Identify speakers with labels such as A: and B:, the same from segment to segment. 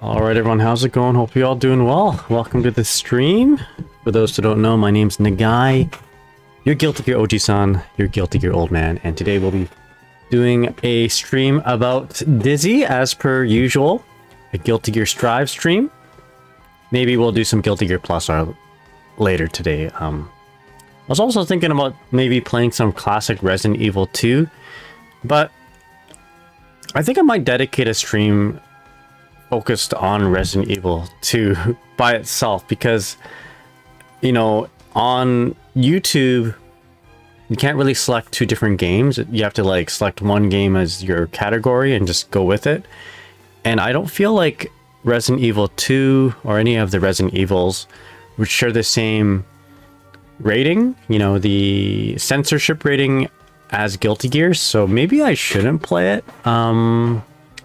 A: Alright everyone, how's it going? Hope you all doing well. Welcome to the stream. For those who don't know, my name's Nagai. You're Guilty Gear OG-san, you're Guilty Gear Old Man, and today we'll be doing a stream about Dizzy as per usual. A Guilty Gear Strive stream. Maybe we'll do some Guilty Gear Plus later today. I was also thinking about maybe playing some classic Resident Evil 2, but I think I might dedicate a stream focused on Resident Evil 2 by itself, because you know, on YouTube you can't really select two different games. You have to like select one game as your category and just go with it, and I don't feel like Resident Evil 2 or any of the Resident Evils would share the same rating, you know, the censorship rating as Guilty Gear, so maybe I shouldn't play it.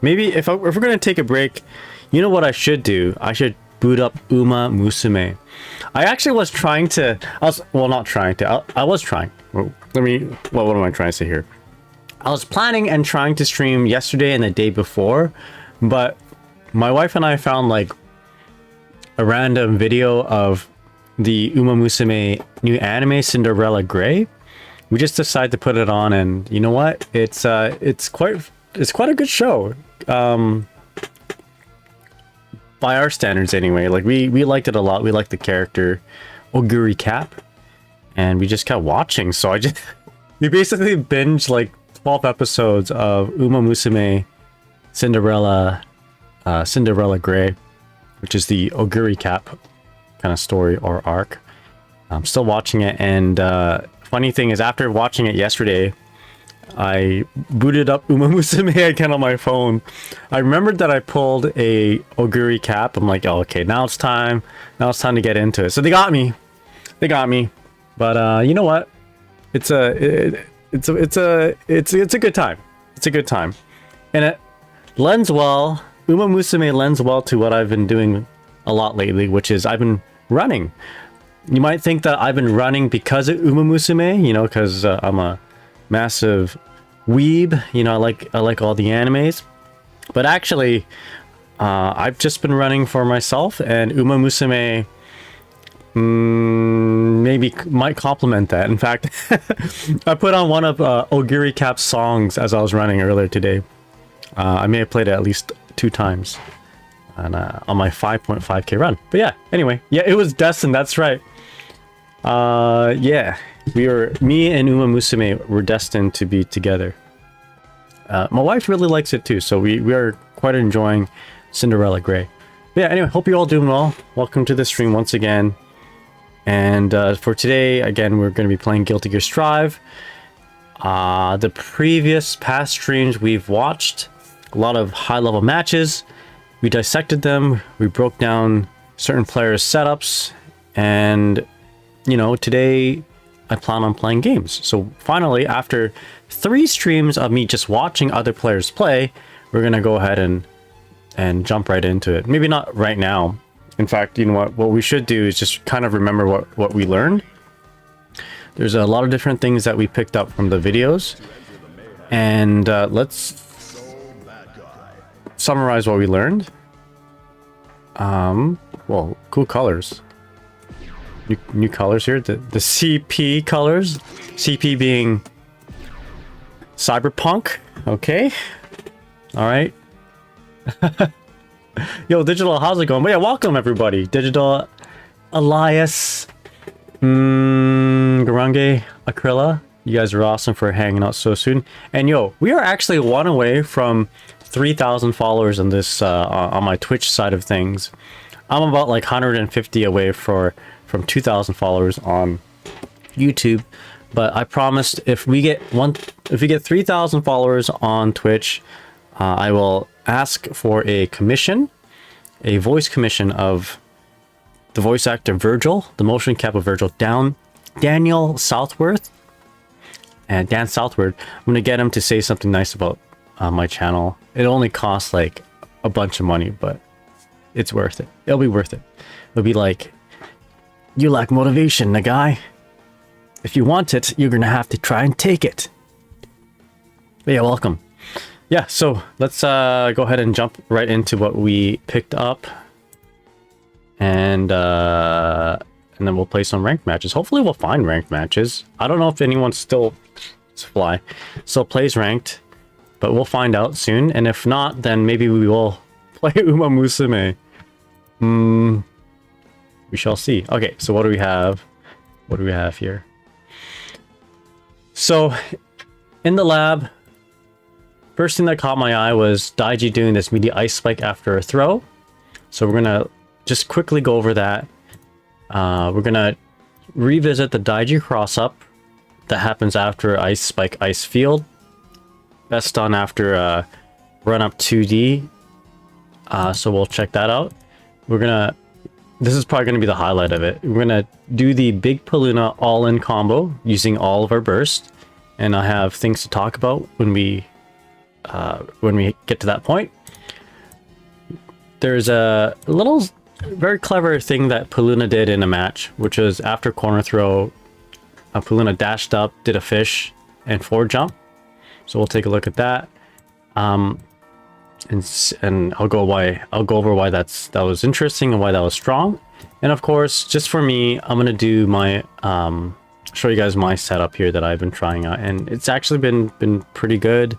A: Maybe if we're gonna take a break, you know what I should do? I should boot up Uma Musume. I actually was trying to, I was trying. Well, what am I trying to say here? I was planning and trying to stream yesterday and the day before, but my wife and I found like a random video of the Uma Musume new anime, Cinderella Grey. We just decided to put it on, and you know what? It's quite a good show. By our standards anyway. Like we liked it a lot. We liked the character Oguri Cap, and we just kept watching. So we basically binged like 12 episodes of Uma Musume Cinderella Grey, which is the Oguri Cap kind of story or arc. I'm still watching it, and funny thing is, after watching it yesterday, I booted up Uma Musume again on my phone. I remembered that I pulled a Oguri Cap. I'm like, oh, okay, now it's time to get into it. So they got me, but you know what? It's a good time. It's a good time, and it lends well. Uma Musume lends well to what I've been doing a lot lately, which is I've been running. You might think that I've been running because of Uma Musume, you know, because I'm a massive weeb, you know, I like all the animes, but actually I've just been running for myself, and Uma Musume maybe might complement that. In fact, I put on one of Oguri Cap's songs as I was running earlier today. I may have played it at least 2 times on my 5.5k run. But yeah, anyway, yeah, it was destined, that's right. Yeah, me and Uma Musume were destined to be together. My wife really likes it too, so we are quite enjoying Cinderella Grey. But yeah, anyway, hope you're all doing well. Welcome to the stream once again. And for today, again, we're going to be playing Guilty Gear Strive. The past streams we've watched a lot of high-level matches. We dissected them, we broke down certain players' setups, and you know, today I plan on playing games. So finally, after 3 streams of me just watching other players play, we're gonna go ahead and jump right into it. Maybe not right now. In fact, you know what we should do is just kind of remember what we learned. There's a lot of different things that we picked up from the videos, and let's summarize what we learned. Well, cool colors. New colors here. The CP colors. CP being cyberpunk. Okay. All right. Yo, Digital, how's it going? But yeah, welcome everybody. Digital, Elias, Garange, Akrilla. You guys are awesome for hanging out so soon. And yo, we are actually 1 away from 3,000 followers on this on my Twitch side of things. I'm about like 150 away from 2,000 followers on YouTube, but I promised if we get 3,000 followers on Twitch, I will ask for a voice commission of the voice actor Virgil, the motion cap of Virgil, Daniel Southworth, and Dan Southward. I'm gonna get him to say something nice about my channel. It only costs like a bunch of money, but it's worth it. It'll be worth it. It'll be like, you lack motivation, Nagai. If you want it, you're gonna have to try and take it. But yeah, welcome. yeah, so let's go ahead and jump right into what we picked up. And then we'll play some ranked matches. Hopefully we'll find ranked matches. I don't know if anyone still plays ranked, but we'll find out soon. And if not, then maybe we will play Uma Musume. We shall see. Okay, so what do we have? What do we have here? So, in the lab, first thing that caught my eye was Daiji doing this meaty ice spike after a throw. So we're gonna just quickly go over that. We're gonna revisit the Daiji cross-up that happens after ice spike ice field. Best done after run up 2D. So we'll check that out. This is probably gonna be the highlight of it. We're gonna do the big Paluna all-in combo using all of our burst, and I have things to talk about when we get to that point. There's a little very clever thing that Paluna did in a match, which was after corner throw, Paluna dashed up, did a fish, and forward jump. So we'll take a look at that, and I'll go over why that was interesting and why that was strong. And of course, just for me, I'm gonna do my show you guys my setup here that I've been trying out, and it's actually been pretty good,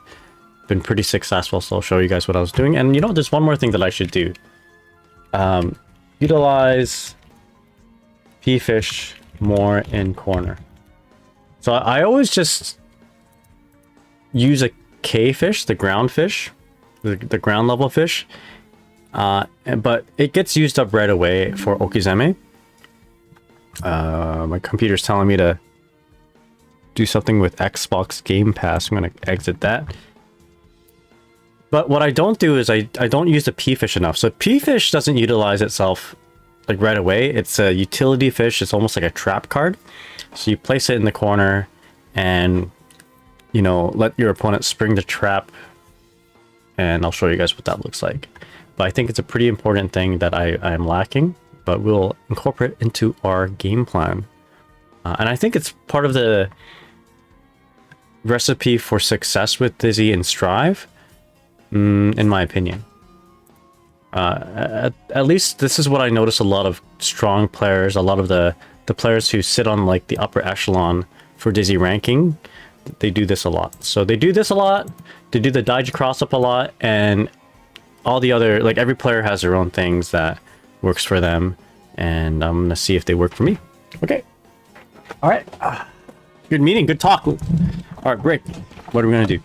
A: been pretty successful. So I'll show you guys what I was doing. And you know, there's one more thing that I should do. Utilize P-fish more in corner. So I always just use a K-fish, the ground fish, the ground level fish, but it gets used up right away for Okizeme. My computer's telling me to do something with Xbox Game Pass. I'm going to exit that. But what I don't do is I don't use the P-fish enough. So P-fish doesn't utilize itself like right away. It's a utility fish. It's almost like a trap card. So you place it in the corner and, you know, let your opponent spring the trap. And I'll show you guys what that looks like. But I think it's a pretty important thing that I am lacking, but we'll incorporate into our game plan. And I think it's part of the recipe for success with Dizzy and Strive. In my opinion, at least this is what I notice. A lot of strong players, a lot of the players who sit on like the upper echelon for Dizzy ranking, they do this a lot. So they do this a lot, they do the Daiji cross up a lot, and all the other, like every player has their own things that works for them, and I'm gonna see if they work for me. Okay, all right, good meeting, good talk. All right, great. What are we gonna do?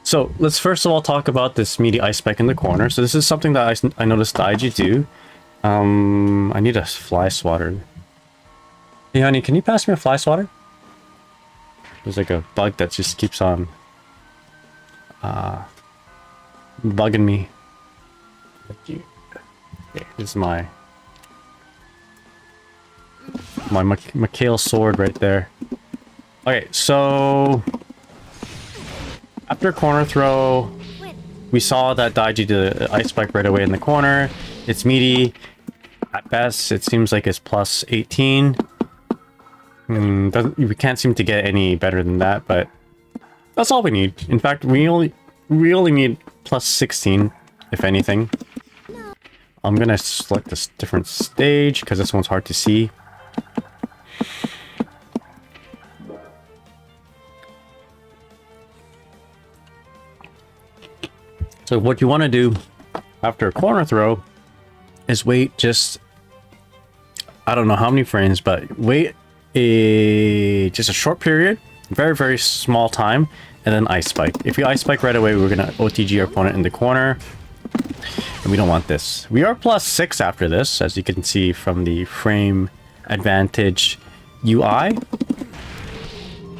A: So let's first of all talk about this meaty ice spike in the corner. So this is something that I noticed Daiji do. I need a fly swatter. Hey honey, can you pass me a fly swatter? There's like a bug that just keeps on bugging me. Thank you. Okay, this is my Mikhail sword right there. Okay, so after corner throw, we saw that Daiji did an ice spike right away in the corner. It's meaty. At best, it seems like it's plus 18. We can't seem to get any better than that, but that's all we need. In fact, we only need plus 16, if anything. I'm gonna select this different stage because this one's hard to see. So what you want to do after a corner throw is wait just, I don't know how many frames, but wait just a short period, very, very small time, and then ice spike. If you ice spike right away, we're going to OTG our opponent in the corner, and we don't want this. We are plus 6 after this, as you can see from the frame advantage UI.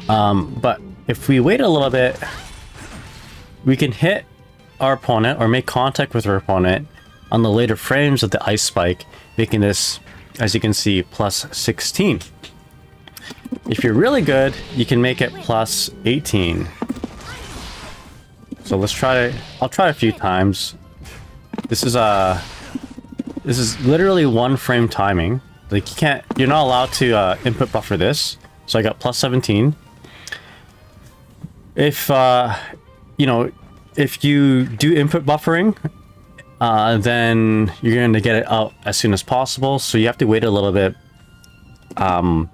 A: But if we wait a little bit, we can hit our opponent or make contact with our opponent on the later frames of the ice spike, making this, as you can see, plus 16. If you're really good, you can make it plus 18. So let's try. I'll try a few times. This is literally one frame timing. Like you're not allowed to input buffer this. So I got plus 17. If you know, if you do input buffering, then you're going to get it out as soon as possible. So you have to wait a little bit, and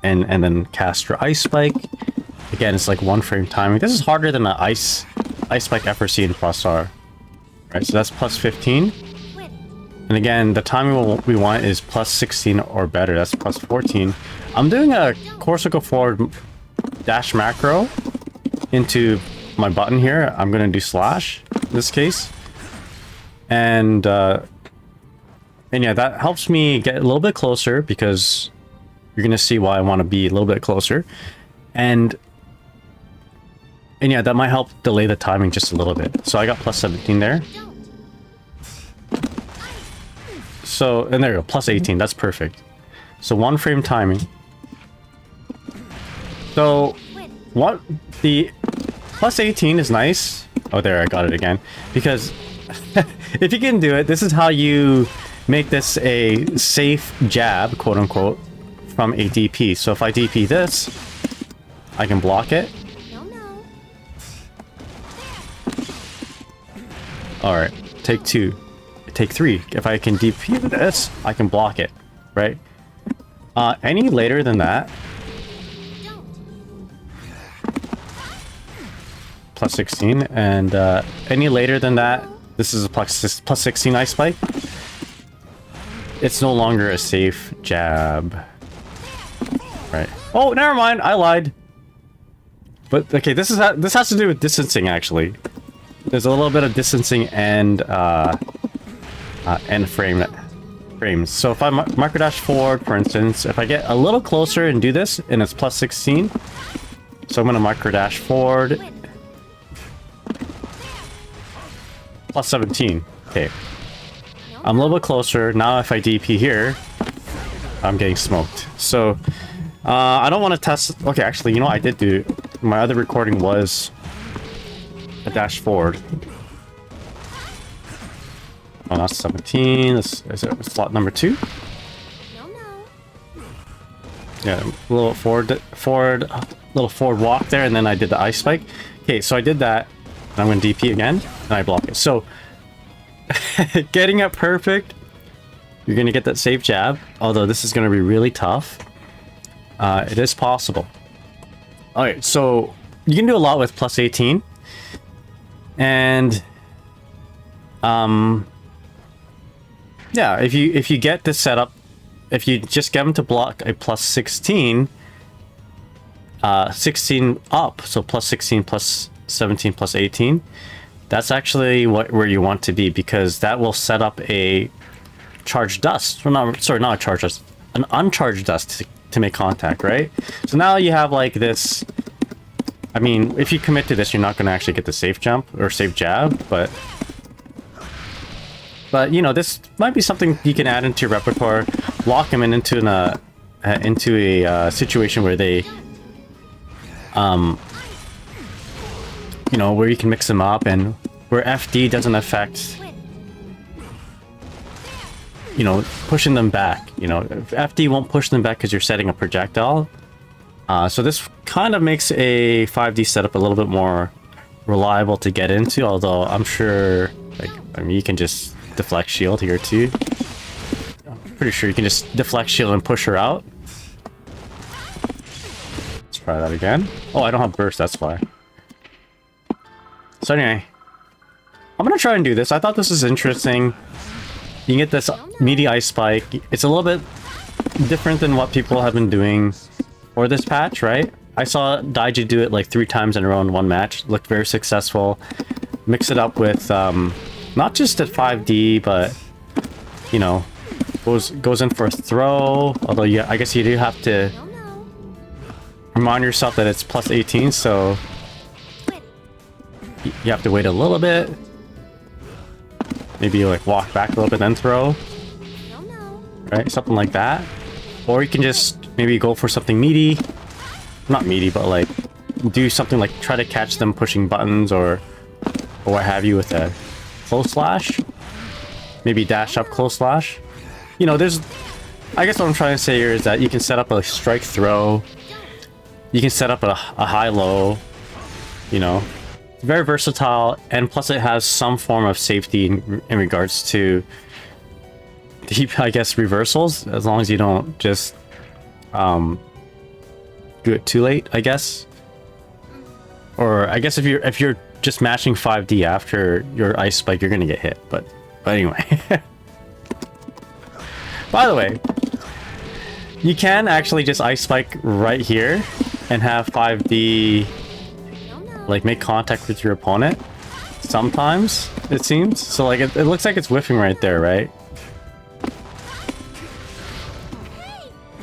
A: then cast your ice spike. Again, it's like 1 frame timing. This is harder than an ice spike FRC in plus R. Right, so that's plus 15. And again, the timing we want is plus 16 or better. That's plus 14. I'm doing a Corsica forward dash macro into my button here. I'm going to do slash in this case. And yeah, that helps me get a little bit closer, because you're going to see why I want to be a little bit closer. And yeah, that might help delay the timing just a little bit. So I got plus 17 there. So, and there you go, plus 18, that's perfect. So 1 frame timing. So, what the plus 18 is nice. Oh, there, I got it again. Because if you can do it, this is how you make this a safe jab, quote unquote, from a DP. So if I DP this, I can block it. Alright, take 2. Take 3. If I can DP this, I can block it, right? Any later than that, plus 16, and any later than that, this is a plus 16 ice spike. It's no longer a safe jab, right? Oh, never mind, I lied. But okay, this has to do with distancing actually. There's a little bit of distancing and frames. So if I micro dash forward, for instance, if I get a little closer and do this, and it's plus 16, so I'm gonna micro dash forward, plus 17. Okay, I'm a little bit closer now. If I DP here, I'm getting smoked. So I don't want to test. Okay, actually, you know, I did do my other recording was a dash forward. Oh, that's 17. This is slot number 2. Yeah, a little little forward walk there, and then I did the ice spike. Okay, so I did that, and I'm going to DP again, and I block it. So, getting it perfect, you're going to get that safe jab, although this is going to be really tough. It is possible. Alright, so you can do a lot with plus 18. And yeah, if you get this setup, if you just get them to block a plus 16, 16 up, so plus 16 plus 17 plus 18, that's actually where you want to be, because that will set up a charged dust. Well, not a charged dust, an uncharged dust to make contact, right? So now you have like this. I mean, if you commit to this, you're not going to actually get the safe jump or safe jab, but you know, this might be something you can add into your repertoire. Lock them into a situation where they, you know, where you can mix them up, and where FD doesn't affect, you know, pushing them back. You know, FD won't push them back because you're setting a projectile. So this kind of makes a 5D setup a little bit more reliable to get into, although I'm sure, like, I mean, you can just deflect shield here too. I'm pretty sure you can just deflect shield and push her out. Let's try that again. Oh, I don't have burst, that's why. So anyway, I'm gonna try and do this. I thought this was interesting. You can get this meaty ice spike. It's a little bit different than what people have been doing for this patch, right? I saw Daiji do it like 3 times in a row in one match. Looked very successful. Mix it up with not just at 5D, but you know, goes in for a throw. Although I guess you do have to remind yourself that it's plus 18, so you have to wait a little bit. Maybe like walk back a little bit, then throw. Right, something like that. Or you can just maybe go for something meaty. Not meaty, but like do something like try to catch them pushing buttons or what have you with a close slash. Maybe dash up close slash. You know, I guess what I'm trying to say here is that you can set up a strike throw. You can set up a high-low, you know. It's very versatile, and plus it has some form of safety in regards to the, I guess, reversals, as long as you don't just do it too late, I guess. Or I guess if you're just matching 5D after your ice spike, you're gonna get hit. But anyway. By the way, you can actually just ice spike right here and have 5D like make contact with your opponent. Sometimes, it seems. So like it looks like it's whiffing right there, right?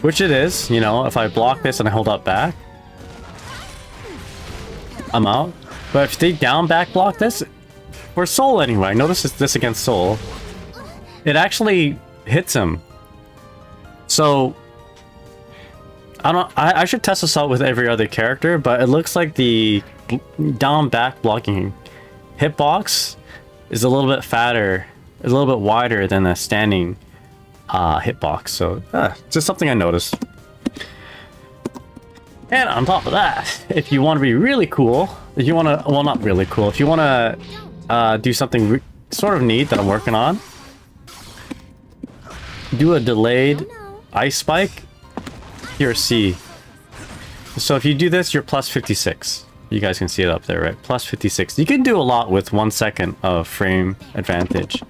A: Which it is, you know, if I block this and I hold up back, I'm out. But if they down back block this, for Soul anyway, I notice this against Soul, it actually hits him. So I should test this out with every other character, but it looks like the down back blocking hitbox is a little bit fatter, is a little bit wider than a standing hitbox. So just something I noticed. And on top of that, if you want to be really cool, if you want to, well, not really cool, if you want to do something sort of neat that I'm working on, do a delayed ice spike, here C. So if you do this, you're plus 56. You guys can see it up there, right? Plus 56. You can do a lot with 1 second of frame advantage.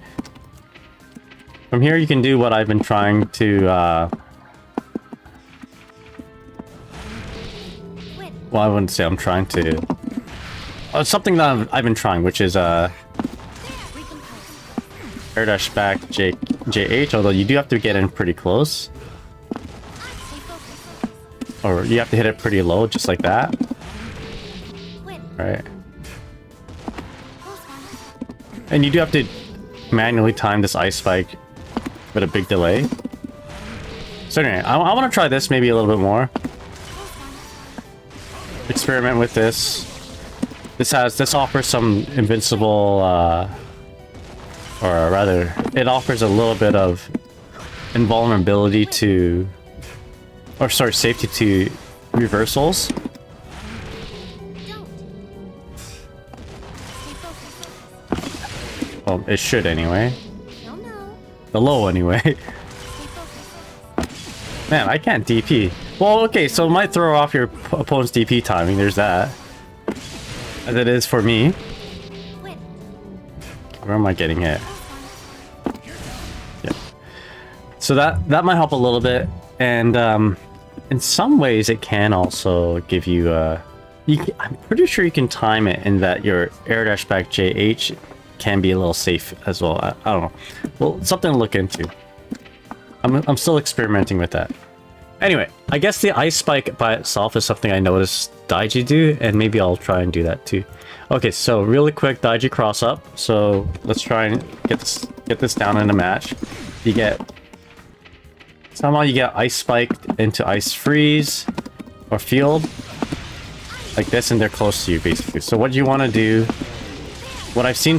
A: From here, you can do what I've been trying to, well, I wouldn't say I'm trying to. It's something that I've been trying, which is air dash back JH, although you do have to get in pretty close. Or you have to hit it pretty low, just like that. Right. And you do have to manually time this ice spike with a big delay. So anyway, I want to try this maybe a little bit more. Experiment with this. This offers some invincible, or rather, it offers a little bit of invulnerability to, or sorry, safety to reversals. Well, it should anyway. The low anyway. Man, I can't DP. Well, okay, so it might throw off your opponent's DP timing. There's that. As it is for me. Where am I getting hit? Yeah. So that might help a little bit, and in some ways it can also give you I'm pretty sure you can time it in that your air dash back JH can be a little safe as well. I don't know. Well, something to look into. I'm still experimenting with that. Anyway, I guess the ice spike by itself is something I noticed Daiji do, and maybe I'll try and do that too. Okay, so really quick Daiji cross up. So let's try and get this down in a match. You get somehow you get ice spiked into ice freeze or field like this, and they're close to you basically. So what you want to do, what I've seen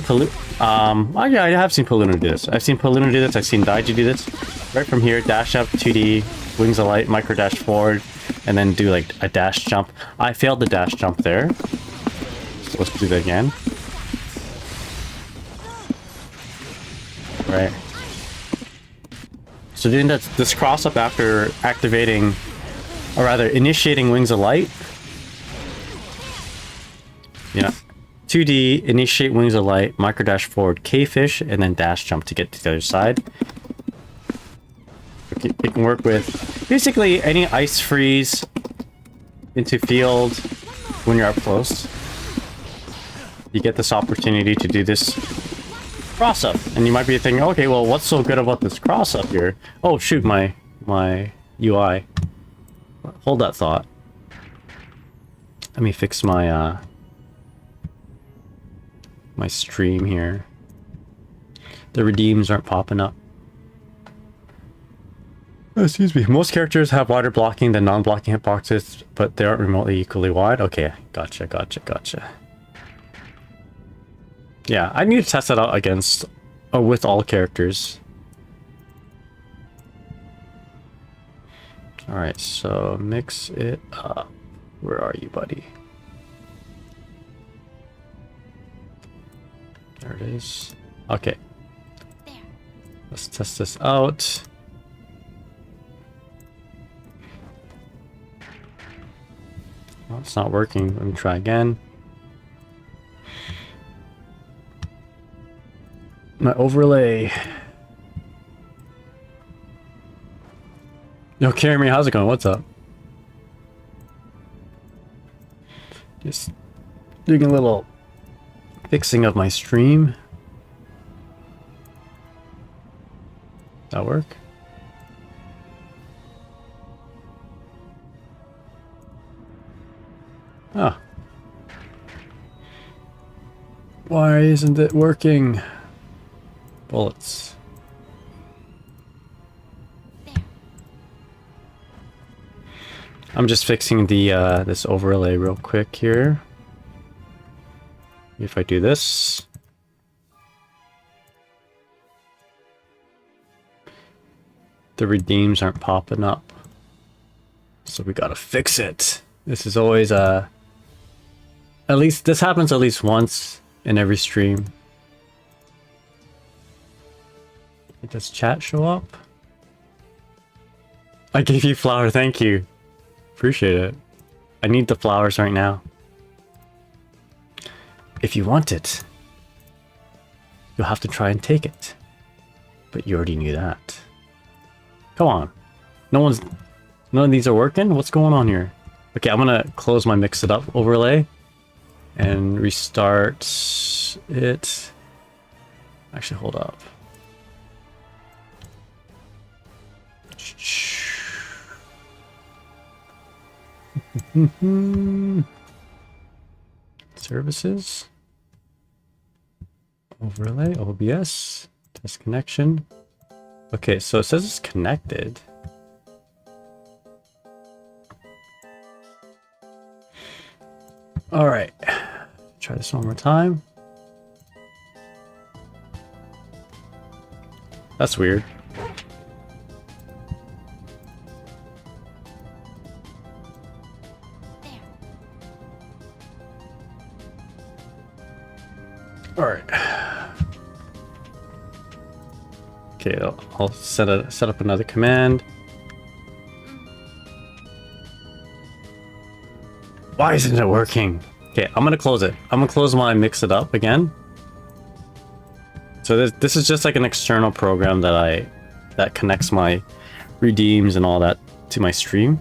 A: yeah, I have seen Paluna do this. I've seen Paluna do this. I've seen Daiji do this. Right from here, dash up, 2D, wings of light, micro dash forward, and then do like a dash jump. I failed the dash jump there. So let's do that again. Right. So doing this cross up after activating, or rather initiating wings of light. Yeah. 2D, initiate wings of light, micro dash forward, K-fish, and then dash jump to get to the other side. It can work with basically any ice freeze into field when you're up close. You get this opportunity to do this cross up, and you might be thinking, okay, well, what's so good about this cross up here? Oh shoot, my UI. Hold that thought. Let me fix my my stream here. The redeems aren't popping up. Oh, excuse me. Most characters have wider blocking than non-blocking hitboxes, but they aren't remotely equally wide. Okay, gotcha. Yeah, I need to test that out against, or with all characters. Alright, so mix it up. Where are you, buddy? There it is. Okay. Let's test this out. Well, it's not working. Let me try again. My overlay. Yo, Carrie, how's it going? What's up? Just doing a little fixing of my stream. That work? Oh. Why isn't it working? Bullets. I'm just fixing the this overlay real quick here. If I do this, the redeems aren't popping up, so we gotta fix it. This is always at least this happens at least once in every stream. Does chat show up? I gave you flower, thank you. Appreciate it. I need the flowers right now. If you want it, you'll have to try and take it. But you already knew that. Come on. None of these are working? What's going on here? Okay, I'm gonna close my mix it up overlay and restart it. Actually, hold up. Services, overlay, OBS, test connection. Okay, so it says it's connected. All right, try this one more time. That's weird. Alright. Okay, I'll set up another command. Why isn't it working? Okay, I'm gonna close it. I'm gonna close my mix it up again. So this is just like an external program that connects my redeems and all that to my stream.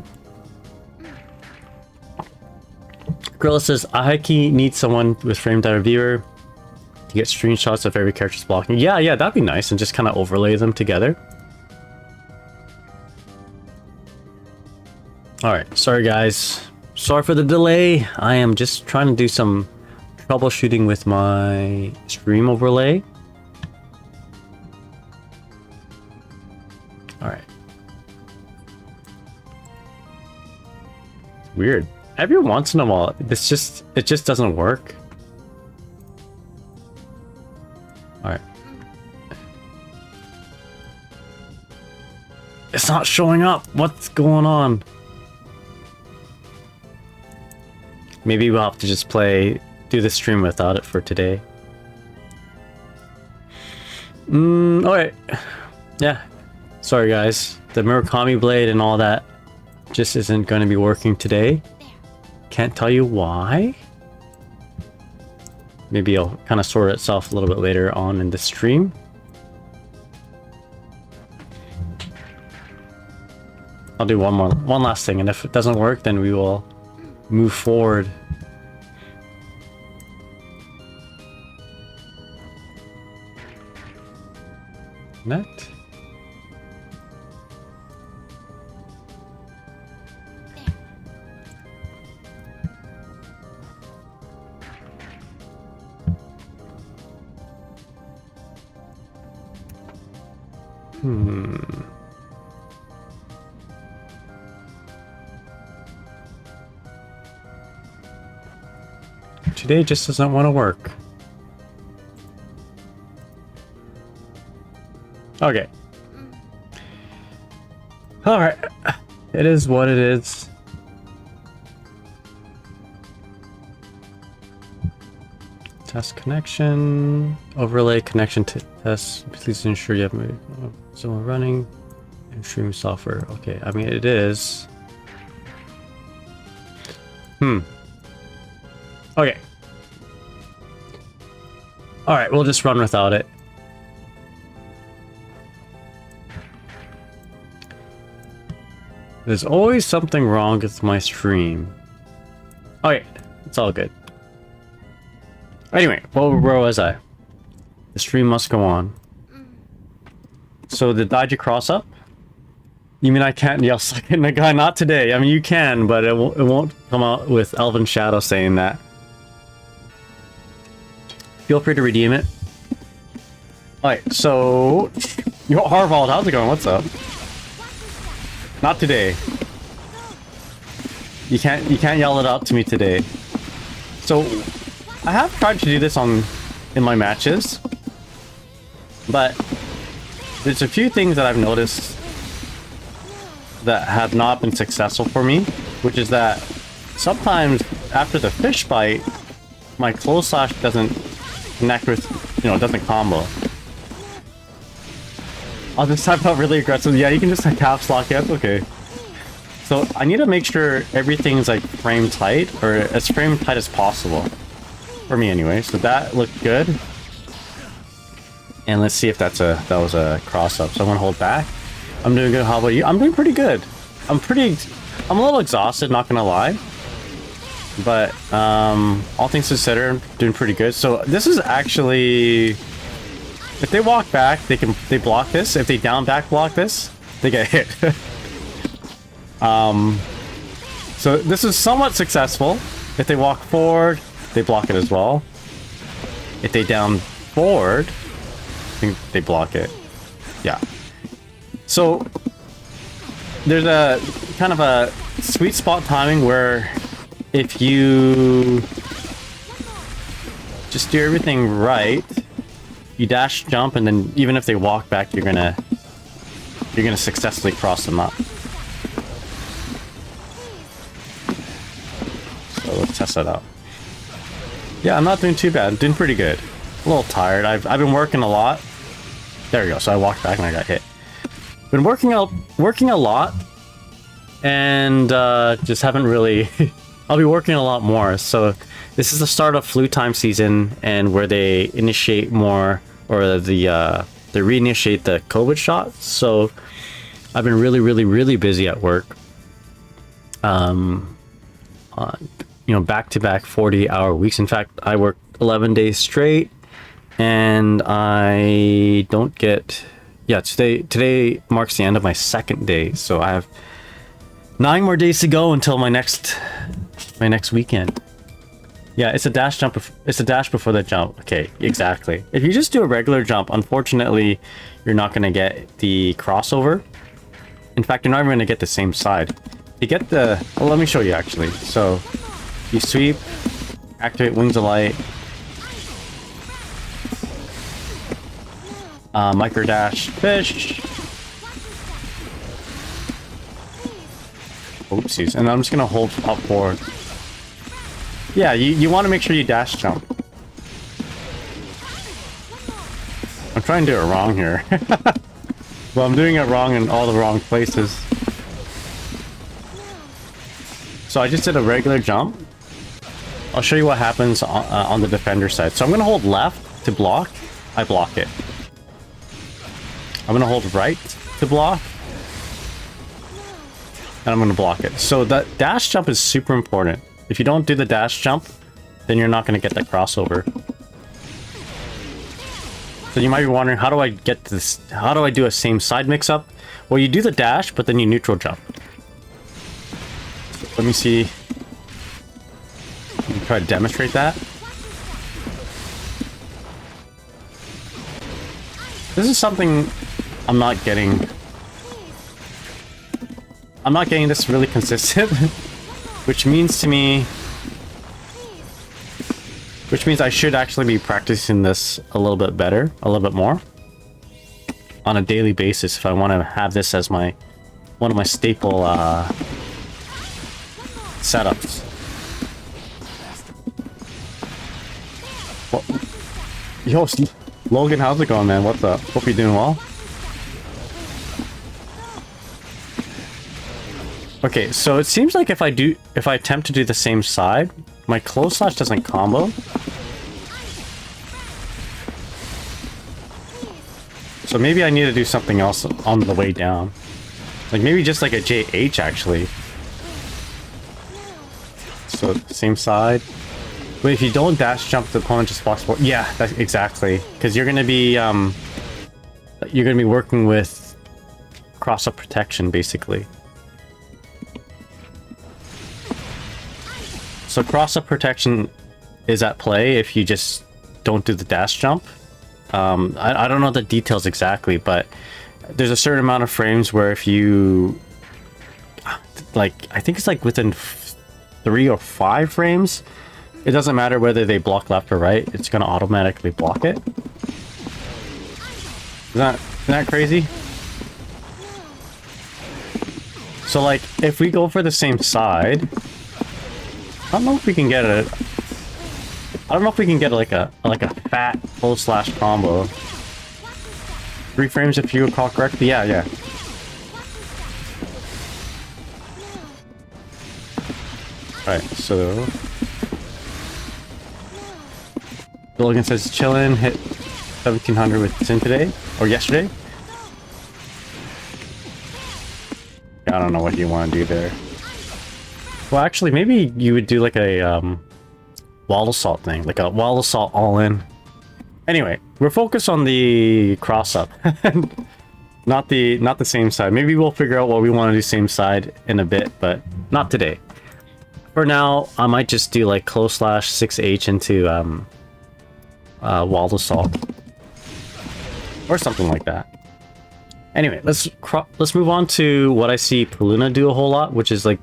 A: Gorilla says Ahiki needs someone with frame data viewer to get screenshots of every character's blocking. Yeah, that'd be nice, and just kind of overlay them together. Alright, sorry guys. Sorry for the delay. I am just trying to do some troubleshooting with my stream overlay. Alright. Weird. Every once in a while, it just doesn't work. Alright. It's not showing up. What's going on? Maybe we'll have to just do the stream without it for today. Alright. Yeah. Sorry guys. The Murakami blade and all that just isn't going to be working today. Can't tell you why. Maybe it'll kind of sort itself a little bit later on in the stream. I'll do one last thing, and if it doesn't work, then we will move forward. Connect. Today just doesn't want to work. Okay. Alright. It is what it is. Test connection. Overlay connection test. Please ensure you have someone running and stream software. Okay, I mean it is. Okay. Alright, we'll just run without it. There's always something wrong with my stream. Okay, it's all good. Anyway, where was I? The stream must go on. So did you cross up? You mean I can't yell suck in the guy? Not today. I mean you can, but it won't come out with Elven Shadow saying that. Feel free to redeem it. Alright, so yo, Harvald, how's it going? What's up? Not today. You can't yell it out to me today. So I have tried to do this in my matches, but there's a few things that I've noticed that have not been successful for me, which is that sometimes after the fish bite, my close slash doesn't connect with, you know, doesn't combo. I'll just type out really aggressive. Yeah, you can just like caps lock it. Okay. So I need to make sure everything's like frame tight, or as frame tight as possible. For me anyway. So that looked good. And let's see if that was a cross up. So I'm gonna hold back. I'm doing good. How about you? I'm doing pretty good. I'm a little exhausted, not gonna lie. But all things considered, I'm doing pretty good. So this is actually, if they walk back, they block this. If they down back block this, they get hit. So this is somewhat successful. If they walk forward, they block it as well. If they down forward, I think they block it. Yeah. So there's a kind of a sweet spot timing where if you just do everything right, you dash jump, and then even if they walk back, you're gonna successfully cross them up. So let's test that out. Yeah, I'm not doing too bad. I'm doing pretty good. A little tired. I've been working a lot. There we go. So I walked back and I got hit. Been working a lot, and just haven't really. I'll be working a lot more. So this is the start of flu time season, and where they initiate more, or they reinitiate the COVID shots. So I've been really busy at work. You know, back-to-back 40-hour weeks. In fact, I work 11 days straight, and I don't get. Yeah, today marks the end of my second day, so I have 9 more days to go until my next weekend. Yeah, it's a dash jump. It's a dash before the jump. Okay, exactly. If you just do a regular jump, unfortunately, you're not going to get the crossover. In fact, you're not even going to get the same side. You get the. Well, let me show you actually. So you sweep, activate Wings of Light, micro dash, fish. Oopsies, and I'm just gonna hold up forward. Yeah, you want to make sure you dash jump. I'm trying to do it wrong here. Well, I'm doing it wrong in all the wrong places. So I just did a regular jump. I'll show you what happens on the defender side. So I'm gonna hold left to block. I block it. I'm gonna hold right to block, and I'm gonna block it. So that dash jump is super important. If you don't do the dash jump, then you're not gonna get that crossover. So you might be wondering, how do I get this? How do I do a same side mix up? Well, you do the dash, but then you neutral jump. Let me see. Let me try to demonstrate that. This is something I'm not getting. I'm not getting this really consistent, which means I should actually be practicing this a little bit better, a little bit more on a daily basis if I want to have this as one of my staple setups. Yo, Logan, how's it going, man? What's up? Hope you're doing well. Okay, so it seems like if I attempt to do the same side, my close slash doesn't combo. So maybe I need to do something else on the way down. Like maybe just like a JH actually. So same side. But if you don't dash jump, the opponent just blocks forward. Yeah, that's exactly. Because you're gonna be working with cross-up protection basically. So cross-up protection is at play if you just don't do the dash jump. I don't know the details exactly, but there's a certain amount of frames where if you like, I think it's like within 3 or 5 frames, it doesn't matter whether they block left or right, it's gonna automatically block it. Isn't that crazy? So like if we go for the same side, I don't know if we can get a like a fat full slash combo. 3 frames if you recall correctly. Yeah. Alright, so Logan says chillin', hit 1700 with Sin today or yesterday. I don't know what you want to do there. Well, actually, maybe you would do like a wall assault thing, like a wall assault all in. Anyway, we're focused on the cross up, not the same side. Maybe we'll figure out what we want to do same side in a bit, but not today. For now, I might just do like close slash 6H into wall assault or something like that. Anyway, let's move on to what I see Paluna do a whole lot, which is like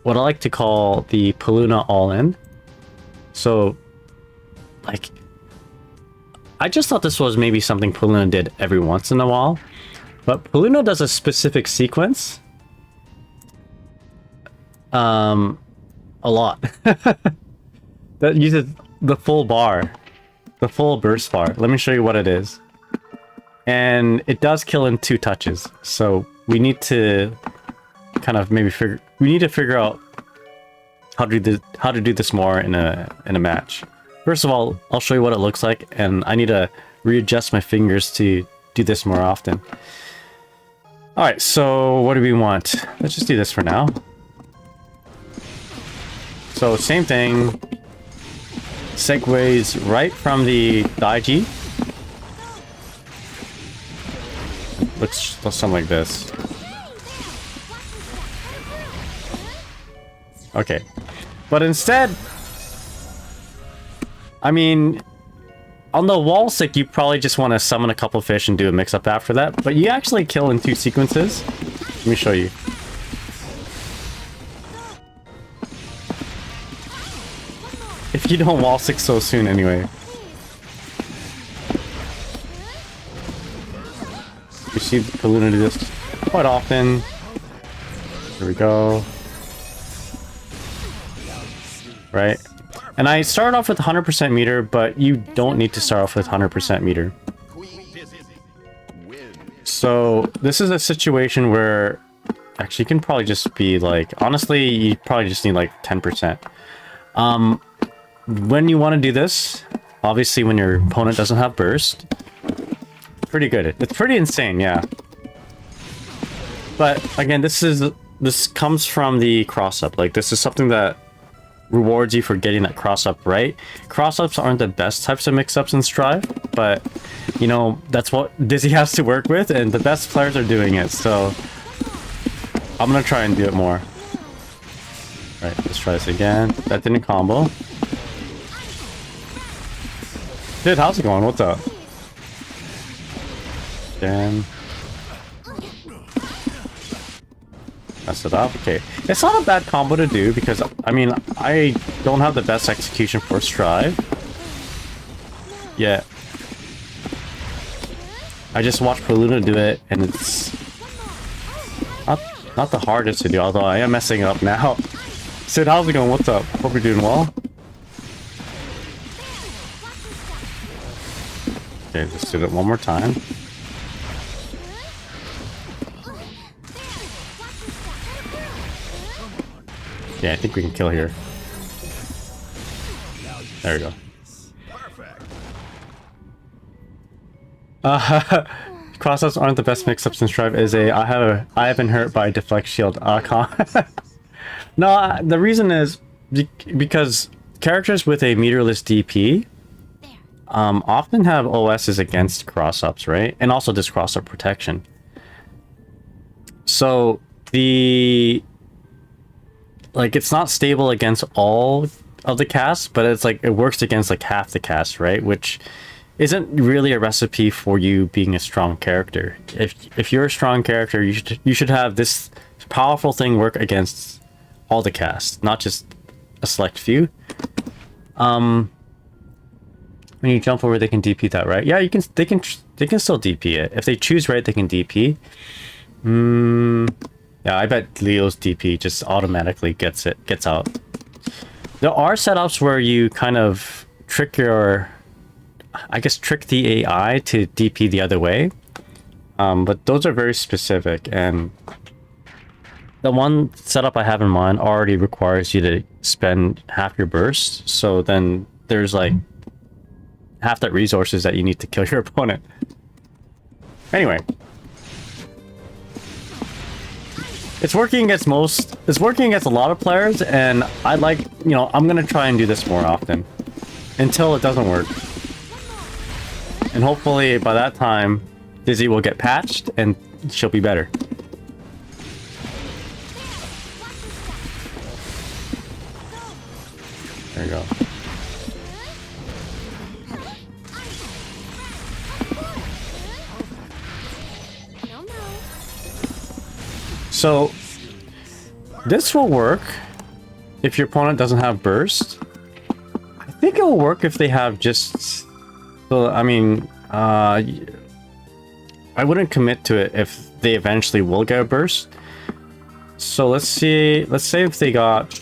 A: what I like to call the Paluna all-in. So, like, I just thought this was maybe something Paluna did every once in a while, but Paluna does a specific sequence a lot that uses the full bar, the full burst bar. Let me show you what it is. And it does kill in 2 touches, so we need to kind of maybe figure out how to do this more in a match. First of all, I'll show you what it looks like, and I need to readjust my fingers to do this more often. All right, so what do we want? Let's just do this for now. So same thing, segues right from the Daiji. Let's something like this. Okay, but instead, I mean, on the wall stick, you probably just want to summon a couple fish and do a mix-up after that, but you actually kill in 2 sequences. Let me show you. If you don't wall stick so soon anyway. We see Paluna do this quite often. Here we go. Right? And I started off with 100% meter, but you don't need to start off with 100% meter. So this is a situation where actually you can probably just be like, honestly, you probably just need like 10%. When you want to do this, obviously when your opponent doesn't have burst, pretty good. It's pretty insane, yeah. But again, this comes from the cross-up. Like, this is something that rewards you for getting that cross-up right. Cross-ups aren't the best types of mix-ups in Strive, but, you know, that's what Dizzy has to work with, and the best players are doing it, so I'm gonna try and do it more. Alright, let's try this again. That didn't combo. Dude, how's it going? What's up? Again. Mess it up. Okay. It's not a bad combo to do because, I mean, I don't have the best execution for Strive. Yeah. I just watched Paluna do it, and it's not the hardest to do, although I am messing it up now. Sid, how's it going? What's up? Hope you're doing well. Okay, just do it one more time. Yeah, I think we can kill here. There we go. Crossups aren't the best mix-ups in Strive. Is a I have been hurt by deflect shield icon. No, the reason is because characters with a meterless DP often have OSs against crossups, right? And also this crossup protection. So it's not stable against all of the casts, but it's like it works against like half the cast, right? Which isn't really a recipe for you being a strong character. If you're a strong character, you should have this powerful thing work against all the cast, not just a select few. When you jump over, they can DP that, right? Yeah, they can still DP it. If they choose right, they can DP. Yeah, I bet Leo's DP just automatically gets out. There are setups where you kind of trick the AI to DP the other way. But those are very specific, and the one setup I have in mind already requires you to spend half your burst, so then there's like half that resources that you need to kill your opponent. Anyway. It's working against a lot of players, and I'm gonna try and do this more often until it doesn't work. And hopefully by that time, Dizzy will get patched and she'll be better. There you go. So this will work if your opponent doesn't have burst. I think it will work if they have just... So, I mean, I wouldn't commit to it if they eventually will get a burst. So let's say if they got...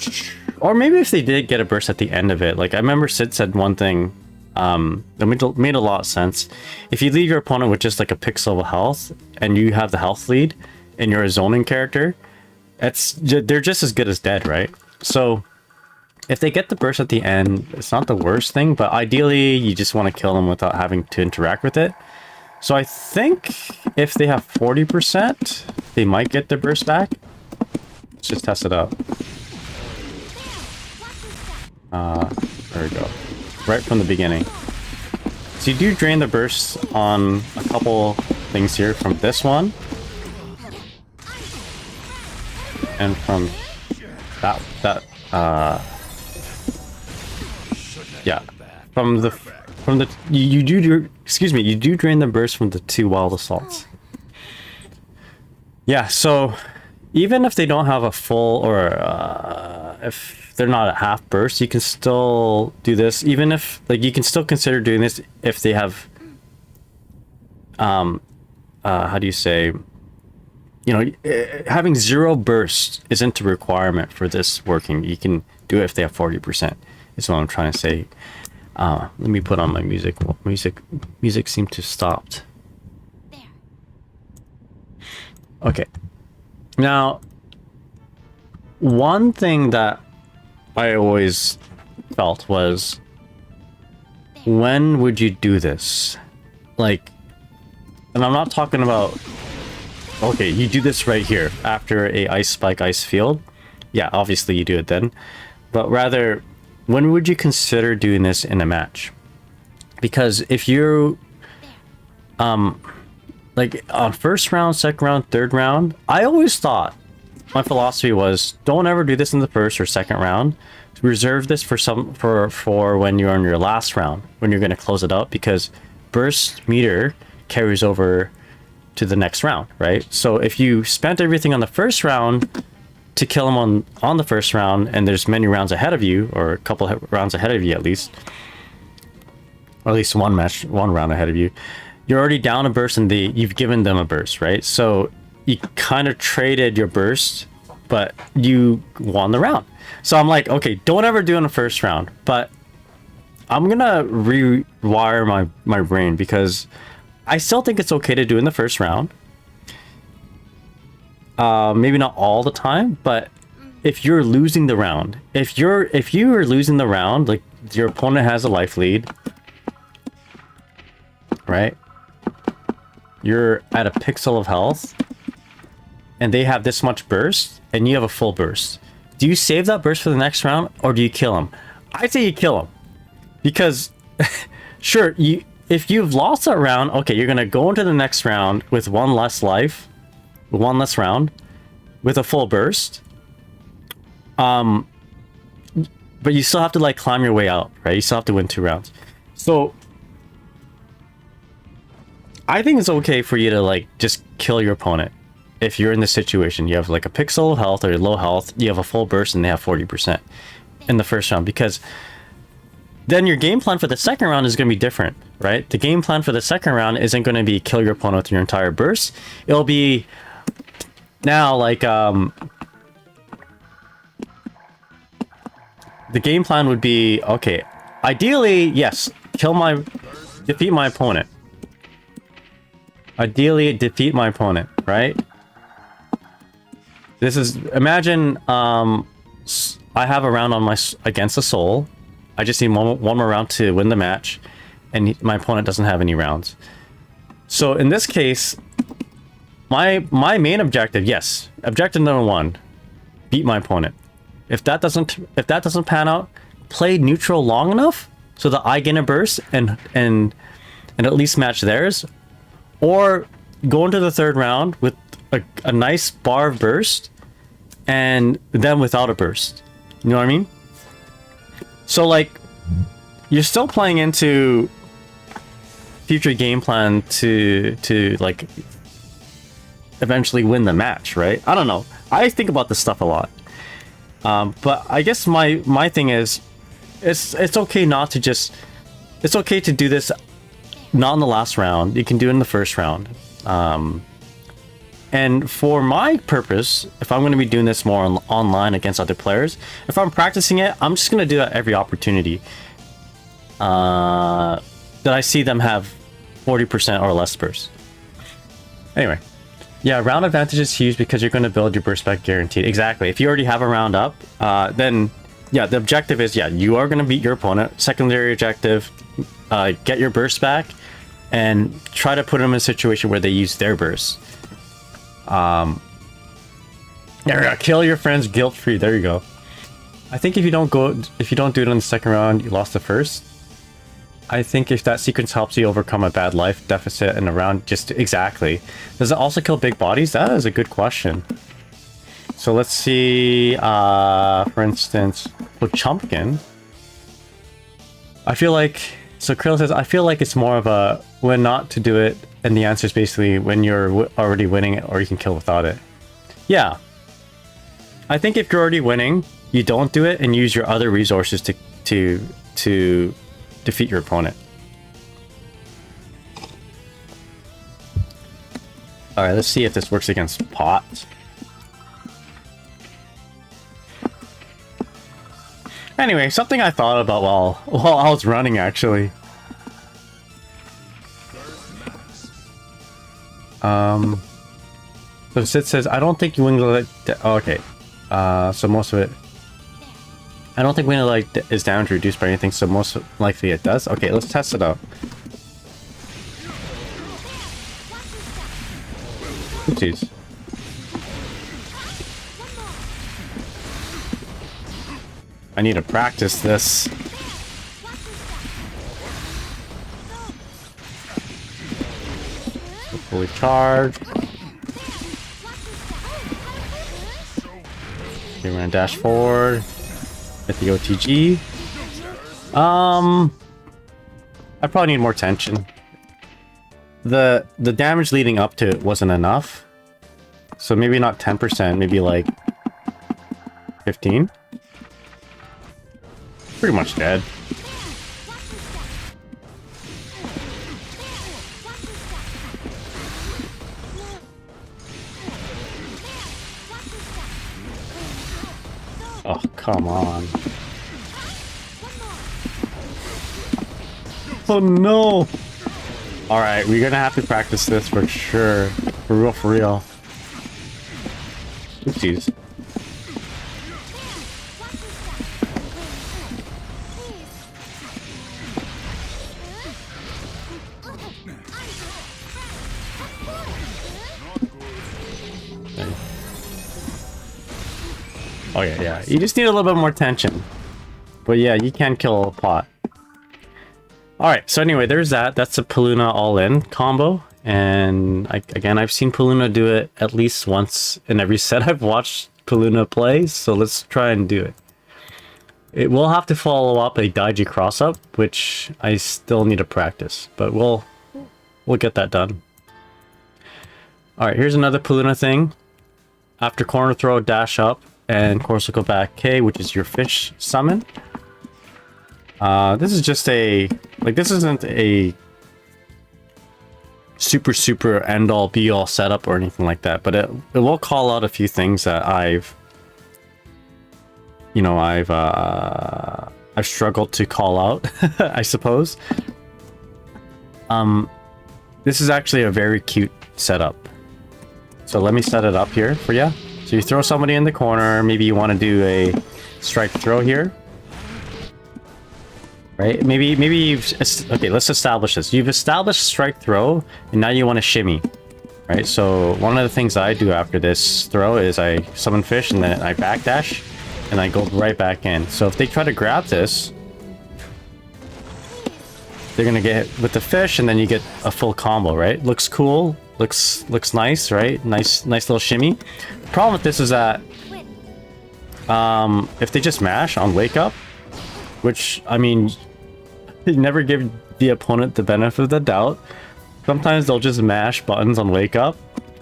A: Or maybe if they did get a burst at the end of it. Like, I remember Sid said one thing that made a lot of sense. If you leave your opponent with just like a pixel of health, and you have the health lead, and you're a zoning character, they're just as good as dead, right? So if they get the burst at the end, it's not the worst thing, but ideally you just want to kill them without having to interact with it. So I think if they have 40%, they might get their burst back. Let's just test it out. There we go. Right from the beginning. So you do drain the burst on a couple things here, from this one. And from you do drain the burst from the 2 wild assaults. Yeah, so even if they don't have a full, or if they're not at half burst, you can still do this. Even if, like, you can still consider doing this if they have how do you say, having 0 burst isn't a requirement for this working. You can do it if they have 40%, is what I'm trying to say. Let me put on my music. Music seemed to stop. Okay. Now, one thing that I always felt was, when would you do this? Like, and I'm not talking about, okay, you do this right here after a ice spike ice field. Yeah, obviously you do it then. But rather, when would you consider doing this in a match? Because if you like on first round, second round, third round, I always thought, my philosophy was, don't ever do this in the first or second round. Reserve this for when you're on your last round, when you're going to close it out, because burst meter carries over to the next round, right? So if you spent everything on the first round to kill him on the first round, and there's many rounds ahead of you, or a couple rounds ahead of you at least, or at least one round ahead of you, you're already down a burst, and you've given them a burst, right? So you kind of traded your burst, but you won the round. So I'm like, okay, don't ever do it in the first round, but I'm gonna rewire my brain, because I still think it's okay to do in the first round. Maybe not all the time, but if you're losing the round, if you are losing the round, like your opponent has a life lead, right? You're at a pixel of health, and they have this much burst, and you have a full burst. Do you save that burst for the next round, or do you kill him? I say you kill him, because sure, if you've lost that round, okay, you're gonna go into the next round with one less life, one less round, with a full burst. But you still have to like climb your way out, right? You still have to win 2 rounds. So I think it's okay for you to like just kill your opponent. If you're in this situation, you have like a pixel of health or low health, you have a full burst and they have 40% in the first round, because then your game plan for the second round is going to be different, right? The game plan for the second round isn't going to be kill your opponent with your entire burst. It'll be now like the game plan would be, okay, ideally, yes, defeat my opponent. Ideally, defeat my opponent, right? This is, imagine I have a round on against a soul. I just need one more round to win the match, and my opponent doesn't have any rounds. So in this case, my main objective, yes, objective number 1, beat my opponent. If that doesn't pan out, play neutral long enough so that I get a burst and at least match theirs, or go into the third round with a nice bar of burst and then without a burst. You know what I mean? So like, you're still playing into future game plan to like eventually win the match, right? I don't know. I think about this stuff a lot. But I guess my thing is, it's okay not to just, it's okay to do this not in the last round. You can do it in the first round. And for my purpose, if I'm going to be doing this more online against other players, if I'm practicing it, I'm just going to do that every opportunity that I see them have 40% or less burst. Anyway, yeah, round advantage is huge because you're going to build your burst back guaranteed. Exactly. If you already have a round up, then yeah, the objective is, yeah, you are going to beat your opponent. Secondary objective, get your burst back and try to put them in a situation where they use their burst. Yeah, kill your friends guilt-free. There you go. I think if you don't do it in the second round, you lost the first. I think if that sequence helps you overcome a bad life deficit in a round, just exactly. Does it also kill big bodies? That is a good question. So let's see, for instance, with Chumpkin. I feel like, so Krill says, I feel like it's more of a when not to do it, and the answer is basically when you're already winning it, or you can kill without it. Yeah. I think if you're already winning, you don't do it and use your other resources to defeat your opponent. Alright, let's see if this works against Pot. Anyway, something I thought about while I was running, actually. So Sid says, I don't think Wing Light... Oh, okay. So most of it... I don't think Wing Light is damage reduced by anything, so most likely it does. Okay, let's test it out. Oopsies. I need to practice this. Fully charged. Okay, we're gonna dash forward. Hit the OTG. I probably need more tension. The damage leading up to it wasn't enough. So maybe not 10%, maybe like 15. Pretty much dead. Oh, come on. Oh no! Alright, we're gonna have to practice this for sure. For real, for real. Oopsies. Oh yeah, yeah. You just need a little bit more tension. But yeah, you can kill a pot. Alright, so anyway, there's that. That's a Paluna all-in combo. And again, I've seen Paluna do it at least once in every set I've watched Paluna play. So let's try and do it. It will have to follow up a Daiji cross-up, which I still need to practice. But we'll get that done. Alright, here's another Paluna thing. After corner throw, dash up, and Corsical back K, which is your fish summon. This is just a... like, this isn't a super end-all be-all setup or anything like that, but it will call out a few things that I've struggled to call out, I suppose. This is actually a very cute setup. So let me set it up here for you. So you throw somebody in the corner, maybe you want to do a strike throw here. Right? Maybe you've... okay, let's establish this. You've established strike throw, and now you want to shimmy. Right? So one of the things I do after this throw is I summon fish, and then I backdash, and I go right back in. So if they try to grab this, they're gonna get hit with the fish, and then you get a full combo, right? Looks cool. Looks nice, right? Nice little shimmy. The problem with this is that if they just mash on wake up, which, I mean, you never give the opponent the benefit of the doubt. Sometimes they'll just mash buttons on wake up.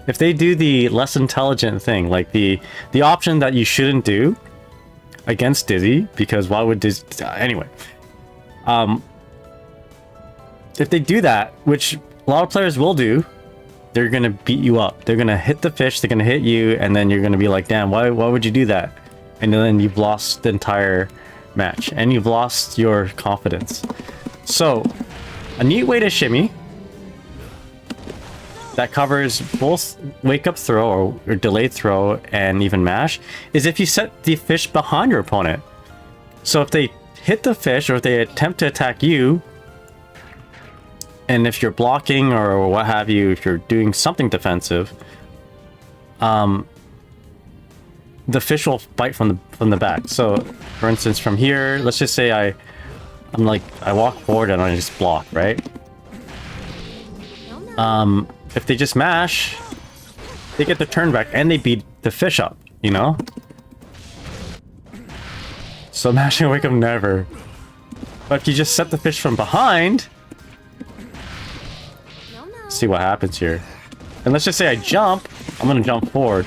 A: If they do the less intelligent thing, like the option that you shouldn't do against Dizzy, because why would Dizzy... anyway. If they do that, which a lot of players will do, they're gonna beat you up. They're gonna hit the fish, they're gonna hit you, and then you're gonna be like, damn, why would you do that? And then you've lost the entire match, and you've lost your confidence. So, a neat way to shimmy that covers both wake up throw or delayed throw and even mash is if you set the fish behind your opponent. So if they hit the fish or if they attempt to attack you, and if you're blocking or what have you, if you're doing something defensive, the fish will bite from the back. So, for instance, from here, let's just say I walk forward and I just block, right? If they just mash, they get the turn back and they beat the fish up, you know? So mashing wake up never. But if you just set the fish from behind, see what happens here. And let's just say I jump, I'm gonna jump forward.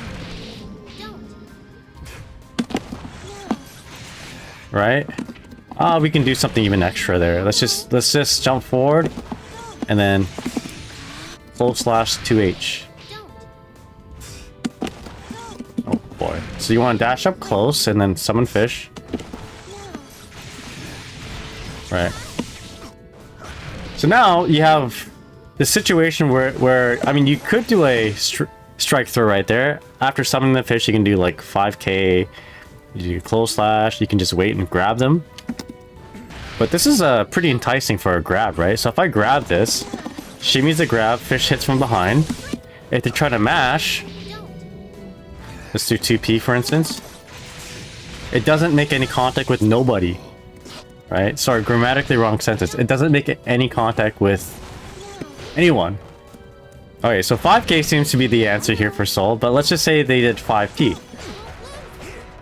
A: Right? We can do something even extra there. Let's just jump forward and then / 2H. Oh boy. So you want to dash up close and then summon fish. Right. So now you have the situation where I mean, you could do a strike throw right there. After summoning the fish, you can do like 5k. You do / you can just wait and grab them. But this is pretty enticing for a grab, right? So if I grab this, shimmy's a grab, fish hits from behind. If they try to mash, let's do 2p for instance. It doesn't make any contact with nobody, right? Sorry, grammatically wrong sentence. It doesn't make any contact with anyone. Okay, so 5k seems to be the answer here for Soul, but let's just say they did 5p.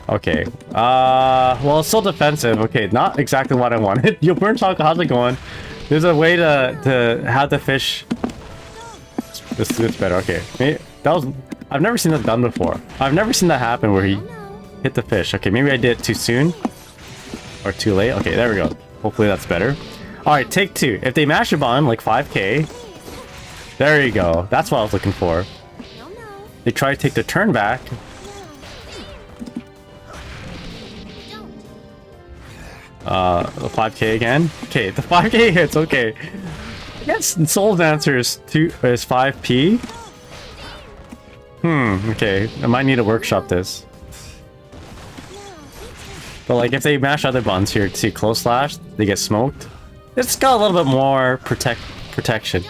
A: Okay, well, it's still defensive. Okay, not exactly what I wanted. Yo, Burn Talk, how's it going? There's a way to have the fish... This is better, okay. Maybe, I've never seen that done before. I've never seen that happen where he hit the fish. Okay, maybe I did it too soon. Or too late. Okay, there we go. Hopefully that's better. Alright, take two. If they mash a button, like 5k... There you go. That's what I was looking for. They try to take the turn back. The 5k again. Okay, the 5k hits. Okay, I guess Soul's answer is 5p. Okay, I might need to workshop this. But like if they mash other buttons here to close slash, they get smoked. It's got a little bit more protection.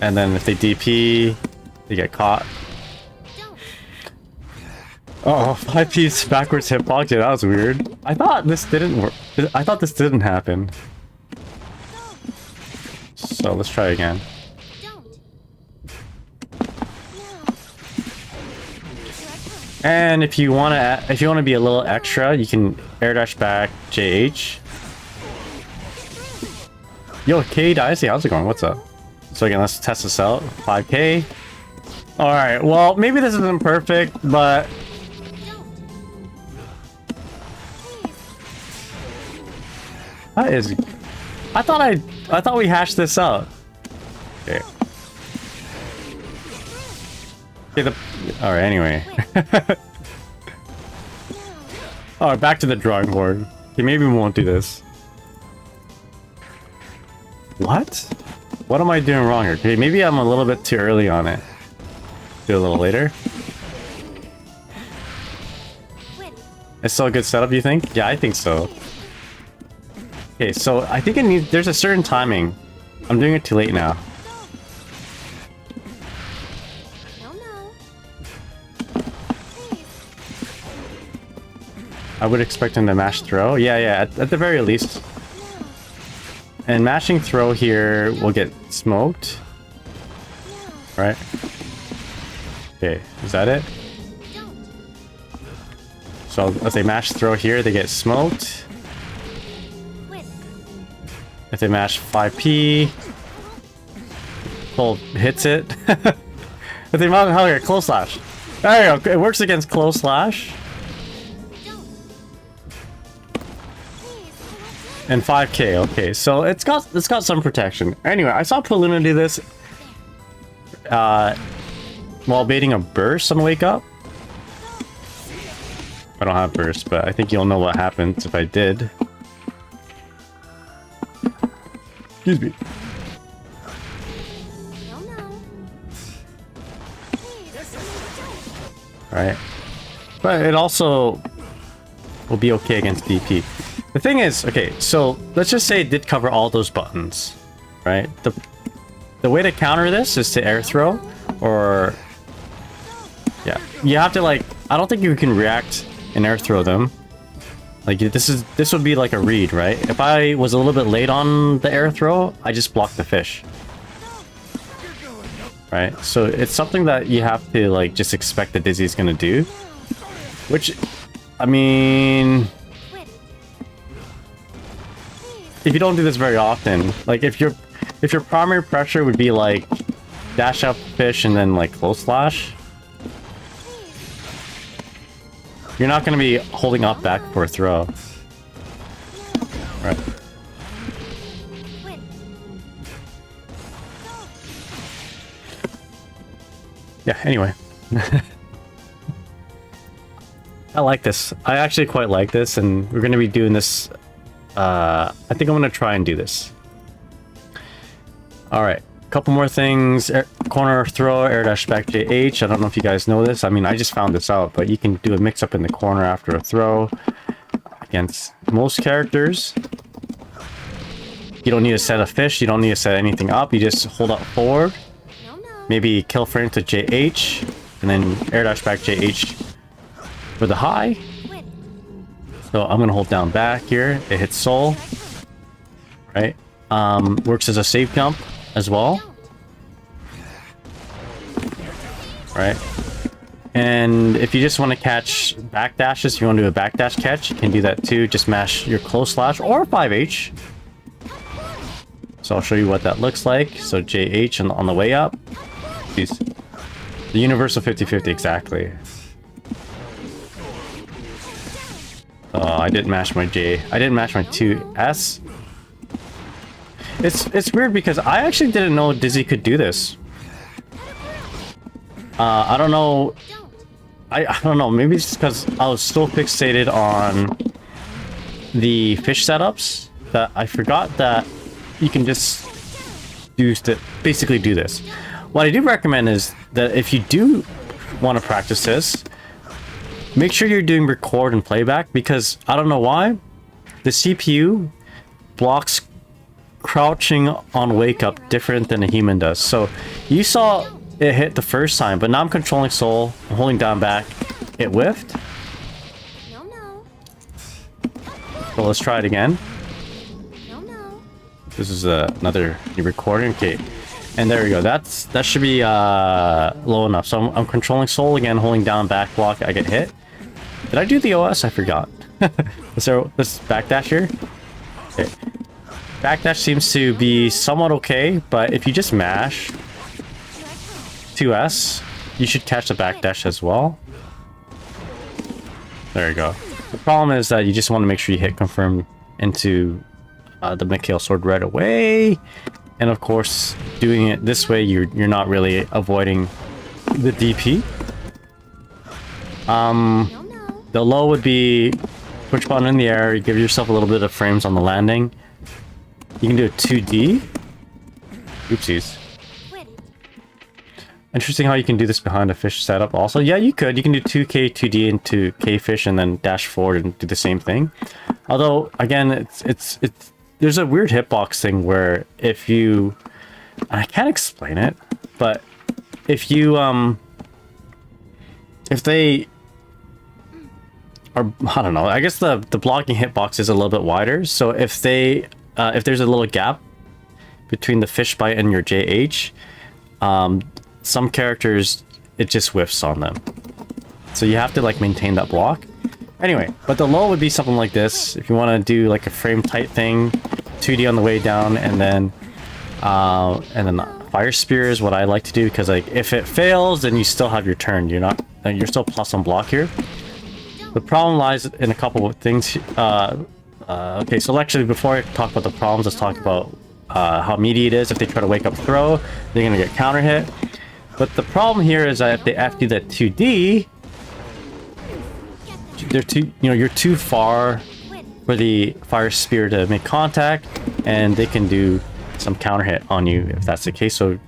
A: And then if they DP, they get caught. Oh, 5 piece backwards hitbox. Yeah, that was weird. I thought this didn't work. I thought this didn't happen. So let's try again. And if you wanna be a little extra, you can air dash back JH. Yo, K Dicey, how's it going? What's up? So again, let's test this out. 5k. Alright, well, maybe this isn't perfect, but that is... I thought we hashed this out. Okay. Okay, alright, anyway. Alright, back to the drawing board. Okay, maybe we won't do this. What? What am I doing wrong here? Okay, maybe I'm a little bit too early on it. Do a little later. It's still a good setup, you think? Yeah, I think so. Okay, so I think it needs... There's a certain timing. I'm doing it too late now. I would expect him to mash throw. Yeah, at the very least. And mashing throw here will get smoked. Right? Okay, is that it? So if they mash throw here, they get smoked. If they mash 5p, Cole hits it. If they mash close slash. There you go. It works against close slash. And 5k, okay, so it's got some protection. Anyway, I saw Paluna do this while baiting a burst on Wake Up. I don't have burst, but I think you'll know what happens if I did. Excuse me. Alright. But it also will be okay against DP. The thing is, okay, so let's just say it did cover all those buttons, right? The way to counter this is to air throw, or... Yeah, you have to like... I don't think you can react and air throw them. Like, this would be like a read, right? If I was a little bit late on the air throw, I just block the fish. Right? So it's something that you have to like just expect that Dizzy's gonna do. Which, I mean... If you don't do this very often, like if your primary pressure would be like dash up fish and then like close slash, you're not going to be holding up back for a throw. Right. Yeah, anyway. I like this. I actually quite like this, and we're going to be doing this. I think I'm going to try and do this. Alright, couple more things. Corner throw, air dash back JH. I don't know if you guys know this. I mean, I just found this out, but you can do a mix up in the corner after a throw against most characters. You don't need to set a fish. You don't need to set anything up. You just hold up forward. Maybe kill frame to JH, and then air dash back JH for the high. So I'm gonna hold down back here. It hits soul, right? Works as a safe jump as well, right? And if you just want to catch back dashes, if you want to do a back dash catch, you can do that too. Just mash your close slash or 5H. So I'll show you what that looks like. So JH on the way up. Jeez. The universal 50-50 exactly. Oh, I didn't mash my J. I didn't mash my 2S. It's weird because I actually didn't know Dizzy could do this. I don't know. I don't know. Maybe it's just because I was so fixated on the fish setups that I forgot that you can just basically do this. What I do recommend is that if you do want to practice this, make sure you're doing record and playback, because I don't know why the CPU blocks crouching on wake up different than a human does. So you saw it hit the first time, but now I'm controlling soul, I'm holding down back, it whiffed. So let's try it again. This is another recording. Okay, and there we go. That should be low enough. So I'm controlling soul again, holding down back block. I get hit. Did I do the OS? I forgot. So let's backdash here. Okay, backdash seems to be somewhat okay, but if you just mash 2S, you should catch the backdash as well. There you go. The problem is that you just want to make sure you hit confirm into the Mikhail sword right away, and of course doing it this way you're not really avoiding the DP. The low would be push button in the air, you give yourself a little bit of frames on the landing. You can do a 2D. Oopsies. Interesting how you can do this behind a fish setup also. Yeah, you could. You can do 2K, 2D into K fish and then dash forward and do the same thing. Although, again, it's there's a weird hitbox thing where if you... I can't explain it, but if you, if they are... I don't know. I guess the blocking hitbox is a little bit wider. So if they... if there's a little gap between the fish bite and your JH, some characters, it just whiffs on them. So you have to like maintain that block. Anyway, but the low would be something like this. If you want to do like a frame tight thing, 2D on the way down, and then fire spear is what I like to do, because like if it fails, then you still have your turn. You're still plus on block here. The problem lies in a couple of things. Okay, so actually before I talk about the problems, let's talk about how meaty it is. If they try to wake up throw, they're gonna get counter hit. But the problem here is that if they have to do that 2D, you're too far for the fire spear to make contact, and they can do some counter hit on you if that's the case. So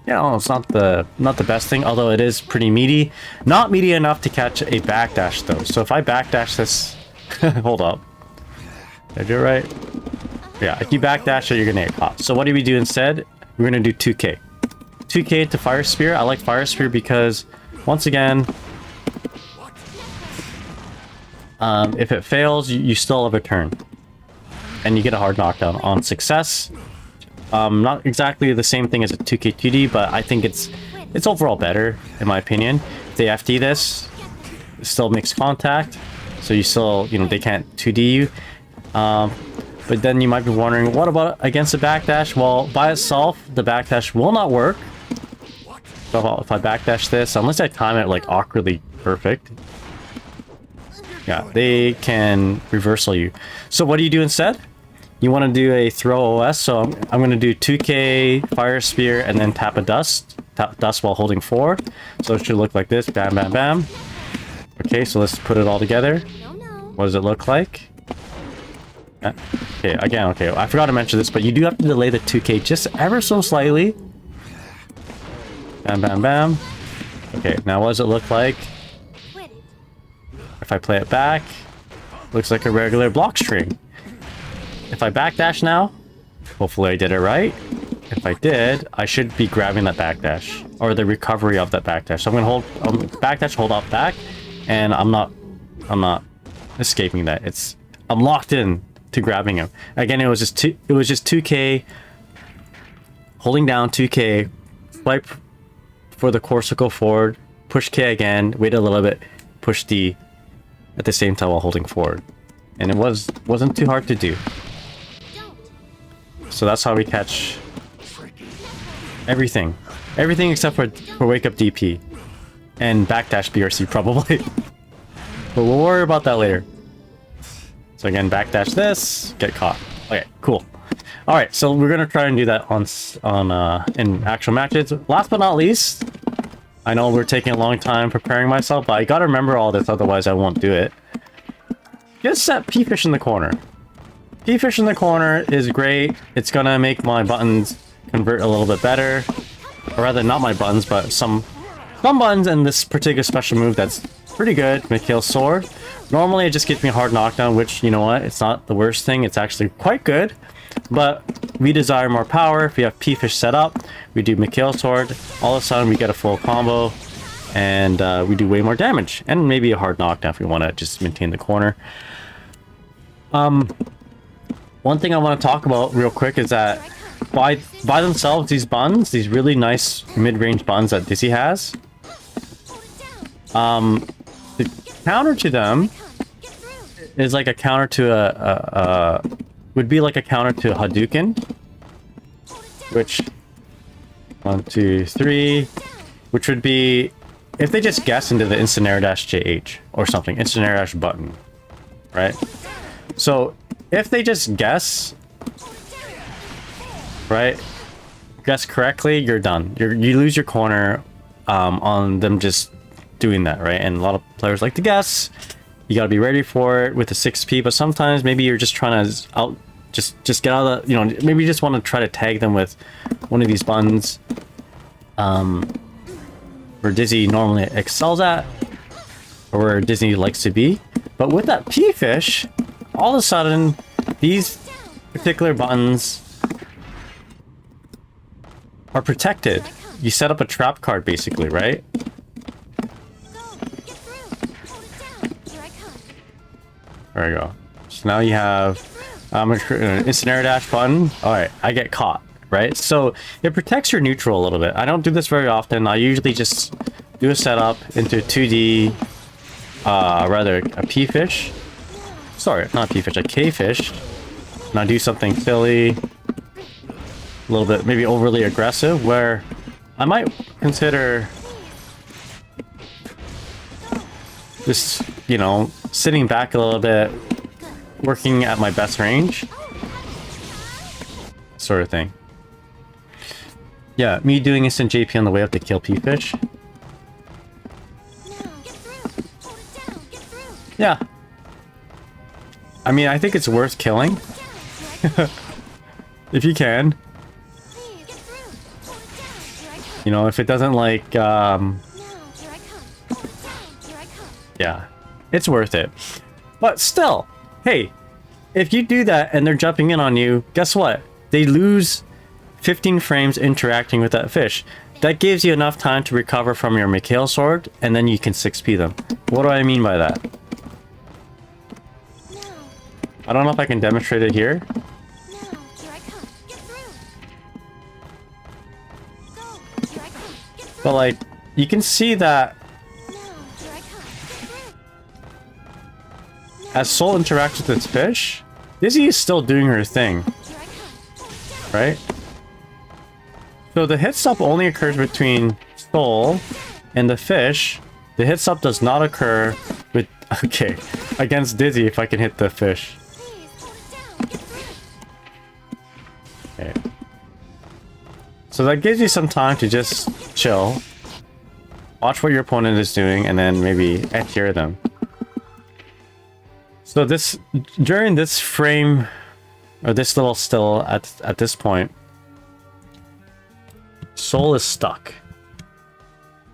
A: yeah, it's not the best thing, although it is pretty meaty. Not meaty enough to catch a backdash though. So if I backdash this, hold up, did I do it right? Yeah, if you backdash it, you're gonna get caught. So what do we do instead? We're gonna do 2K. 2K to fire spear. I like fire spear because once again, if it fails, you still have a turn, and you get a hard knockdown on success. Not exactly the same thing as a 2K 2D, but I think it's overall better in my opinion. If they FD this, it still makes contact, so you still, they can't 2D you. But then you might be wondering, what about against a backdash? Well, by itself, the backdash will not work. So if I backdash this, unless I time it like awkwardly perfect, yeah, they can reversal you. So what do you do instead? You want to do a throw OS, so I'm going to do 2K, fire spear, and then tap a dust. Tap dust while holding forward. So it should look like this, bam, bam, bam. Okay, so let's put it all together. What does it look like? Okay, again, okay, I forgot to mention this, but you do have to delay the 2K just ever so slightly. Bam, bam, bam. Okay, now what does it look like? If I play it back, looks like a regular block string. If I backdash now, hopefully I did it right. If I did, I should be grabbing that backdash, or the recovery of that backdash. So I'm gonna hold backdash, hold up back, and I'm not escaping that. I'm locked in to grabbing him. Again, it was just 2K, holding down 2K, swipe for the corsicle forward, push K again, wait a little bit, push D at the same time while holding forward. And it wasn't too hard to do. So that's how we catch everything. Everything except for wake up DP. And backdash BRC probably. But we'll worry about that later. So again, backdash this, get caught. Okay, cool. Alright, so we're gonna try and do that in actual matches. Last but not least, I know we're taking a long time preparing myself, but I gotta remember all this, otherwise I won't do it. just set P-Fish in the corner. P-Fish in the corner is great. It's gonna make my buttons convert a little bit better. Or rather, not my buttons, but some buttons in this particular special move that's pretty good. Mikhail's sword. Normally, it just gives me a hard knockdown, which, you know what, it's not the worst thing. It's actually quite good. But we desire more power. If we have P-Fish set up, we do Mikhail's sword. All of a sudden, we get a full combo. And we do way more damage. And maybe a hard knockdown if we want to just maintain the corner. One thing I want to talk about real quick is that by themselves, these buttons, these really nice mid-range buttons that Dizzy has, the counter to them is like a counter to would be like a counter to Hadouken, which 1, 2, 3, which would be if they just guess into the instant air dash JH or something, instant air dash button, right? So if they just guess, right, guess correctly, you're done. You lose your corner on them just doing that, right? And a lot of players like to guess. You got to be ready for it with the 6P, but sometimes maybe you're just trying to just get out of the, you know, maybe you just want to try to tag them with one of these buttons where Dizzy normally excels at, or where Disney likes to be. But with that P-Fish, all of a sudden, these particular buttons are protected. You set up a trap card, basically, right? There we go. So now you have an instant air dash button. Alright, I get caught, right? So it protects your neutral a little bit. I don't do this very often. I usually just do a setup into 2D, rather a P-Fish. Sorry, not P-Fish, a K-Fish. And I do something silly, a little bit maybe overly aggressive, where I might consider just, you know, sitting back a little bit, working at my best range, sort of thing. Yeah, me doing instant JP on the way up to kill P-Fish. Yeah. I mean, I think it's worth killing. If you can. You know, if it doesn't like, yeah. It's worth it. But still, hey, if you do that and they're jumping in on you, guess what? They lose 15 frames interacting with that fish. That gives you enough time to recover from your Mikhail sword, and then you can 6P them. What do I mean by that? I don't know if I can demonstrate it here. But like, you can see that as Soul interacts with its fish, Dizzy is still doing her thing, right? So the hit stop only occurs between Soul and the fish. The hit stop does not occur with, okay, against Dizzy if I can hit the fish. Okay. So that gives you some time to just chill, watch what your opponent is doing, and then maybe anti-air them. So this, during this frame, or this little still at this point, Soul is stuck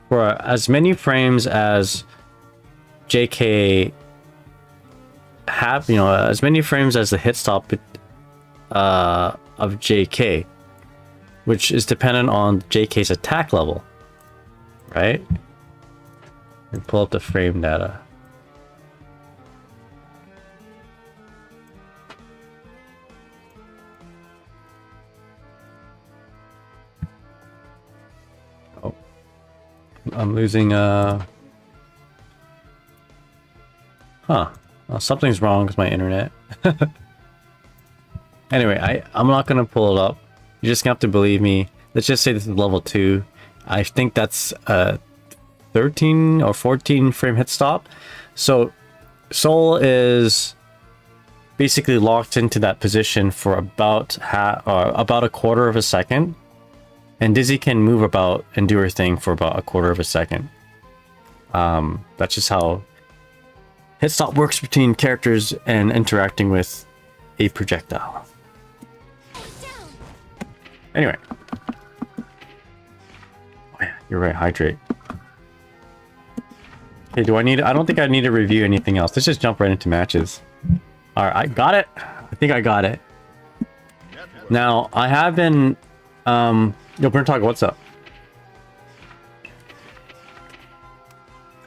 A: for as many frames as JK have, you know, as many frames as the hit stop of JK, which is dependent on JK's attack level, right? And pull up the frame data. Oh, I'm losing huh. Well, something's wrong with my internet. Anyway, I'm not gonna pull it up. You're just gonna have to believe me. Let's just say this is level 2. I think that's a 13 or 14 frame hit stop. So Soul is basically locked into that position for about a quarter of a second, and Dizzy can move about and do her thing for about a quarter of a second. That's just how Hit stop works between characters and interacting with a projectile. Anyway. Oh yeah, you're right, hydrate. Okay, do I need... I don't think I need to review anything else. Let's just jump right into matches. Alright, I got it. I think I got it. Now, I have been... Yo, Burntalk, what's up?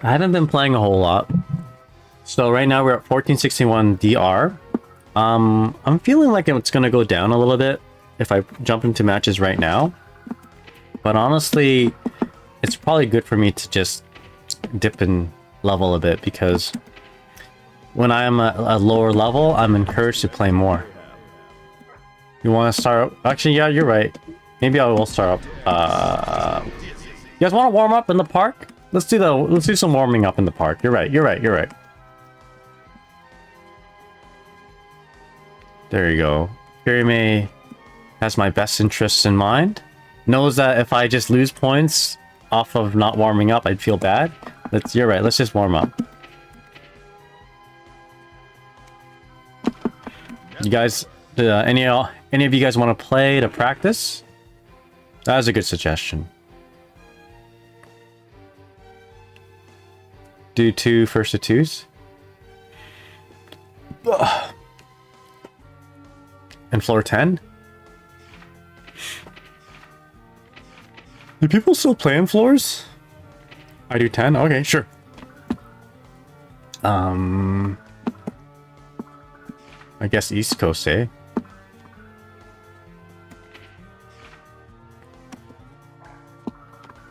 A: I haven't been playing a whole lot. So right now we're at 1461 DR. I'm feeling like it's gonna go down a little bit if I jump into matches right now. But honestly, it's probably good for me to just dip in level a bit, because when I'm at a lower level, I'm encouraged to play more. You want to start up? Actually, yeah, you're right. Maybe I will start up. You guys want to warm up in the park? Let's do some warming up in the park. You're right. You're right. You're right. There you go. Kirime has my best interests in mind. Knows that if I just lose points off of not warming up, I'd feel bad. You're right. Let's just warm up. You guys, any of you guys want to play to practice? That was a good suggestion. Do 2 first to 2s. Ugh. And floor 10? Do people still play in floors? I do 10? Okay, sure. I guess East Coast, eh?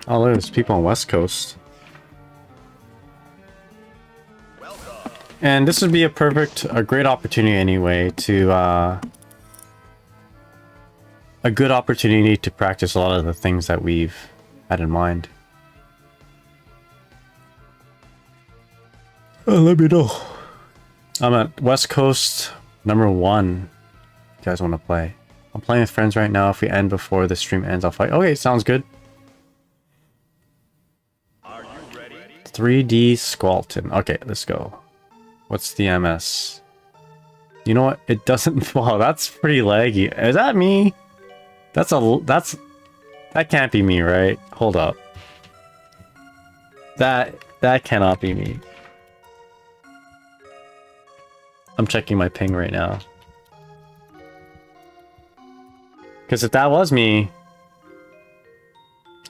A: Oh, there's people on West Coast. And this would be a great opportunity anyway to, a good opportunity to practice a lot of the things that we've had in mind. Let me know. I'm at West Coast #1. You guys want to play? I'm playing with friends right now. If we end before the stream ends, I'll fight. Okay, sounds good. Are you ready? 3D Squalton. Okay, let's go. What's the MS? You know what? It doesn't... Wow, that's pretty laggy. Is that me? That can't be me, right? Hold up. That cannot be me. I'm checking my ping right now. Because if that was me...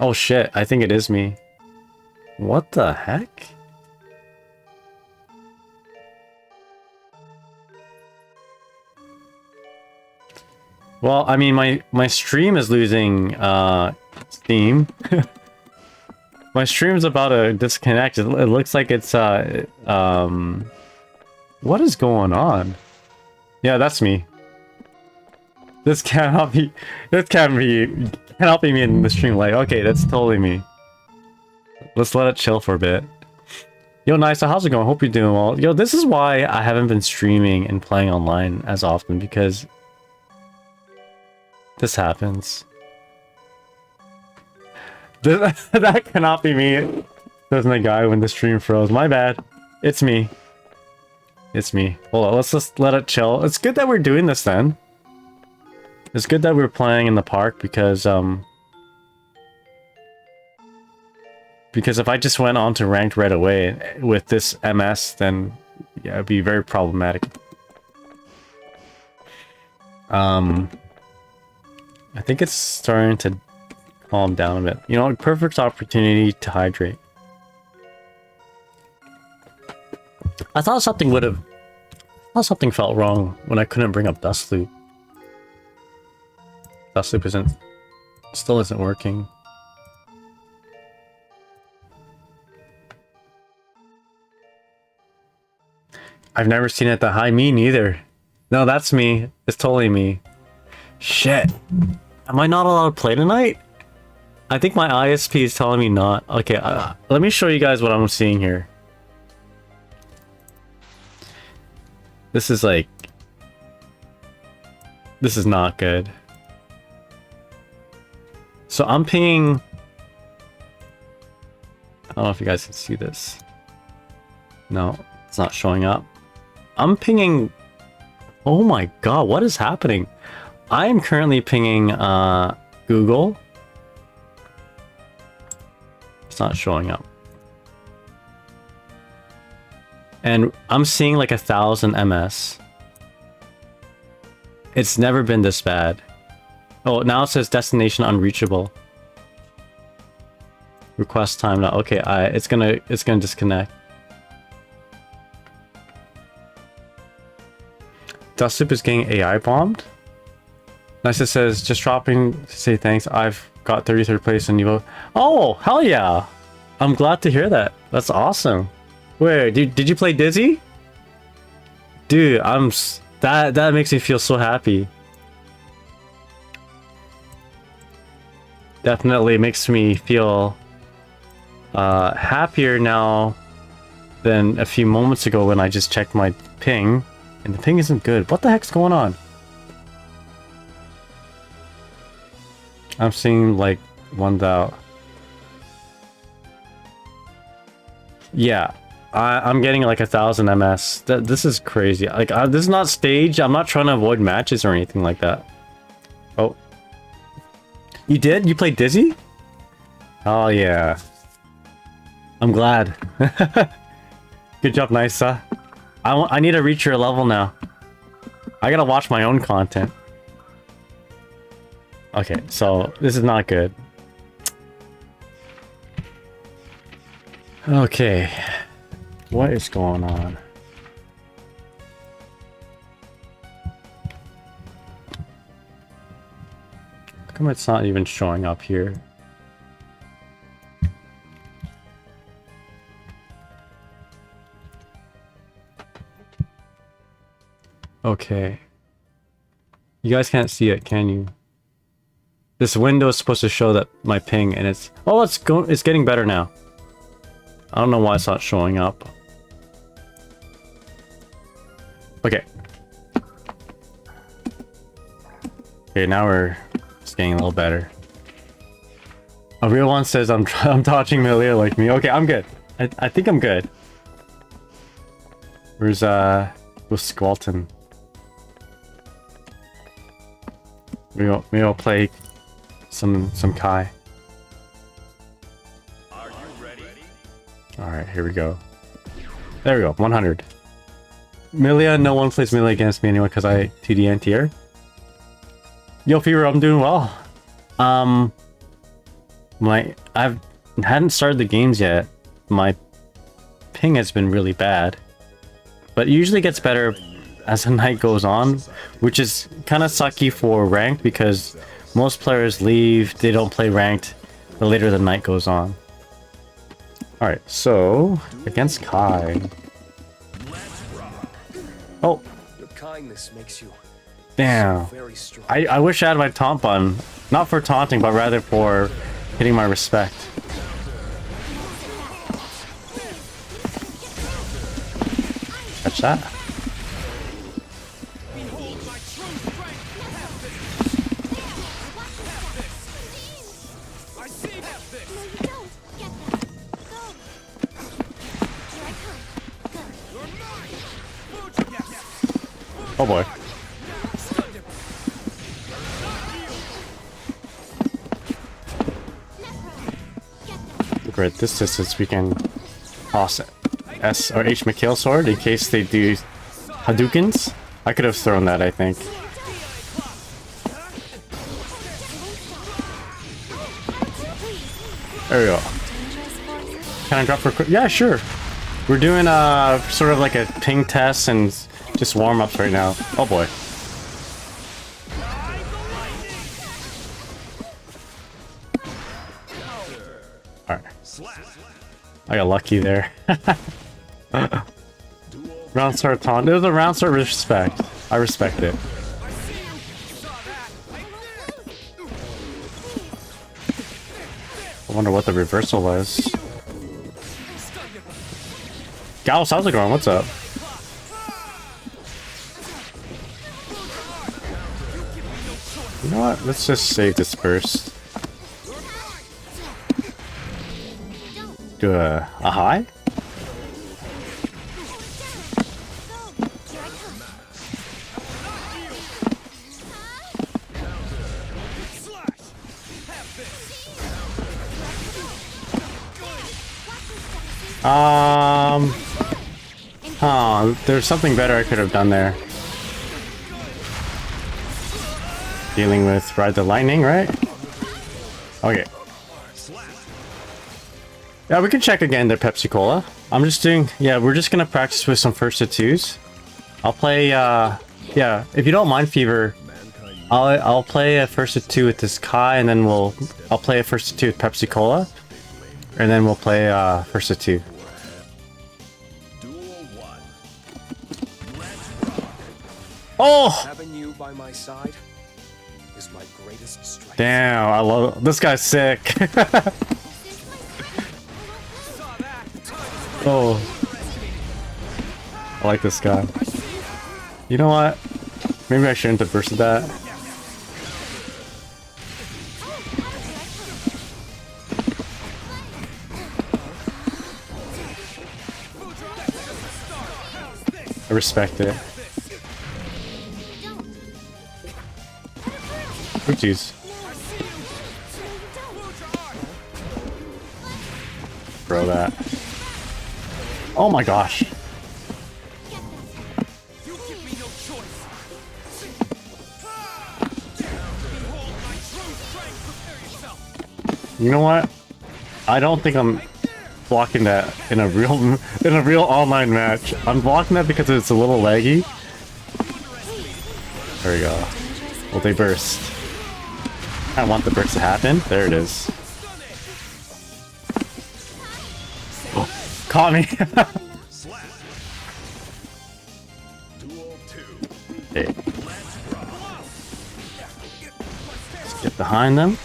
A: Oh shit, I think it is me. What the heck? Well, I mean, my stream is losing steam. My stream's about to disconnect. It looks like it's what is going on? Yeah, that's me. This cannot be cannot be me in the stream light. Okay, that's totally me. Let's let it chill for a bit. Yo, Nisa, how's it going? Hope you're doing well. Yo, this is why I haven't been streaming and playing online as often, because this happens. That cannot be me. Doesn't a guy when the stream froze? My bad. It's me. It's me. Hold on, let's just let it chill. It's good that we're doing this then. It's good that we're playing in the park, because if I just went on to ranked right away with this MS, then yeah, it'd be very problematic. I think it's starting to calm down a bit. You know, perfect opportunity to hydrate. I thought something felt wrong when I couldn't bring up Dust Loop. Dust Loop still isn't working. I've never seen it that high. Me neither. No, that's me. It's totally me. Shit. Am I not allowed to play tonight? I think my ISP is telling me not. Okay, let me show you guys what I'm seeing here. This is like... This is not good. So I'm pinging... I don't know if you guys can see this. No. It's not showing up. I'm pinging... Oh my god, what is happening? I am currently pinging Google. It's not showing up. And I'm seeing like 1,000 ms. It's never been this bad. Oh, now it says destination unreachable. Request time now. Okay, it's gonna disconnect. Dustsoup is getting AI bombed. Nice, it says just dropping to say thanks. I've got 33rd place in Evo. Oh, hell yeah! I'm glad to hear that. That's awesome. Wait, did you play Dizzy? Dude, that makes me feel so happy. Definitely makes me feel happier now than a few moments ago when I just checked my ping and the ping isn't good. What the heck's going on? I'm seeing like 1,000. Yeah, I'm getting like 1,000 ms. This is crazy. Like this is not staged. I'm not trying to avoid matches or anything like that. Oh, you did? You played Dizzy? Oh yeah. I'm glad. Good job, Nisa. I need to reach your level now. I gotta watch my own content. Okay, so this is not good. Okay. What is going on? How come it's not even showing up here? Okay. You guys can't see it, can you? This window is supposed to show that my ping, and it's... Oh, it's getting better now. I don't know why it's not showing up. Okay. Okay, now we're just getting a little better. A real one says I'm dodging Melia like me. Okay, I'm good. I think I'm good. Where's Squalton? Maybe I'll play some Kai.
B: Are you ready?
A: Alright, here we go. There we go, 100. Melia, no one plays Melia against me anyway because I TDN tier. Yo, Fever, I'm doing well. I hadn't started the games yet. My ping has been really bad. But it usually gets better as the night goes on, which is kind of sucky for ranked because most players leave, they don't play ranked the later the night goes on. Alright, so against Kai. Oh,
B: Your kindness makes you
A: damn.
B: very strong.
A: I wish I had my taunt button. Not for taunting, but rather for hitting my respect. Catch that. Oh boy. At this distance we can toss S or H McHale sword in case they do Hadoukens. I could have thrown that, I think. There we go. Can I drop for quick? Yeah, sure. We're doing sort of like a ping test and just warm-ups right now. Oh boy. Alright. I got lucky there. Round start taunt. It was a round start respect. I respect it. I wonder what the reversal was. Gauss, how's it going? What's up? You know what? Let's just save this first. Do a high? There's something better I could have done there. Dealing with Ride the Lightning, right? Okay. Yeah, we can check again the Pepsi Cola. I'm just doing, yeah, we're just gonna practice with some first to twos. I'll play, yeah, if you don't mind, Fever, I'll play a first to two with this Kai, and then I'll play a first to two with Pepsi Cola, and then we'll play first to two. Oh!
B: Having you by my side is my greatest strength.
A: Damn, I love this guy's sick. Oh, I like this guy. You know what? Maybe I shouldn't have bursted that. I respect it. Oh, jeez. Throw that. Oh my gosh. You know what? I don't think I'm blocking that in a real online match. I'm blocking that because it's a little laggy. There we go. Well, they burst. I want the burst to happen. There it is. Oh, caught me. Okay. Let's get behind them.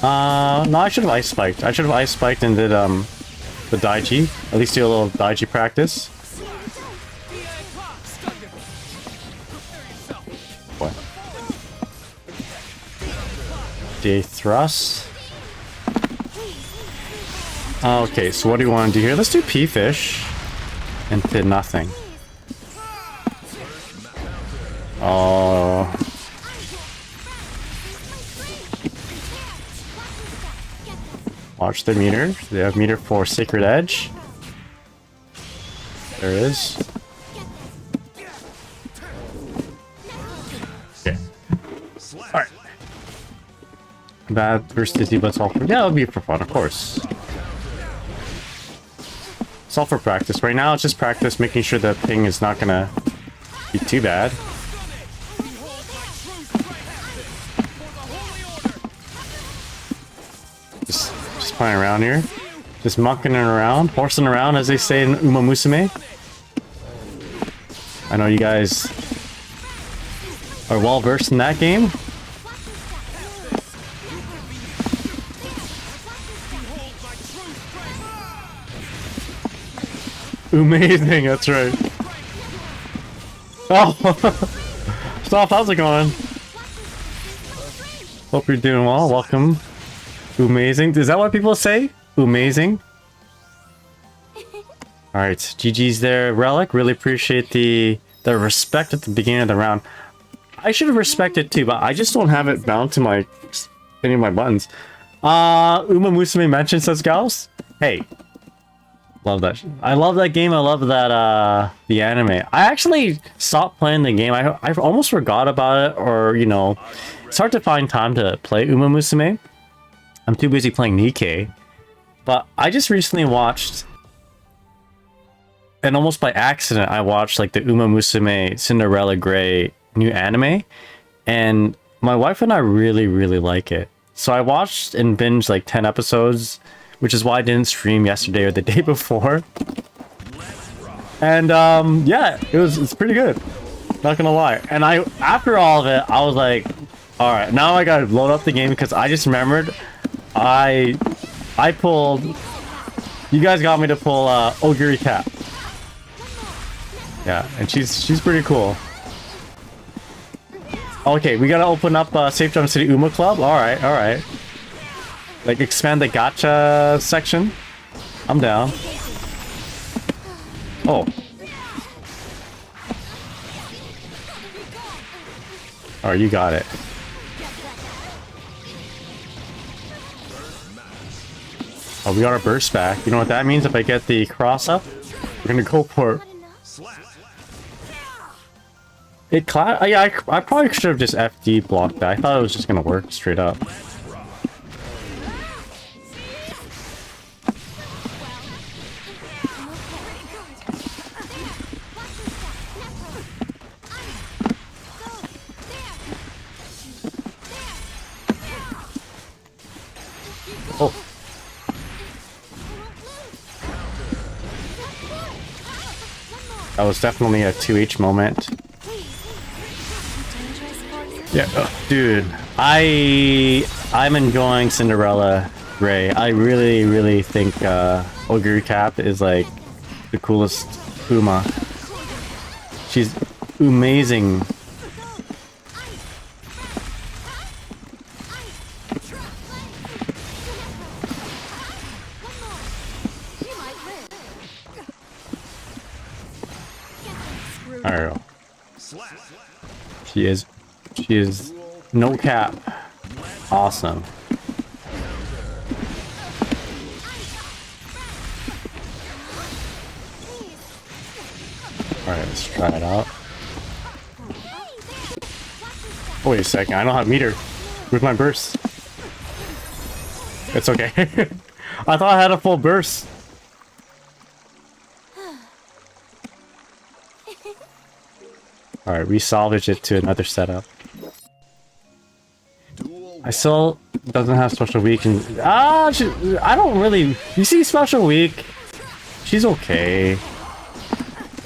A: No, I should have ice spiked. I should have ice spiked and did the Daiji. At least do a little Daiji practice. What? DA thrust. Okay, so what do you want to do here? Let's do P-fish and did nothing. Oh. Watch their meter. They have meter for Sacred Edge. There it is. Okay. Alright. Bad versus Dizzy, but Sulfur. Yeah, it'll be for fun, of course. Sulfur practice. Right now, it's just practice making sure the ping is not gonna be too bad. Just playing around here. Just mucking around. Horsing around, as they say in Uma Musume. I know you guys are well versed in that game. Amazing, that's right. Oh, stop! How's it going? Hope you're doing well. Welcome. Amazing. Is that what people say? Amazing. All right, GG's there, Relic. Really appreciate the respect at the beginning of the round. I should have respected too, but I just don't have it bound to my any of my buttons. Uma Musume mentioned, says Gauss. Hey. Love that. I love that game. I love that, the anime. I actually stopped playing the game. I almost forgot about it, or, you know, it's hard to find time to play Uma Musume. I'm too busy playing Nikkei. But I just recently watched, and almost by accident, I watched, like, the Uma Musume Cinderella Grey new anime. And my wife and I really, really like it. So I watched and binged, like, 10 episodes, which is why I didn't stream yesterday or the day before. And yeah, it's pretty good. Not gonna lie. And after all of it, I was like, all right, now I gotta load up the game because I just remembered I pulled. You guys got me to pull Oguri Cap. Yeah, and she's pretty cool. Okay, we gotta open up Safe Jump City Uma Club. All right. Like, expand the gacha section. I'm down. Oh. Alright, you got it. Oh, we got our burst back. You know what that means? If I get the cross up, we're gonna go for it. Yeah, I probably should have just FD blocked that. I thought it was just gonna work straight up. Oh. That was definitely a 2H moment. Yeah, dude, I'm enjoying Cinderella Ray. I really think Ogre Cap is like the coolest Uma. She's amazing. Alright. She is no cap. Awesome. Alright, let's try it out. Oh, wait a second, I don't have meter. Where's my burst? It's okay. I thought I had a full burst. Alright, we salvage it to another setup. I still doesn't have special week and I don't really. You see special week? She's okay.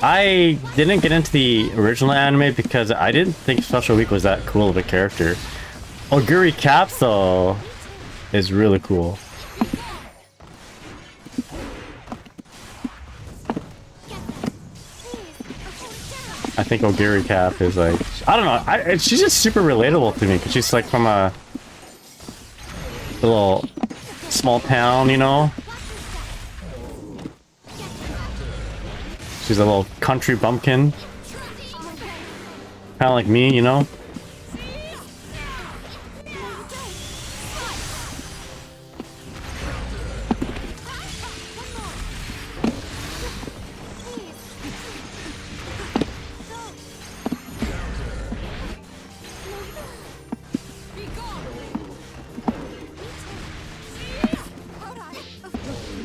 A: I didn't get into the original anime because I didn't think Special Week was that cool of a character. Oguri Cap though is really cool. I think Oguri Cap is like, I don't know, she's just super relatable to me because she's like from a little small town, you know? She's a little country bumpkin. Kind of like me, you know?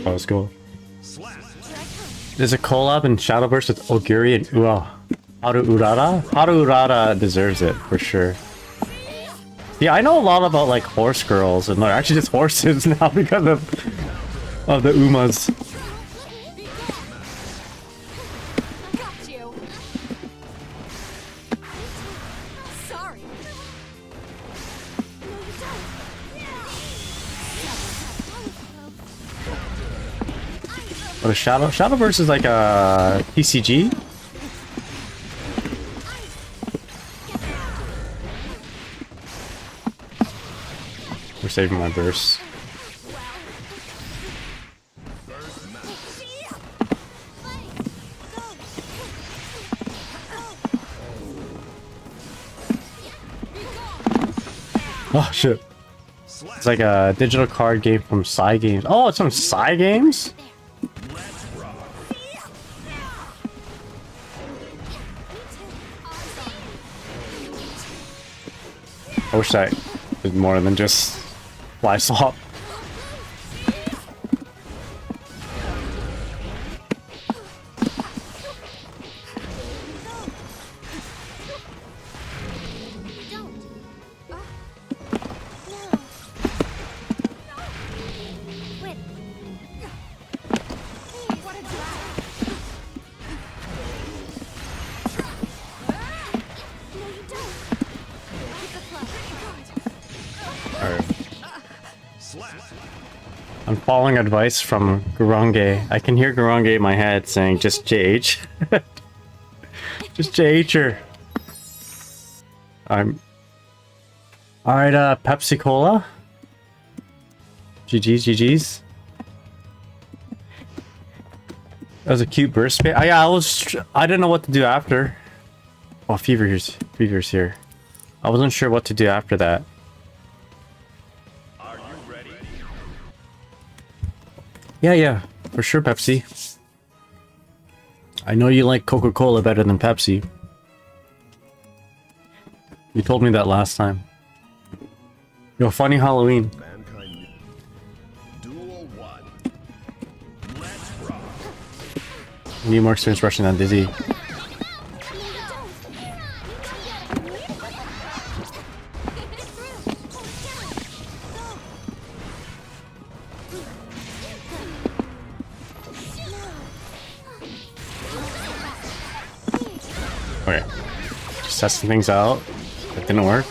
A: Oh, let's go. There's a collab in Shadowverse with Oguri and Haru Urara? Haru Urara deserves it, for sure. Yeah, I know a lot about, like, horse girls, and they're actually just horses now because of the Umas. What a Shadowverse is like a TCG? We're saving my burst. Oh shit. It's like a digital card game from Psy Games. Oh, it's from Psy Games? I wish I did more than just fly swap. I'm following advice from Gurange. I can hear Gurange in my head saying, just JH. Just JH her. Alright, Pepsi Cola. GG's, GG's. That was a cute burst spit. Oh, yeah, I didn't know what to do after. Oh, Fever's here. I wasn't sure what to do after that. Yeah, for sure, Pepsi. I know you like Coca-Cola better than Pepsi. You told me that last time. Yo, funny Halloween. Need more experience rushing than Dizzy. Okay. Just testing things out. That didn't work.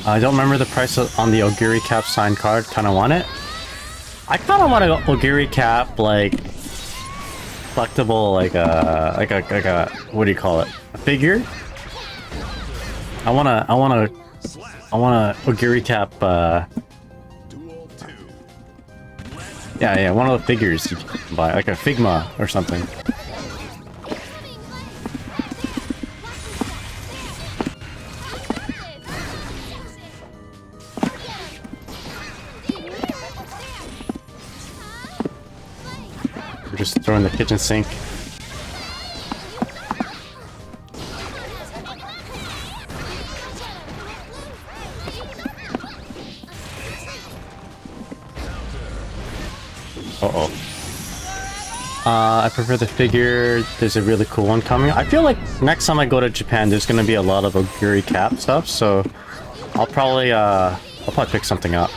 A: I don't remember the price on the Ogiri cap signed card. Kinda want it. I kinda want an Ogiri cap, like collectible, like a what do you call it? A figure? I want a Ogiri cap. Yeah, one of the figures you can buy, like a Figma or something. We're just throwing the kitchen sink. Uh-oh. I prefer the figure. There's a really cool one coming. I feel like next time I go to Japan, there's gonna be a lot of Ogiri cap stuff, so I'll probably pick something up.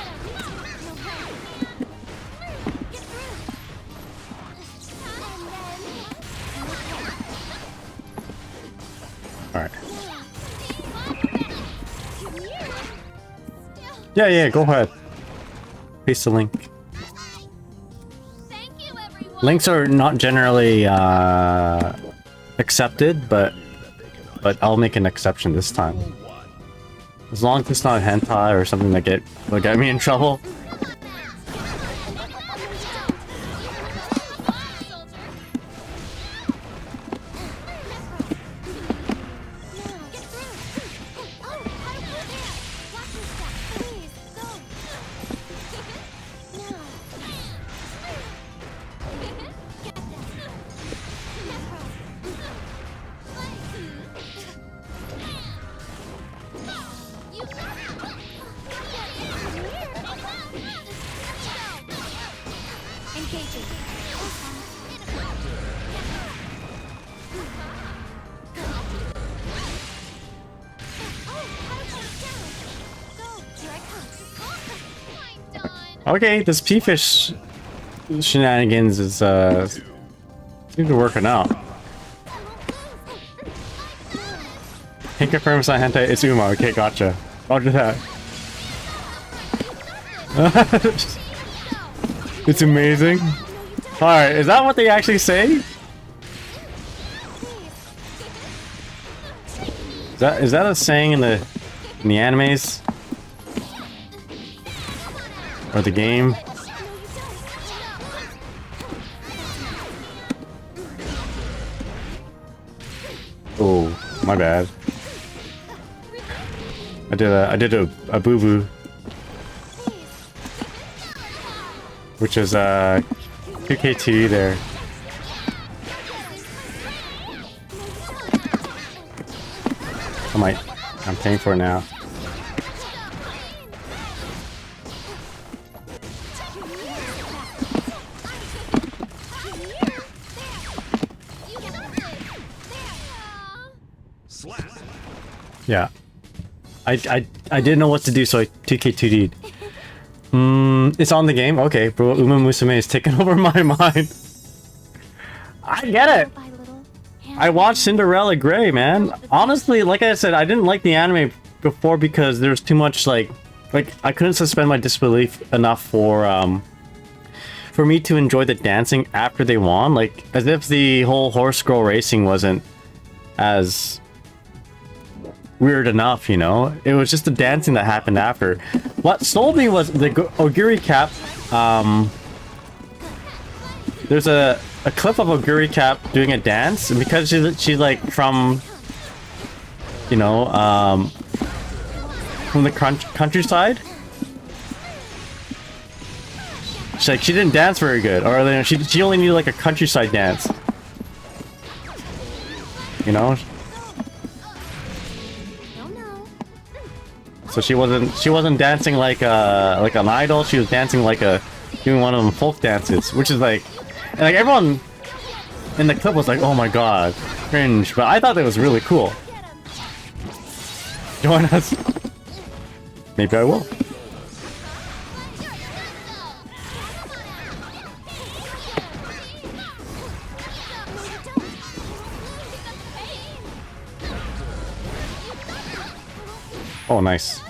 A: Alright. Yeah, go ahead. Paste the link. Links are not generally accepted, but I'll make an exception this time. As long as it's not hentai or something that will get me in trouble. Okay, this P-fish shenanigans is seems to be working out. Can't confirm it's not hentai, it's Uma. Okay, gotcha. Roger that. It's amazing. Alright, is that what they actually say? Is that a saying in the animes? Or the game? Oh, my bad. I did a boo-boo. Which is 2K2 there. I'm paying for it now. Yeah. I didn't know what to do, so I 2K2D'd. It's on the game? Okay, bro, Uma Musume is taking over my mind. I get it! I watched Cinderella Grey, man. Honestly, like I said, I didn't like the anime before because there's too much, like I couldn't suspend my disbelief enough for me to enjoy the dancing after they won. Like, as if the whole horse girl racing wasn't as weird enough, you know? It was just the dancing that happened after. What sold me was the Ogiri cap. There's a clip of Ogiri cap doing a dance, and because she's like from, you know, from the countryside. She's like, she didn't dance very good, or you know, she only needed like a countryside dance. You know. So she wasn't dancing like an idol. She was dancing like doing one of them folk dances, which is like, and like everyone in the clip was like, oh my god, cringe. But I thought that was really cool. Join us. Maybe I will. Oh, nice.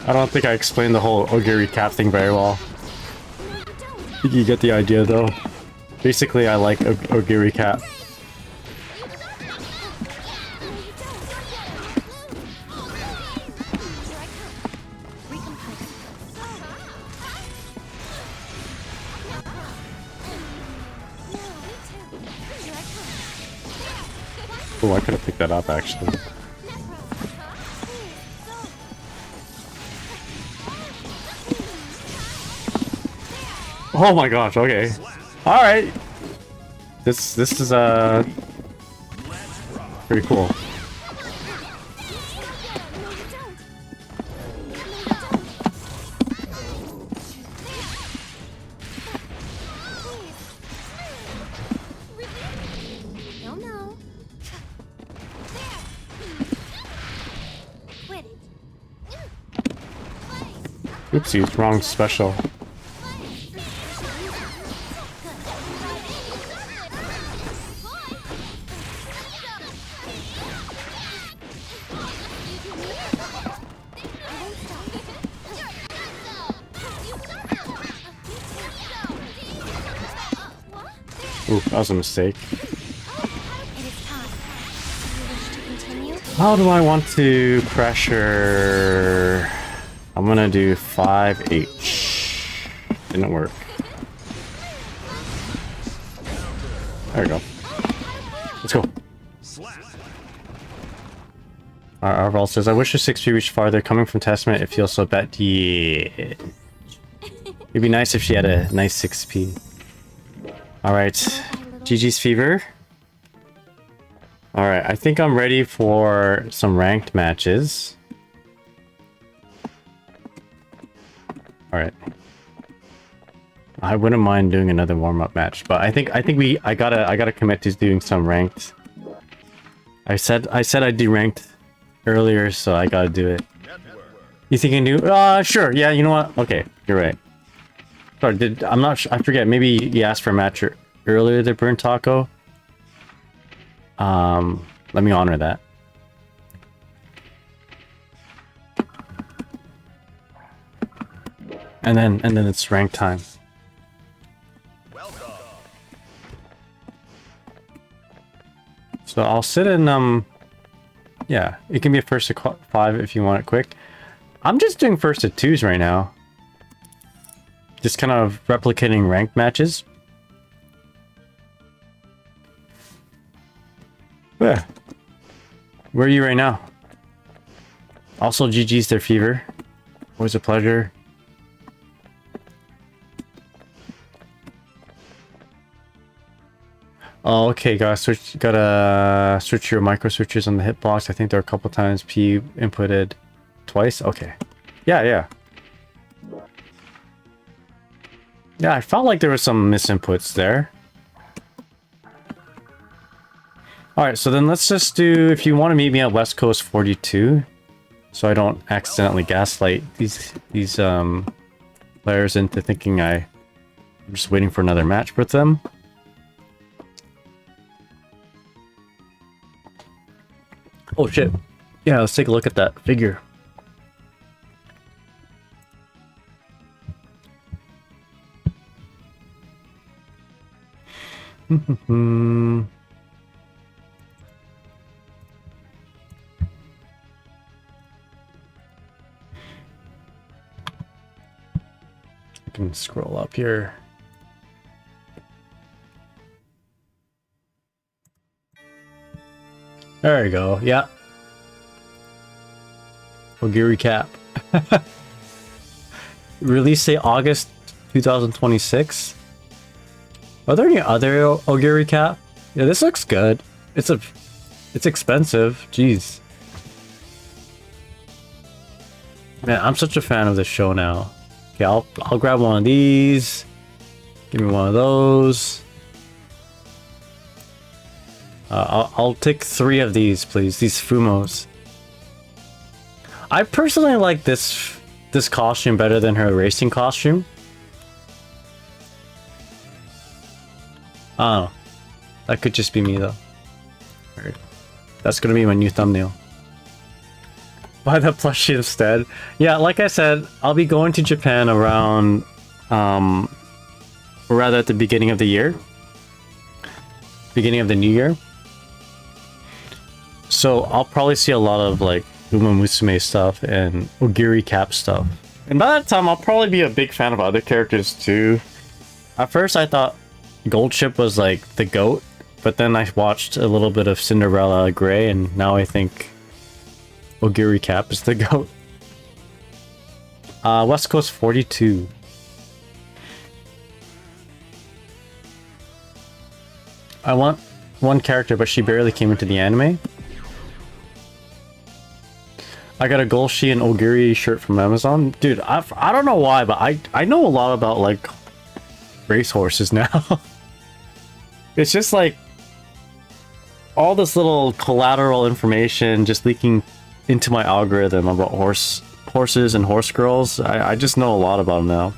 A: I don't think I explained the whole Ogiri cap thing very well. I think you get the idea though. Basically, I like Ogiri cap. Oh, I could have picked that up actually. Oh my gosh, okay. Alright. This is pretty cool. Oopsies, wrong special. Ooh, that was a mistake. How do I want to pressure? I'm gonna do 5H. Didn't work. There we go. Let's go. Arval says, I wish the 6P reached farther. Coming from Testament, it feels so bad. Yeah. It'd be nice if she had a nice 6P. Alright. GG's Fever. Alright, I think I'm ready for some ranked matches. Alright. I wouldn't mind doing another warm-up match, but I gotta commit to doing some ranked. I said I'd do ranked earlier, so I gotta do it. You think you can do? Sure. Yeah, you know what? Okay, you're right. Sorry, I'm not sure. I forget. Maybe you asked for a match earlier, the Burnt Taco. Let me honor that. And then it's rank time. So I'll sit in yeah, it can be a first to 5 if you want it quick. I'm just doing first to 2s right now. Just kind of replicating ranked matches. Yeah. Where are you right now? Also, GG's their Fever. Always a pleasure. Oh, okay, guys. Gotta switch your micro switches on the hitbox. I think there are a couple times P inputted twice. Okay. Yeah. Yeah, I felt like there was some misinputs there. Alright, so then let's just do, if you want to meet me at West Coast 42, so I don't accidentally gaslight these players into thinking I'm just waiting for another match with them. Oh shit. Yeah, let's take a look at that figure. Hmm. I can scroll up here. There we go. Yeah. Ogiri cap. Release date August 2026. Are there any other Ogiri cap? Yeah, this looks good. It's expensive. Jeez. Man, I'm such a fan of this show now. Okay, I'll grab one of these. Give me one of those. I'll take 3 of these, please. These Fumos. I personally like this costume better than her racing costume. I don't know. That could just be me though. Alright. That's gonna be my new thumbnail. Buy the plushie instead. Yeah, like I said, I'll be going to Japan around, or rather at the beginning of the year. Beginning of the new year. So I'll probably see a lot of like Uma Musume stuff and Ogiri cap stuff. And by that time, I'll probably be a big fan of other characters too. At first I thought Goldship was like the GOAT, but then I watched a little bit of Cinderella Grey and now I think Ogiri cap is the GOAT. West Coast 42. I want one character, but she barely came into the anime. I got a Golshi and Ogiri shirt from Amazon. Dude, I don't know why, but I know a lot about like racehorses now. It's just like all this little collateral information just leaking into my algorithm about horses and horse girls. I just know a lot about them now.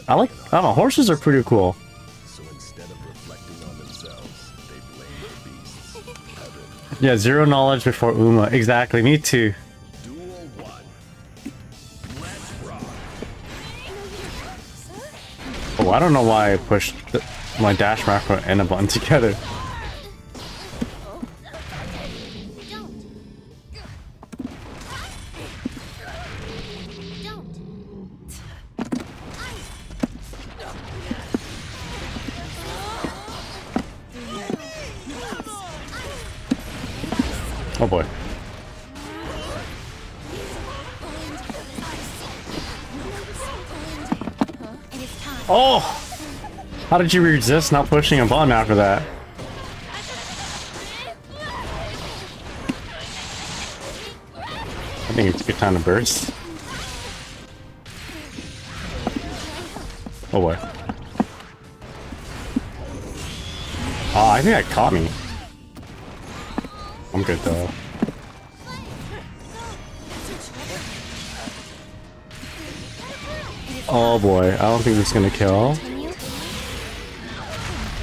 A: I don't know, horses are pretty cool.
C: So instead of reflecting on themselves, they blame the beasts.
A: Yeah, zero knowledge before Uma. Exactly, me too.
C: Duel 1. Let's rock.
A: Oh, I don't know why I pushed my dash macro and a button together. Oh boy. Oh! How did you resist not pushing a button after that? I think it's a good time to burst. Oh boy. Oh, I think that caught me. I'm good though. Oh boy, I don't think this is gonna kill.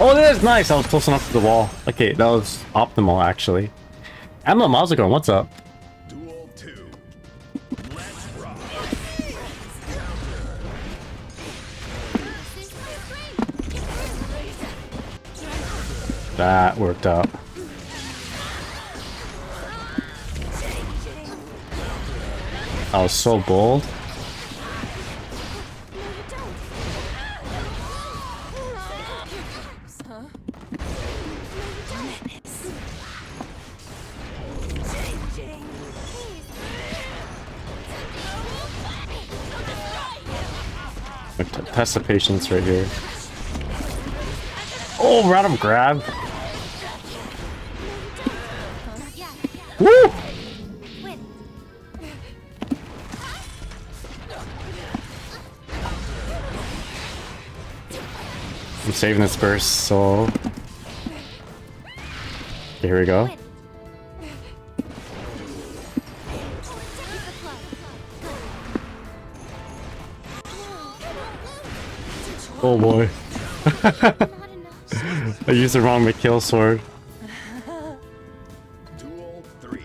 A: Oh, that is nice! I was close enough to the wall. Okay, that was optimal actually. Emma Mazagon, what's up?
C: Duel 2. Let's rock.
A: That worked out. I was so bold. Test the patience right here. Oh, random grab. Woo! I'm saving this burst, so... Okay, here we go. Oh boy. I used the wrong McKill sword.
C: Duel 3.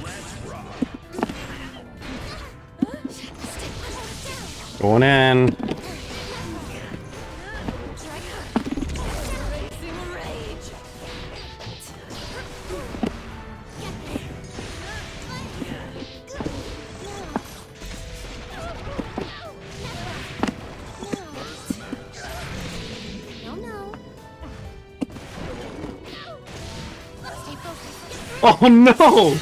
C: Let's rock.
A: Going in. Oh no!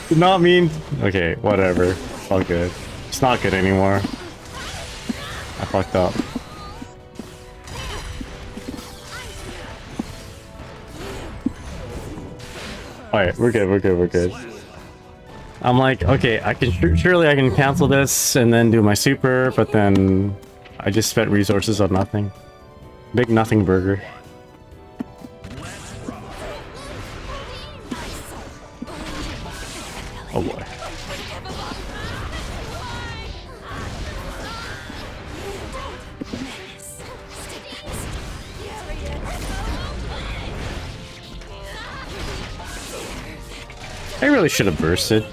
A: Did not mean... Okay, whatever. All good. It's not good anymore. I fucked up. Alright, we're good, we're good, we're good. I'm like, okay, I can surely I can cancel this and then do my super, but then I just spent resources on nothing. Big nothing burger. Oh boy. I really should have bursted.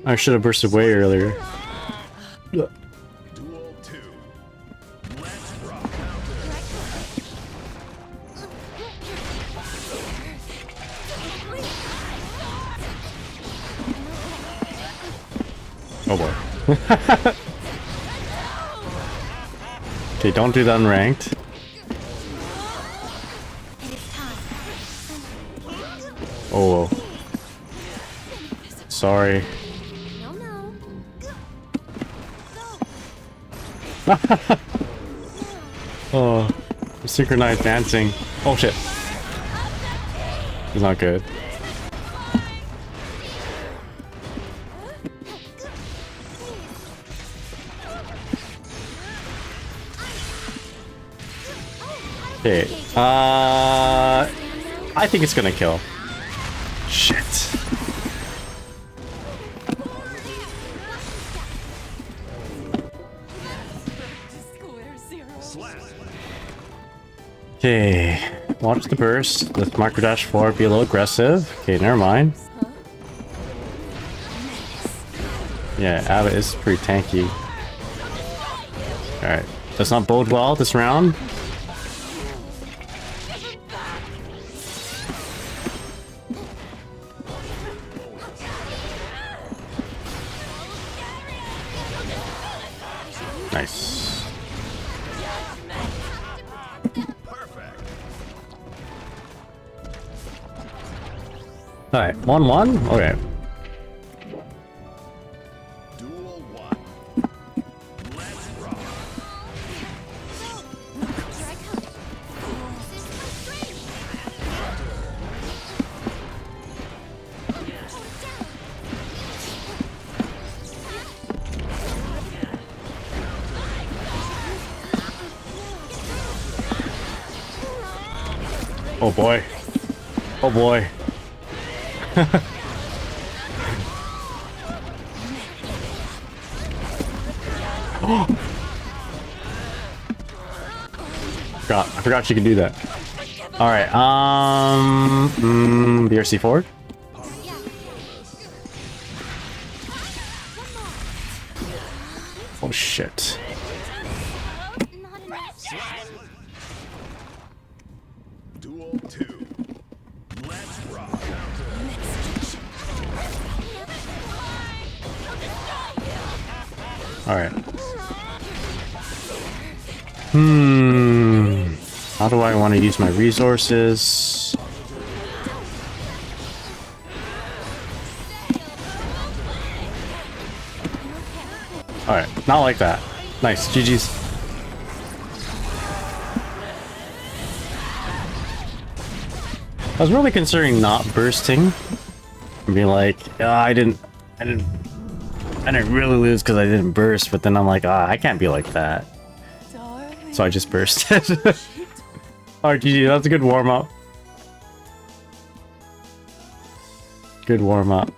A: I should have bursted way earlier.
C: Duel 2. Let's rock.
A: Oh boy. Okay, don't do that unranked. Oh. Sorry. Oh, synchronized dancing. Oh shit. It's not good. Okay. I think it's gonna kill. Shit. Okay, watch the burst. Let's micro dash forward, be a little aggressive. Okay, never mind. Yeah, Ava is pretty tanky. Alright, does not bode well this round. Nice. Alright, 1-1? Okay.
C: Duel 1. Let's rock.
A: Oh boy. Oh boy. I forgot you could do that. Alright, BRC forward. Oh shit.
C: Duel 2. Let's rock.
A: Alright. How do I want to use my resources? Alright, not like that. Nice, GG's. I was really considering not bursting. And being like, I didn't really lose because I didn't burst, but then I'm like, I can't be like that. So I just bursted. Alright, GG, that's a good warm-up. Good warm-up.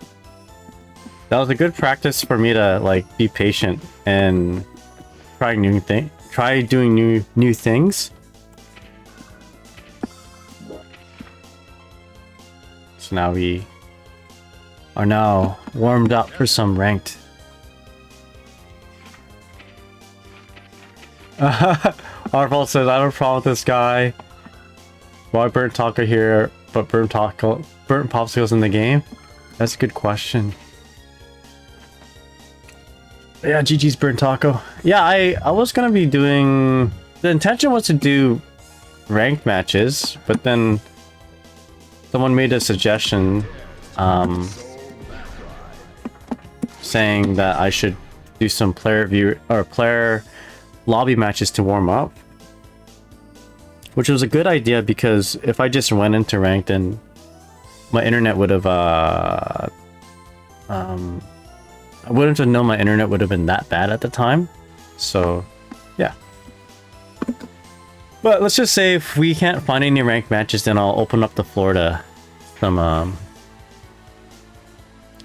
A: That was a good practice for me to like be patient and try doing new things. So now we are now warmed up for some ranked. Arval says, I have a problem with this guy. Why burnt taco here, but burnt popsicles in the game? That's a good question. Yeah, GG's burnt taco. Yeah, I was gonna be doing... The intention was to do ranked matches, but then someone made a suggestion saying that I should do some player lobby matches to warm up, which was a good idea because if I just went into ranked, then my internet would have I wouldn't have known my internet would have been that bad at the time. So yeah, but let's just say if we can't find any ranked matches, then I'll open up the floor to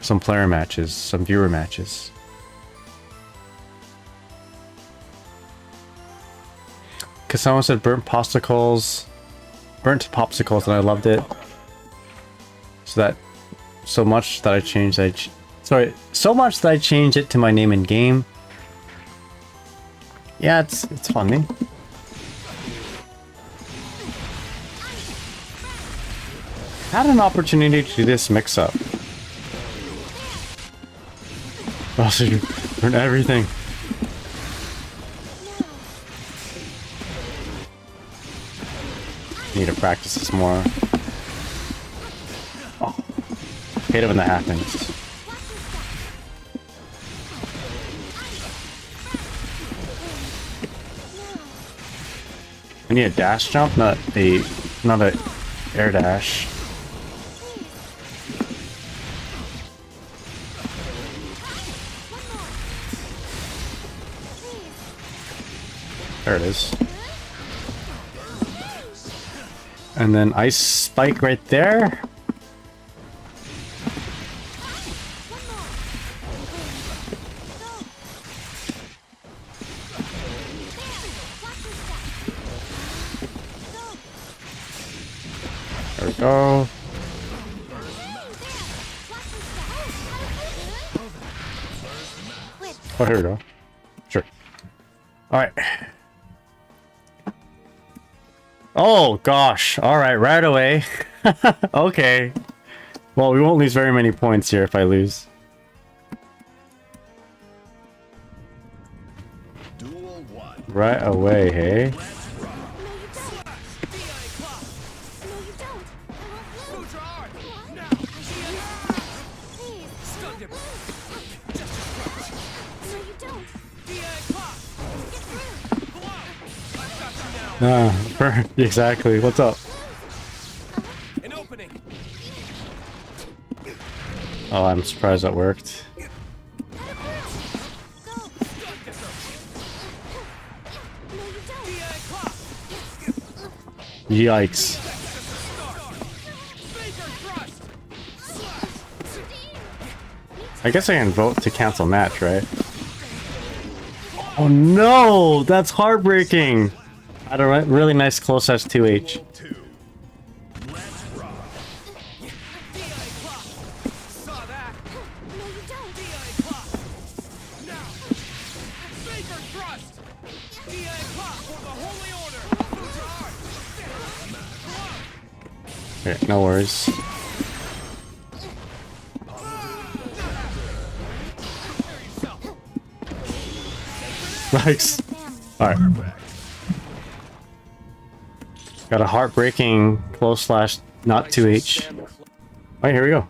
A: some player matches, some viewer matches. Because someone said burnt popsicles, and I loved it. So much that I changed it to my name in game. Yeah, it's funny. Had an opportunity to do this mix-up. Oh, so you burn everything. Need to practice this more. Oh, hate it when that happens. I need a dash jump, not a air dash. There it is. And then ice spike right there. There we go. Oh, here we go. Sure. All right. Oh gosh, alright, right away. Okay. Well, we won't lose very many points here if I lose. Right away, hey? Exactly. What's up?
B: An opening.
A: Oh, I'm surprised that worked. Yikes. I guess I can vote to cancel match, right? Oh no! That's heartbreaking! I had a really nice close S2H. Okay, no worries. Nice. Alright. Got a heartbreaking close slash not 2H. Alright, here we go.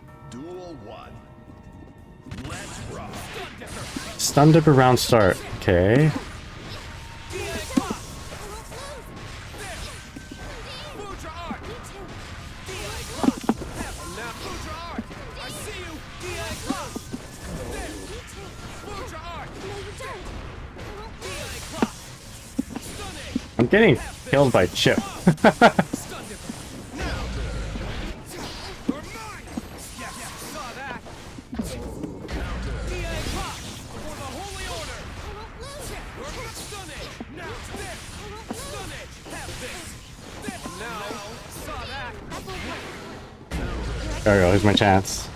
A: Stun dipper round start. Okay. I'm getting killed by Chip. There we go, here's my chance.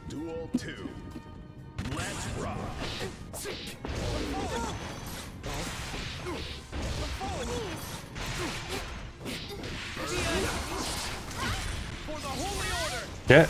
C: Duel 2. Let's rock.
A: Get.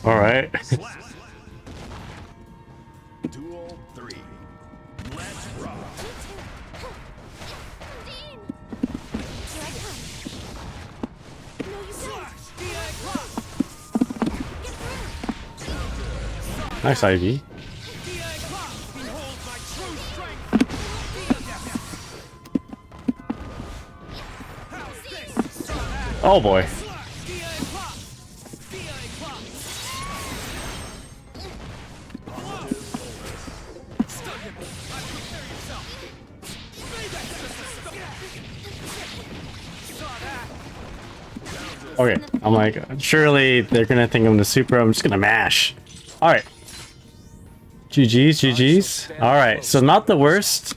A: All right.
C: Duel 3. Let's rock.
A: Nice Ivy. Oh boy. Okay, I'm like, surely they're gonna think I'm the super. I'm just gonna mash. All right. GG's, GG's. All right, so not the worst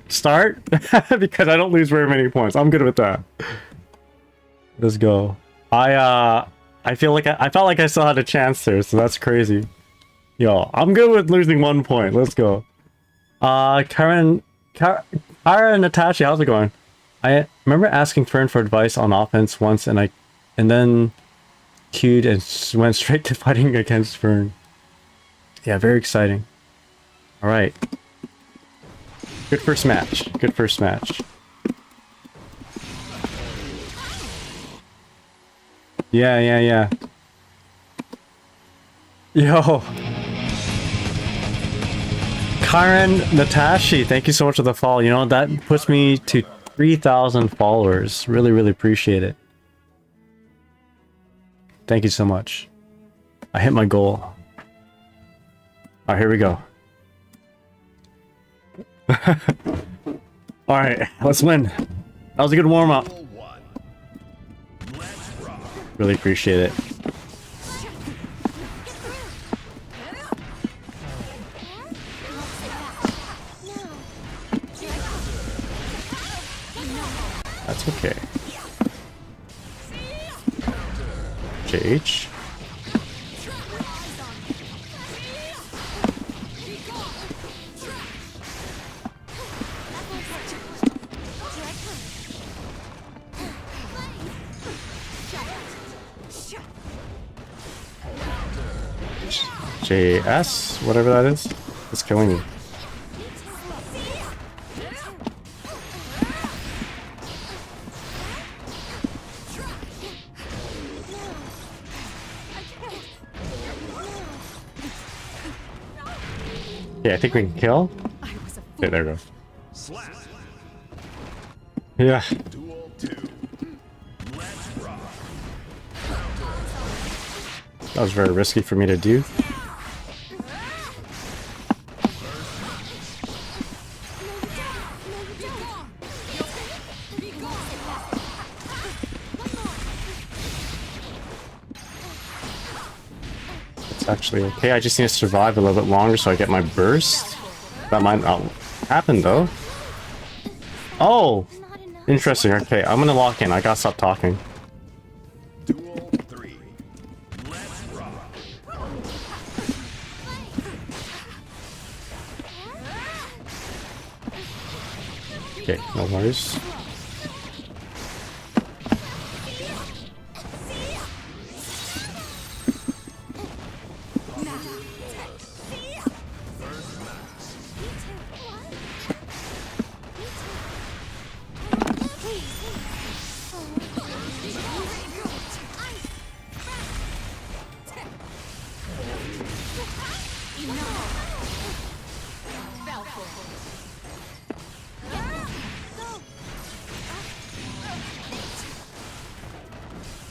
A: start because I don't lose very many points. I'm good with that. Let's go. I feel like I felt like I still had a chance there, so that's crazy. Yo, I'm good with losing 1 point. Let's go. Kara and Natasha, how's it going? I remember asking Fern for advice on offense once, and then queued and went straight to fighting against Fern. Yeah, very exciting. All right. Good first match. Good first match. Yeah. Yo. Karen Natashi, thank you so much for the follow. You know, that puts me to 3,000 followers. Really, really appreciate it. Thank you so much. I hit my goal. Alright, here we go. Alright, let's win. That was a good warm-up. Really appreciate it. That's okay. JH. JS, whatever that is, it's killing me. Yeah, I think we can kill. Okay, there we go. Yeah. That was very risky for me to do. Actually okay, I just need to survive a little bit longer so I get my burst. That might not happen though. Oh, interesting. Okay, I'm gonna lock in. I gotta stop talking.
C: Duel 3. Let's rock.
A: Okay, no worries.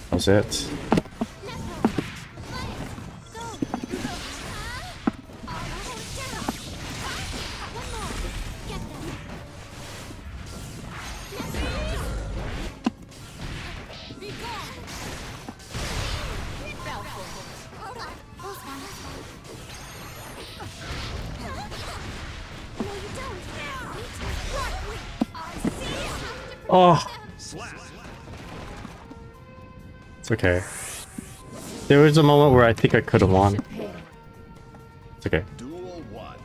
A: That was it. Oh, it's okay. There was a moment where I think I could have won. It's okay.
C: Duel 1.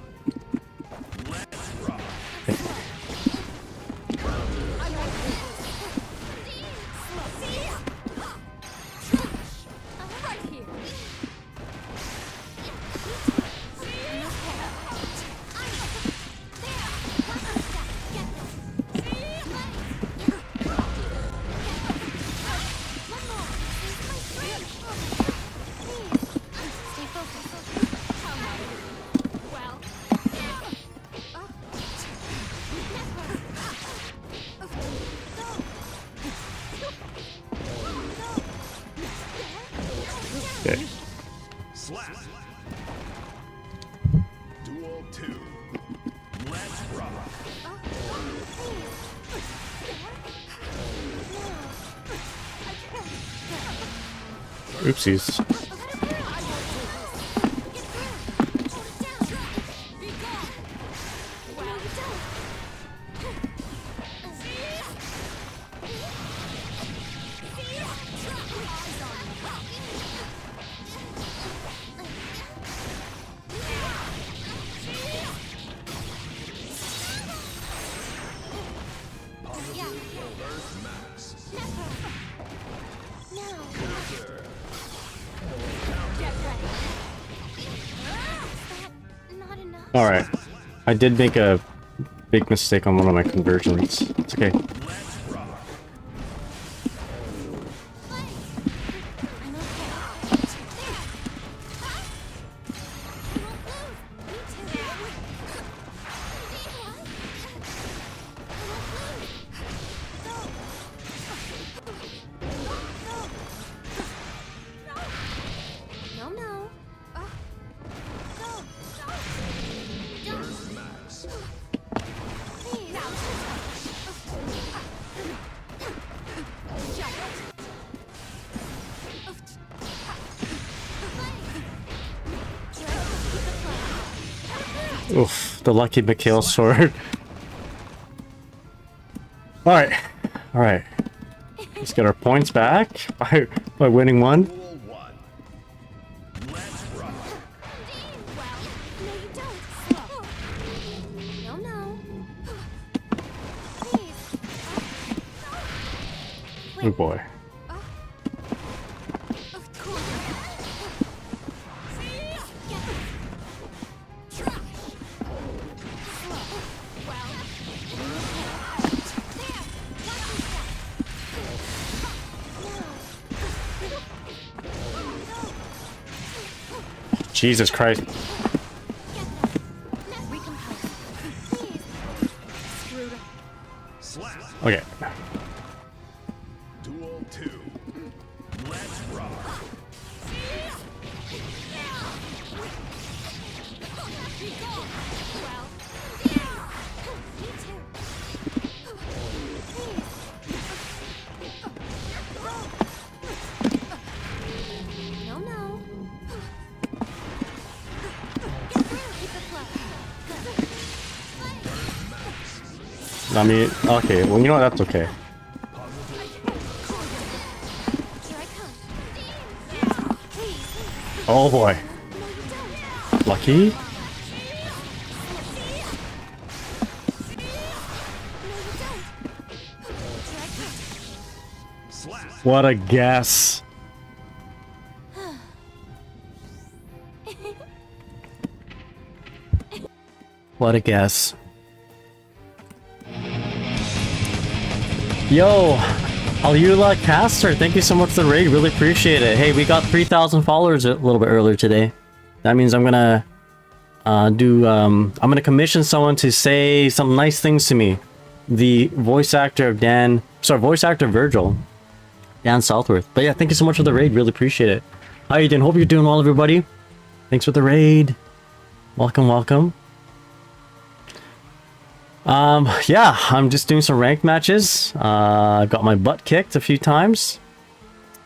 A: Oopsies. Alright. I did make a big mistake on one of my conversions. It's okay. Oof, the lucky Mikhail sword. Alright. Alright. Let's get our points back by winning one. Oh boy. Jesus Christ. Okay.
C: Duel 2. Let's rock.
A: I mean, okay, well, you know what? That's okay. Oh boy. Lucky? What a guess. What a guess. Yo, Alula Caster, thank you so much for the raid. Really appreciate it. Hey, we got 3,000 followers a little bit earlier today. That means I'm gonna I'm gonna commission someone to say some nice things to me. The voice actor of voice actor of Virgil, Dan Southworth. But yeah, thank you so much for the raid. Really appreciate it. How you doing? Hope you're doing well, everybody. Thanks for the raid. Welcome, welcome. Yeah, I'm just doing some ranked matches. I got my butt kicked a few times,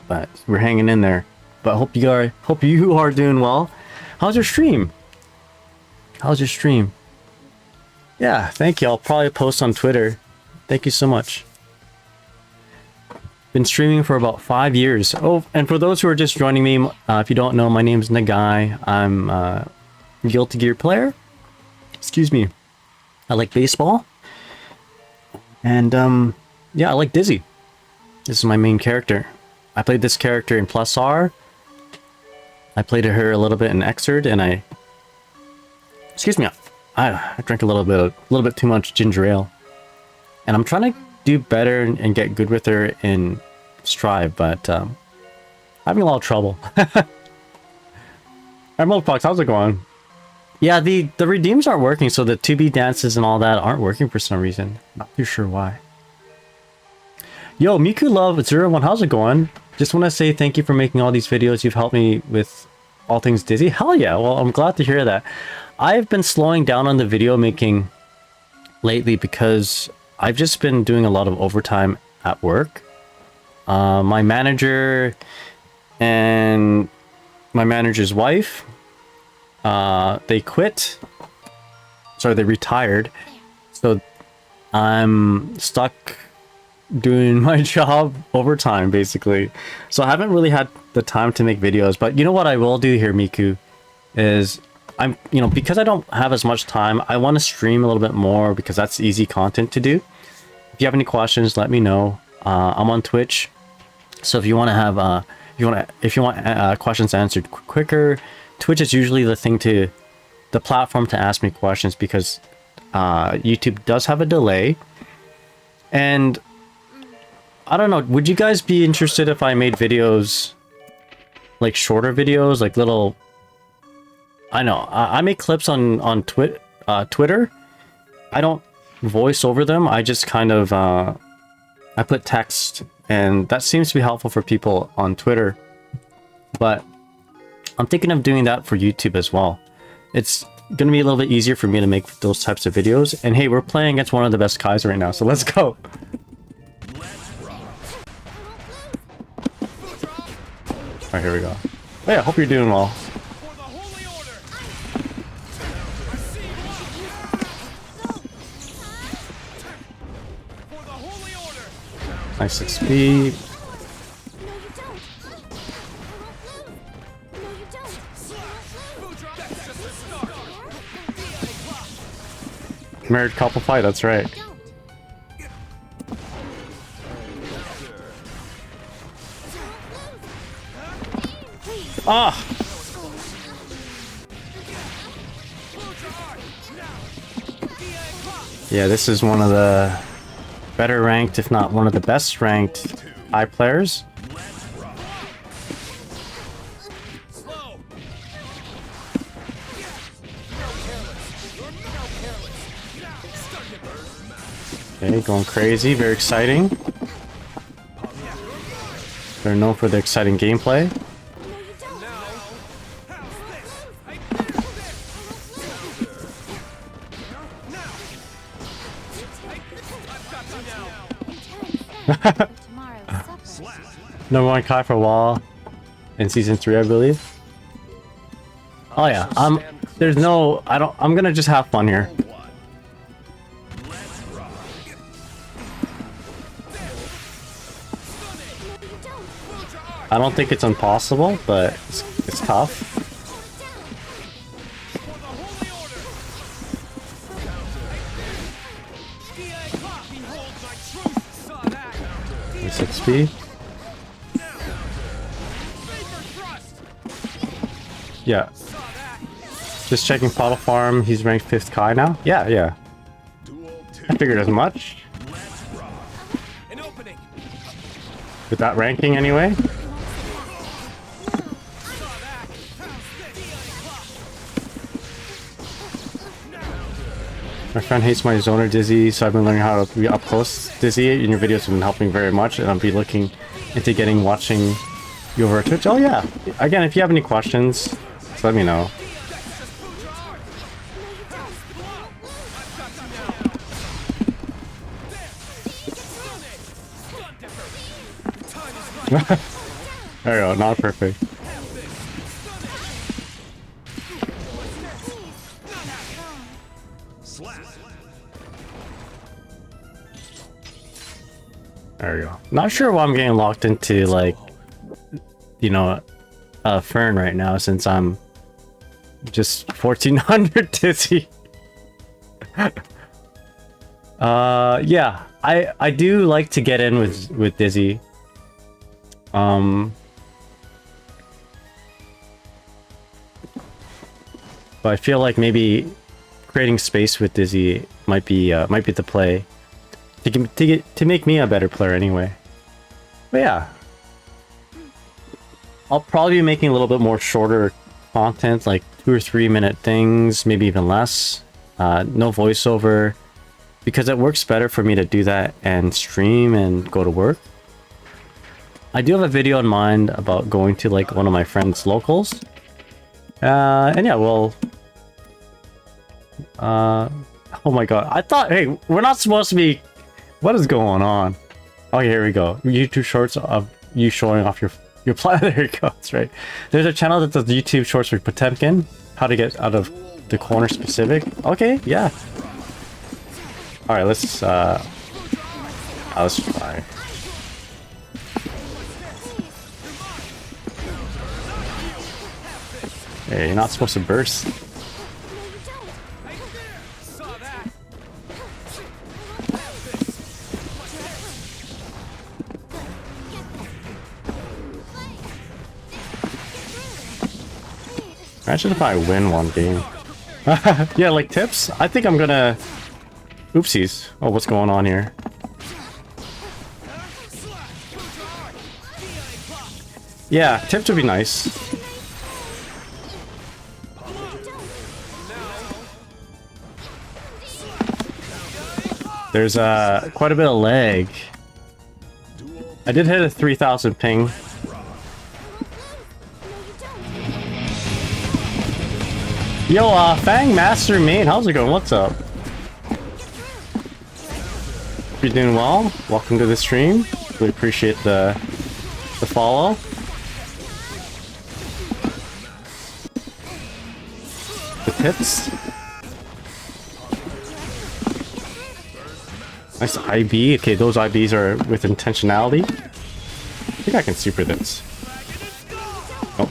A: but we're hanging in there. But hope you are doing well. How's your stream? How's your stream? Yeah, thank you. I'll probably post on Twitter. Thank you so much. Been streaming for about 5 years. Oh, and for those who are just joining me, if you don't know, my name's Nagai. I'm a Guilty Gear player. Excuse me. I like baseball. And, yeah, I like Dizzy. This is my main character. I played this character in Plus R. I played her a little bit in Xrd, and excuse me, I drank a little bit too much ginger ale. And I'm trying to do better and get good with her in Strive, but, having a lot of trouble. Emerald Fox, how's it going? Yeah, the redeems aren't working, so the 2B dances and all that aren't working for some reason. Not too sure why. Yo, Miku Love 01, how's it going? Just want to say thank you for making all these videos. You've helped me with all things Dizzy. Hell yeah, well, I'm glad to hear that. I've been slowing down on the video making lately because I've just been doing a lot of overtime at work. My manager and my manager's wife, they quit. Sorry, they retired. So I'm stuck doing my job overtime, basically. So I haven't really had the time to make videos. But you know what I will do here, Miku, is because I don't have as much time, I want to stream a little bit more because that's easy content to do. If you have any questions, let me know. I'm on Twitch, so if you want to have if you want questions answered quicker, Twitch is usually the platform to ask me questions, because YouTube does have a delay. And I don't know, would you guys be interested if I made videos, like shorter videos, like little... I know, I make clips on Twitter. I don't voice over them, I just kind of, I put text, and that seems to be helpful for people on Twitter. But I'm thinking of doing that for YouTube as well. It's gonna be a little bit easier for me to make those types of videos. And hey, we're playing against one of the best Kais right now, so let's go. Alright, here we go. Oh yeah, hope you're doing well. Nice XP. Married couple fight, that's right. Ah! Yeah, this is one of the better ranked, if not one of the best ranked high players. Okay, going crazy, very exciting. They're known for their exciting gameplay. Number 1 Kai for a while in season 3, I believe. Oh yeah, there's no, I'm gonna just have fun here. I don't think it's impossible, but it's tough. Nice XP. Yeah. Just checking Puddle Farm. He's ranked 5th Kai now. Yeah. I figured as much. With that ranking anyway. My friend hates my zoner Dizzy, so I've been learning how to be up close Dizzy, and your videos have been helping very much, and I'll be looking into watching you over at Twitch. Oh yeah. Again, if you have any questions, just let me know. There we go, not perfect. There we go. Not sure why I'm getting locked into, like, Fern right now, since I'm just 1400 Dizzy. Yeah, I do like to get in with Dizzy. But I feel like maybe creating space with Dizzy might be the play to make me a better player anyway. But yeah, I'll probably be making a little bit more shorter content, like 2 or 3 minute things, maybe even less. No voiceover, because it works better for me to do that and stream and go to work. I do have a video in mind about going to, like, one of my friends' locals. And yeah, well... oh my god, I thought, hey, we're not supposed to be... What is going on? Oh, here we go. YouTube shorts of you showing off your You apply, there it goes, right? There's a channel that does YouTube shorts for Potemkin. How to get out of the corner specific. Okay, yeah. Alright, let's try. Hey, you're not supposed to burst. Imagine if I win one game. Yeah, like tips? I think I'm gonna... Oopsies. Oh, what's going on here? Yeah, tips would be nice. There's quite a bit of lag. I did hit a 3000 ping. Yo, Fang Master Main, how's it going? What's up? You're doing well? Welcome to the stream. Really appreciate the follow. The tips. Nice IB. Okay, those IBs are with intentionality. I think I can super this. Oh.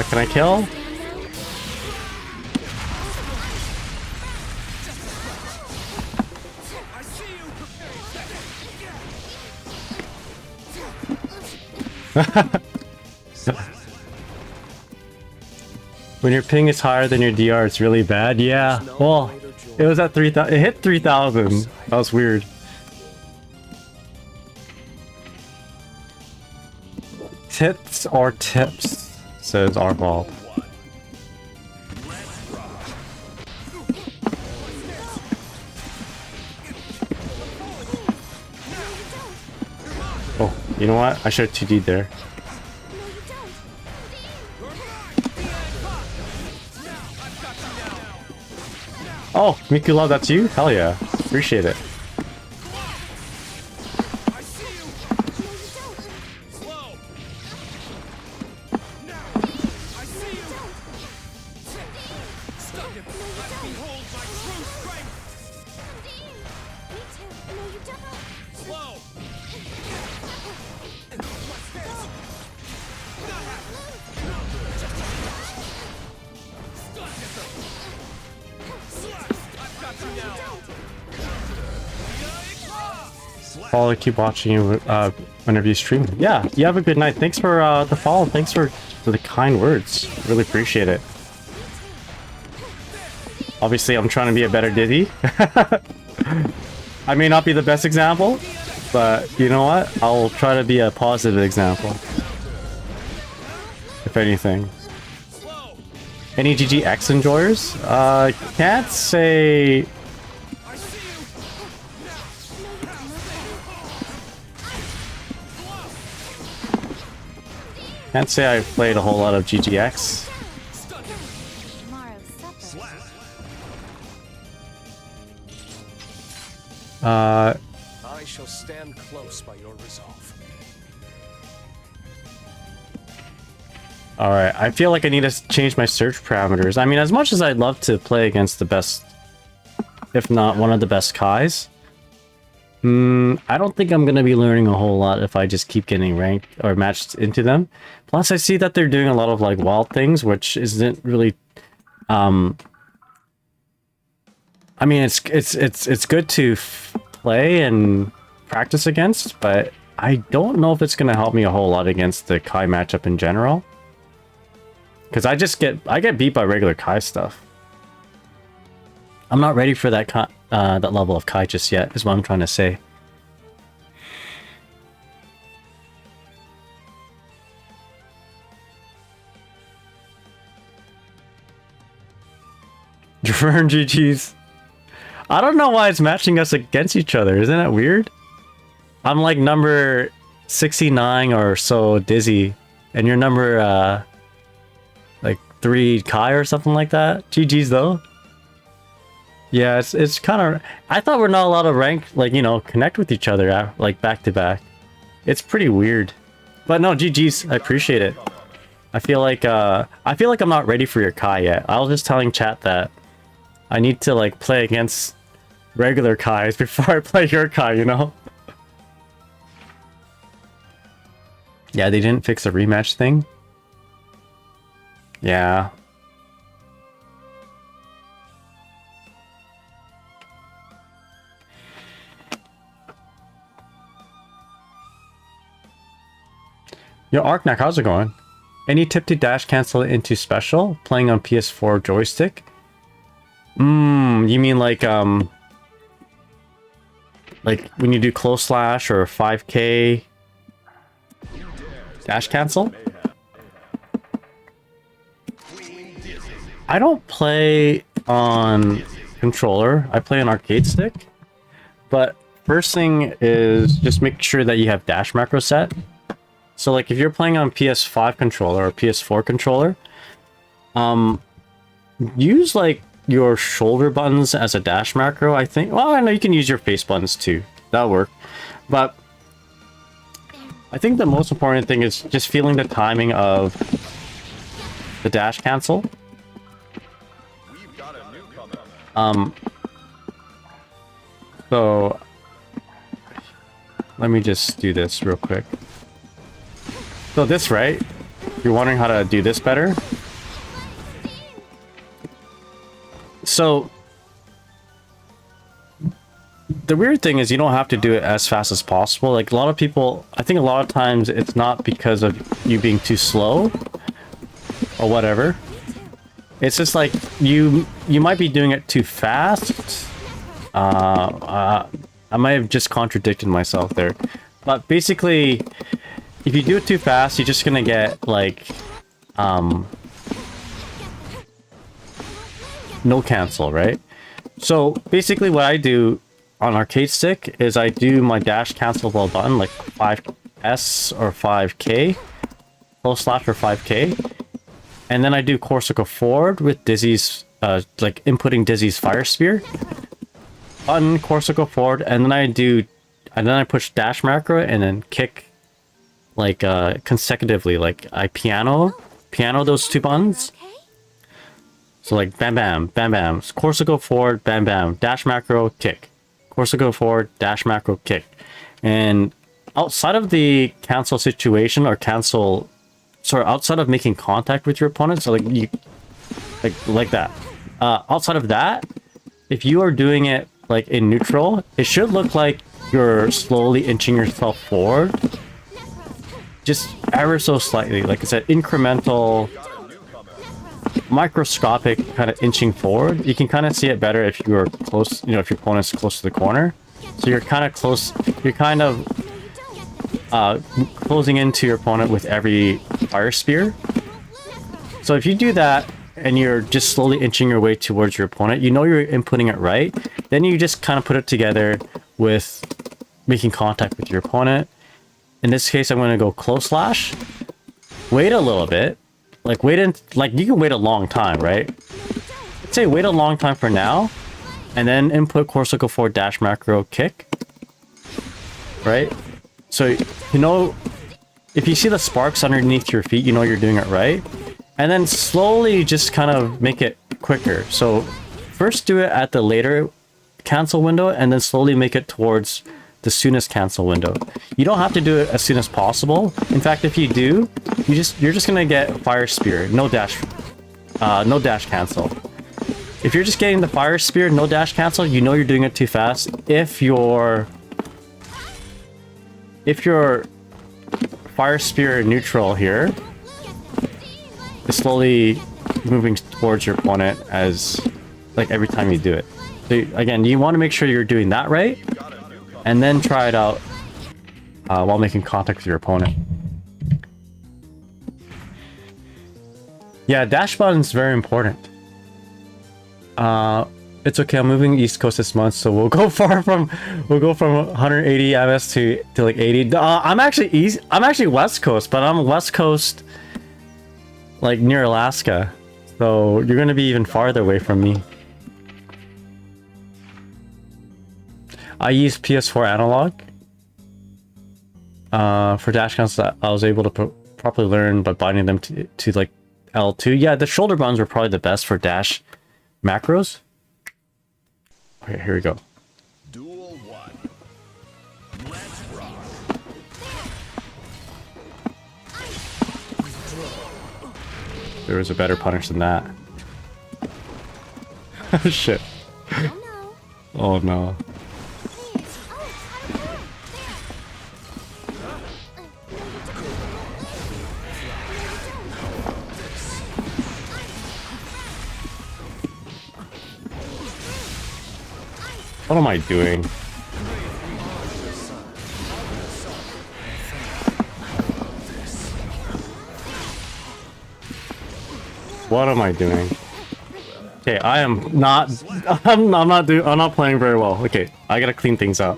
A: Can I kill? When your ping is higher than your DR, it's really bad. Yeah, well, it was at 3,000. It hit 3,000. That was weird. Tits or tips, says Arval. Oh, you know what? I should have 2D'd there. Oh, Miku Love, that's you? Hell yeah. Appreciate it. I'll keep watching you whenever you stream. Yeah, you have a good night. Thanks for the follow. Thanks for the kind words. Really appreciate it. Obviously, I'm trying to be a better Dizzy. I may not be the best example, but you know what? I'll try to be a positive example. If anything. Any GGX enjoyers? Can't say... Can't say I've played a whole lot of GGX.
B: I shall stand close by your resolve.
A: Alright, I feel like I need to change my search parameters. I mean, as much as I'd love to play against the best, if not one of the best Kais, I don't think I'm going to be learning a whole lot if I just keep getting ranked or matched into them. Plus, I see that they're doing a lot of like wild things, which isn't really... I mean, it's good to play and practice against, but I don't know if it's going to help me a whole lot against the Kai matchup in general. Because I get beat by regular Kai stuff. I'm not ready for that that level of Kai just yet, is what I'm trying to say. Jafern GG's. I don't know why it's matching us against each other. Isn't that weird? I'm like number 69 or so Dizzy, and your number like 3 Kai or something like that. GG's though. Yeah, it's kind of. I thought we're not allowed to rank, like, you know, connect with each other like back to back. It's pretty weird, but no, GG's. I appreciate it. I feel like I'm not ready for your Kai yet. I was just telling chat that I need to like play against regular Kais before I play your Kai, you know? Yeah, they didn't fix a rematch thing. Yeah. Yo, Arknak, how's it going? Any tip to dash cancel into special? Playing on PS4 joystick? You mean like when you do close slash or 5K dash cancel? I don't play on controller. I play on arcade stick. But first thing is just make sure that you have dash macro set. So like if you're playing on PS5 controller or PS4 controller, use like your shoulder buttons as a dash macro, I think. Well, I know you can use your face buttons too. That'll work. But I think the most important thing is just feeling the timing of the dash cancel. So let me just do this real quick. So this, right? You're wondering how to do this better? So the weird thing is you don't have to do it as fast as possible. Like a lot of people, I think a lot of times it's not because of you being too slow or whatever. It's just like you might be doing it too fast. I might have just contradicted myself there. But basically, if you do it too fast, you're just gonna get like no cancel, right? So basically what I do on arcade stick is I do my dash cancelable button like 5S or 5K, close slash or 5K, and then I do Corsica forward with Dizzy's like inputting Dizzy's fire spear button, Corsica forward, and then I push dash macro and then kick like consecutively, like I piano those two buttons. So like bam bam bam bam, Corsica forward, bam bam, dash macro, kick, Corsica forward, dash macro, kick. And outside of the cancel situation or outside of making contact with your opponent, so like you like that, outside of that, if you are doing it like in neutral, it should look like you're slowly inching yourself forward, just ever so slightly. Like I said, incremental, microscopic kind of inching forward. You can kind of see it better if you are close, you know, if your opponent's close to the corner. So you're kind of close, you're kind of closing into your opponent with every fire spear. So if you do that and you're just slowly inching your way towards your opponent, you know you're inputting it right. Then you just kind of put it together with making contact with your opponent. In this case, I'm going to go close slash. Wait a little bit. Like you can wait a long time, right? Let's say wait a long time for now, and then input Corsica forward dash macro kick. Right? So you know, if you see the sparks underneath your feet, you know you're doing it right. And then slowly just kind of make it quicker. So first do it at the later cancel window, and then slowly make it towards the soonest cancel window. You don't have to do it as soon as possible. In fact, if you do, you're just gonna get fire spear, no dash cancel. If you're just getting the fire spear, no dash cancel, you know you're doing it too fast. If your fire spear neutral here is slowly moving towards your opponent as like every time you do it. So again, you want to make sure you're doing that right, and then try it out while making contact with your opponent. Yeah, dash button is very important. It's okay. I'm moving East Coast this month, so we'll go from 180 ms to like 80. I'm actually West Coast, but I'm West Coast, like near Alaska. So you're gonna be even farther away from me. I use PS4 analog. For dash counts, I was able to properly learn by binding them to like L2. Yeah, the shoulder buttons were probably the best for dash macros. Okay, here we go.
C: Duel 1. Let's rock.
A: There was a better punish than that. Shit. Oh no. What am I doing? What am I doing? Okay, I'm not playing very well. Okay, I gotta clean things up.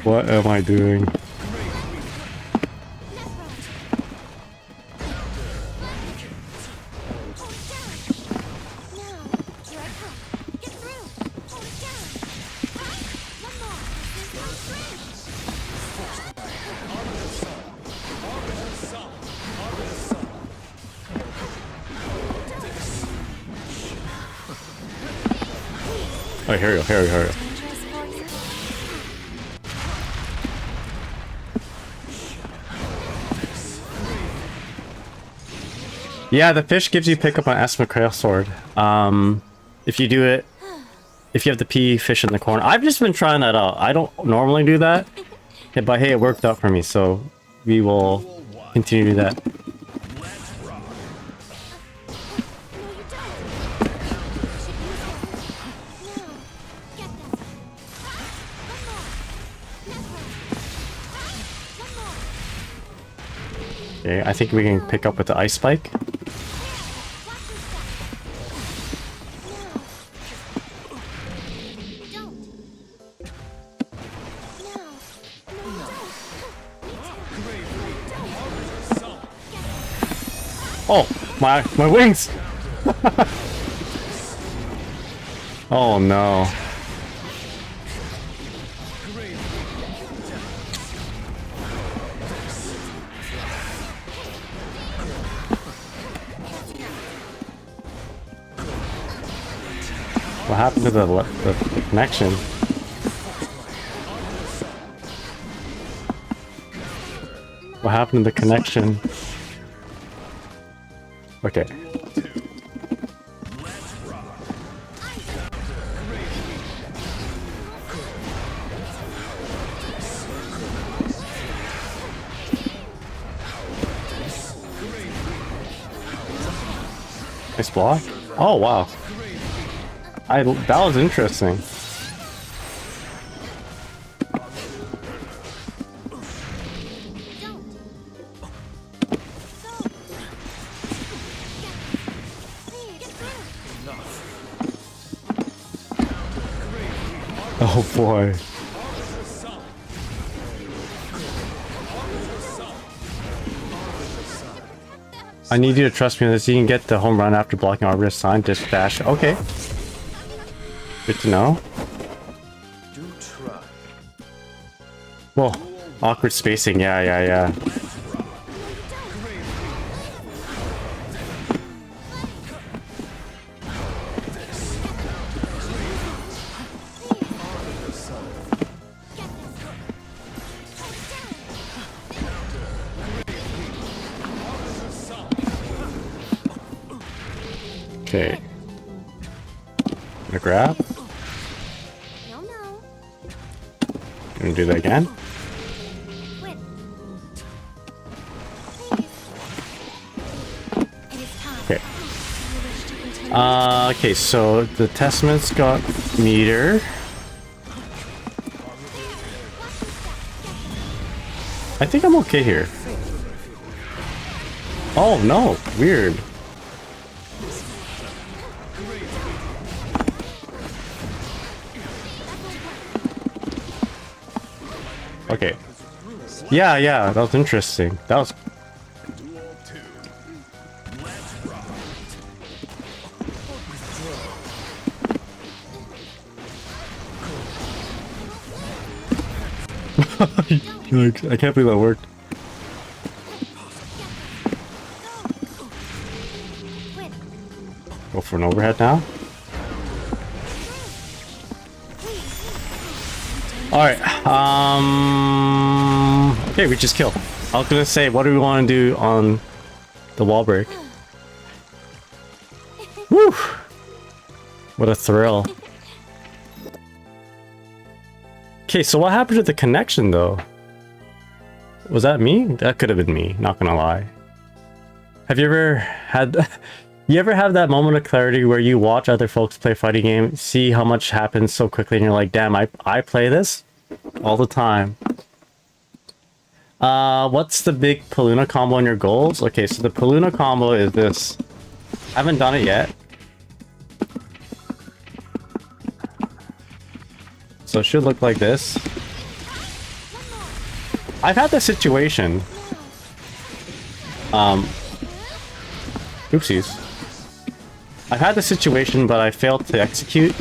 A: What am I doing? Oh, here we go, here we go. Yeah, the fish gives you pickup on Esmacrail sword. If you do it, if you have the P fish in the corner. I've just been trying that out. I don't normally do that, but hey, it worked out for me, so we will continue to do that. Okay, I think we can pick up with the ice spike. Oh, my wings! Oh no. What happened to the connection? What happened to the connection? Okay. Nice block. Oh wow. That was interesting. Oh boy. I need you to trust me on this. You can get the home run after blocking Arborist sign. Just dash. Okay. Good to know. Whoa. Awkward spacing. Yeah. Okay. Gonna grab. Gonna do that again. Okay. Okay, so the Testament's got meter. I think I'm okay here. Oh no, weird. Okay. Yeah, that was interesting. That was... Like, I can't believe that worked. Go for an overhead now. Alright, okay, we just killed. I was gonna say, what do we want to do on the wall break? Woo! What a thrill. Okay, so what happened to the connection though? Was that me? That could have been me, not gonna lie. Have you ever had... You ever have that moment of clarity where you watch other folks play fighting game, see how much happens so quickly, and you're like, damn, I play this all the time. What's the big Paluna combo in your goals? Okay, so the Paluna combo is this. I haven't done it yet. So it should look like this. I've had this situation. Oopsies. I've had the situation, but I failed to execute.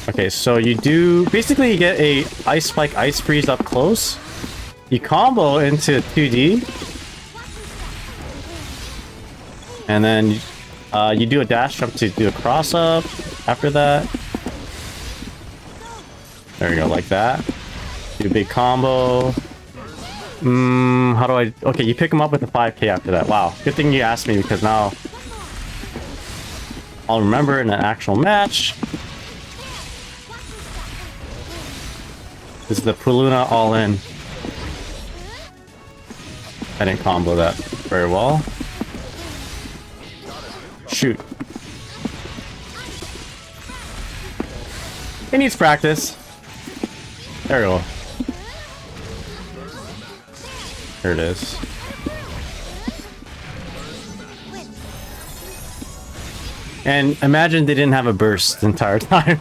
A: Okay, so you do... Basically, you get a Ice Spike Ice Freeze up close. You combo into 2D. And then you do a dash jump to do a cross up after that. There you go, like that. Do a big combo. How do I... Okay, you pick him up with a 5k after that. Wow, good thing you asked me, because now I'll remember in an actual match. This is the Paluna all in. I didn't combo that very well. Shoot. It needs practice. There we go. Here it is. And imagine they didn't have a burst the entire time.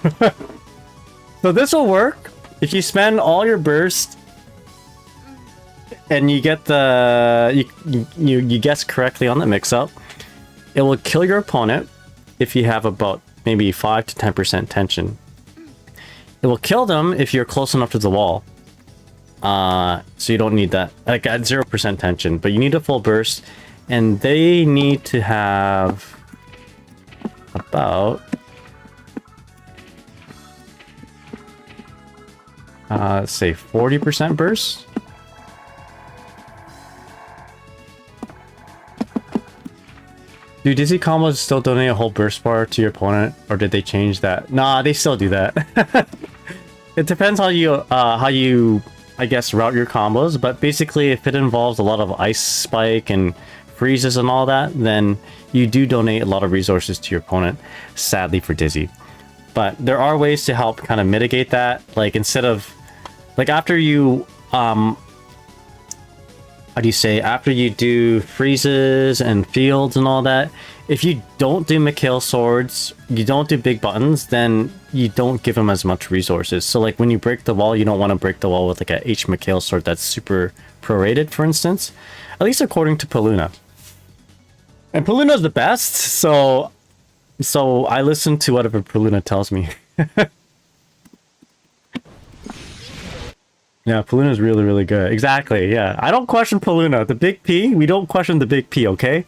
A: So this will work if you spend all your burst and you get the you guess correctly on the mix-up. It will kill your opponent if you have about maybe 5 to 10% tension. It will kill them if you're close enough to the wall. So you don't need that, like at 0% tension, but you need a full burst, and they need to have about say 40% burst. Do Dizzy combos still donate a whole burst bar to your opponent, or did they change that? Nah, they still do that. It depends how you I guess route your combos, but basically if it involves a lot of ice spike and freezes and all that, then you do donate a lot of resources to your opponent, sadly for Dizzy. But there are ways to help kind of mitigate that, like instead of, like after you, how do you say, after you do freezes and fields and all that, if you don't do Mikhail swords, you don't do big buttons, then you don't give them as much resources. So like when you break the wall, you don't want to break the wall with like a H Mikhail sword that's super prorated, for instance. At least according to Paluna. And Paluna's the best, so I listen to whatever Paluna tells me. Yeah, Paluna's really, really good. Exactly, yeah. I don't question Paluna. The big P, we don't question the big P, okay?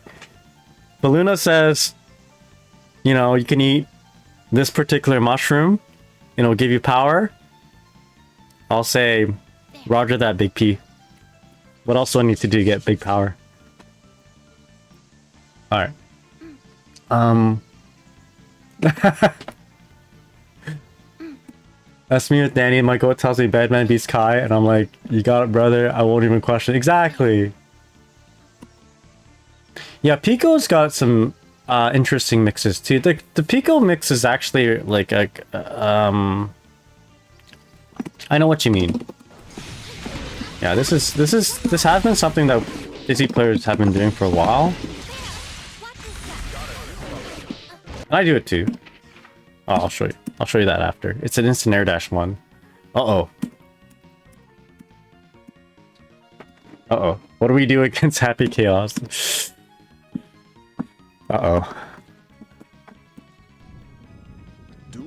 A: Paluna says, you know, you can eat this particular mushroom, and it'll give you power. I'll say, roger that, big P. What else do I need to do to get big power? Alright. That's me with Danny, and my goat tells me Badman beats Kai, and I'm like, you got it, brother, I won't even question. Exactly! Yeah, Pico's got some interesting mixes too. The Pico mix is actually like a, I know what you mean. Yeah, this has been something that Dizzy players have been doing for a while. And I do it too. Oh, I'll show you. I'll show you that after. It's an instant air dash one. Uh-oh. Uh-oh. What do we do against Happy Chaos? Uh-oh.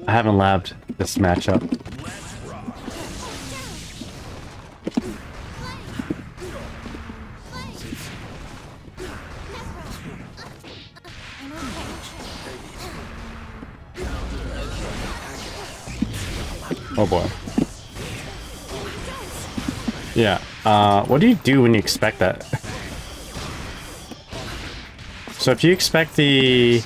A: I haven't labbed this matchup. Oh boy. Yeah. What do you do when you expect that? So if you expect the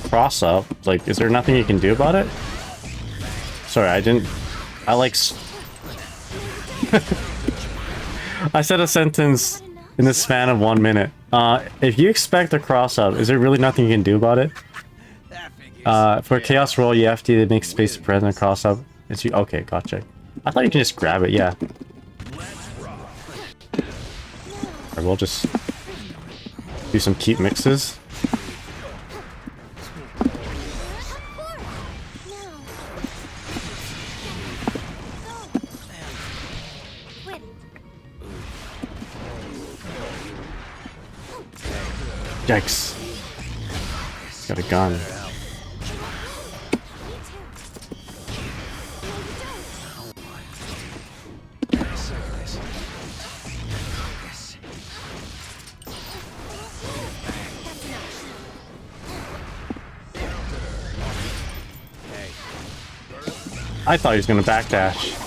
A: cross up, like, is there nothing you can do about it? Sorry, I like I said a sentence in the span of 1 minute. If you expect a cross up, is there really nothing you can do about it? For Chaos Roll, you have to make space present cross up. Okay, gotcha. I thought you can just grab it, yeah. Or we'll just do some keep mixes. Yikes. Got a gun. I thought he was gonna backdash.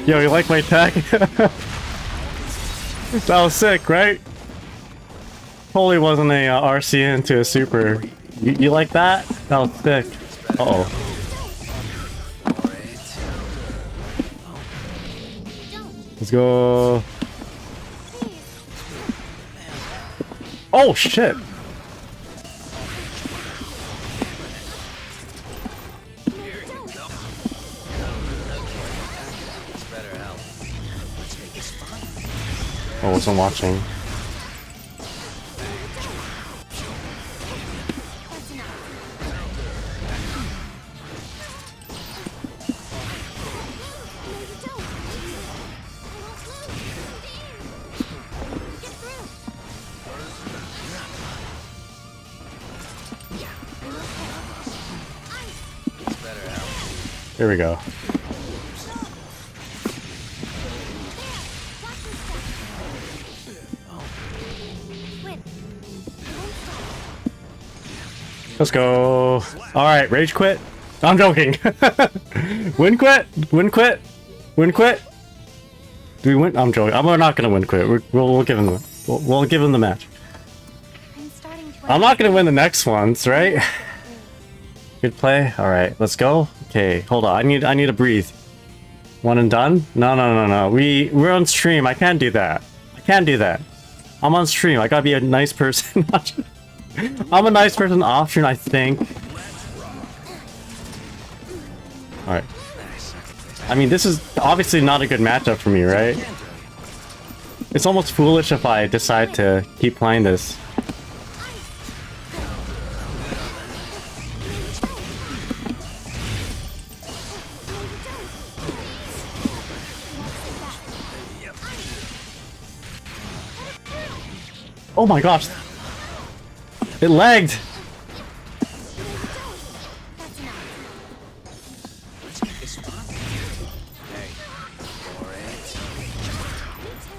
A: Yo, you like my tag? That was sick, right? Totally wasn't a RC into a super. You like that? That was sick. Uh-oh. Let's go. Oh, shit. I wasn't watching. Here we go. Let's go. Alright, rage quit? I'm joking. Win quit? Win quit? Win quit? Do we win? I'm joking. I'm not gonna win quit. We'll give him we'll give him the match. I'm not gonna win the next ones, right? Good play. Alright, let's go. Okay, hold on. I need to breathe. One and done? No. We're on stream. I can't do that. I can't do that. I'm on stream. I gotta be a nice person. I'm a nice person off stream, I think. Alright. I mean, this is obviously not a good matchup for me, right? It's almost foolish if I decide to keep playing this. Oh my gosh! It lagged!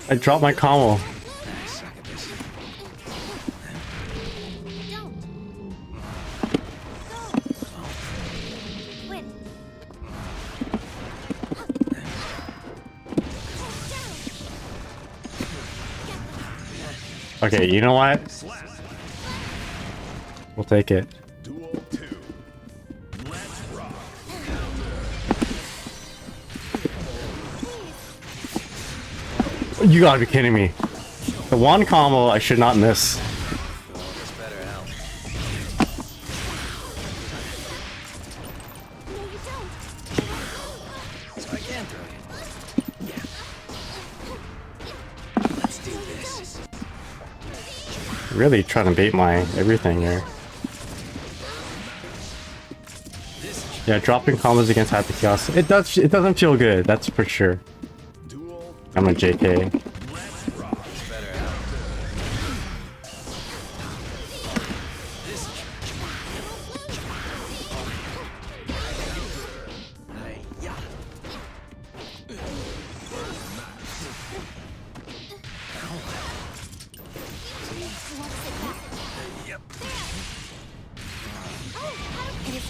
A: I dropped my combo. Okay, you know what? We'll take it.
C: Duel 2. Let's rock.
A: You gotta be kidding me. The one combo I should not miss.
B: This better help.
D: No, you don't.
B: So I can throw you. Yeah. Let's do this.
A: Really trying to bait my everything here. Yeah, dropping combos against Happy Chaos. It doesn't feel good, that's for sure.
C: Duel.
A: I'm a JK.
C: Let's rock.
B: This better help. This. Yeah.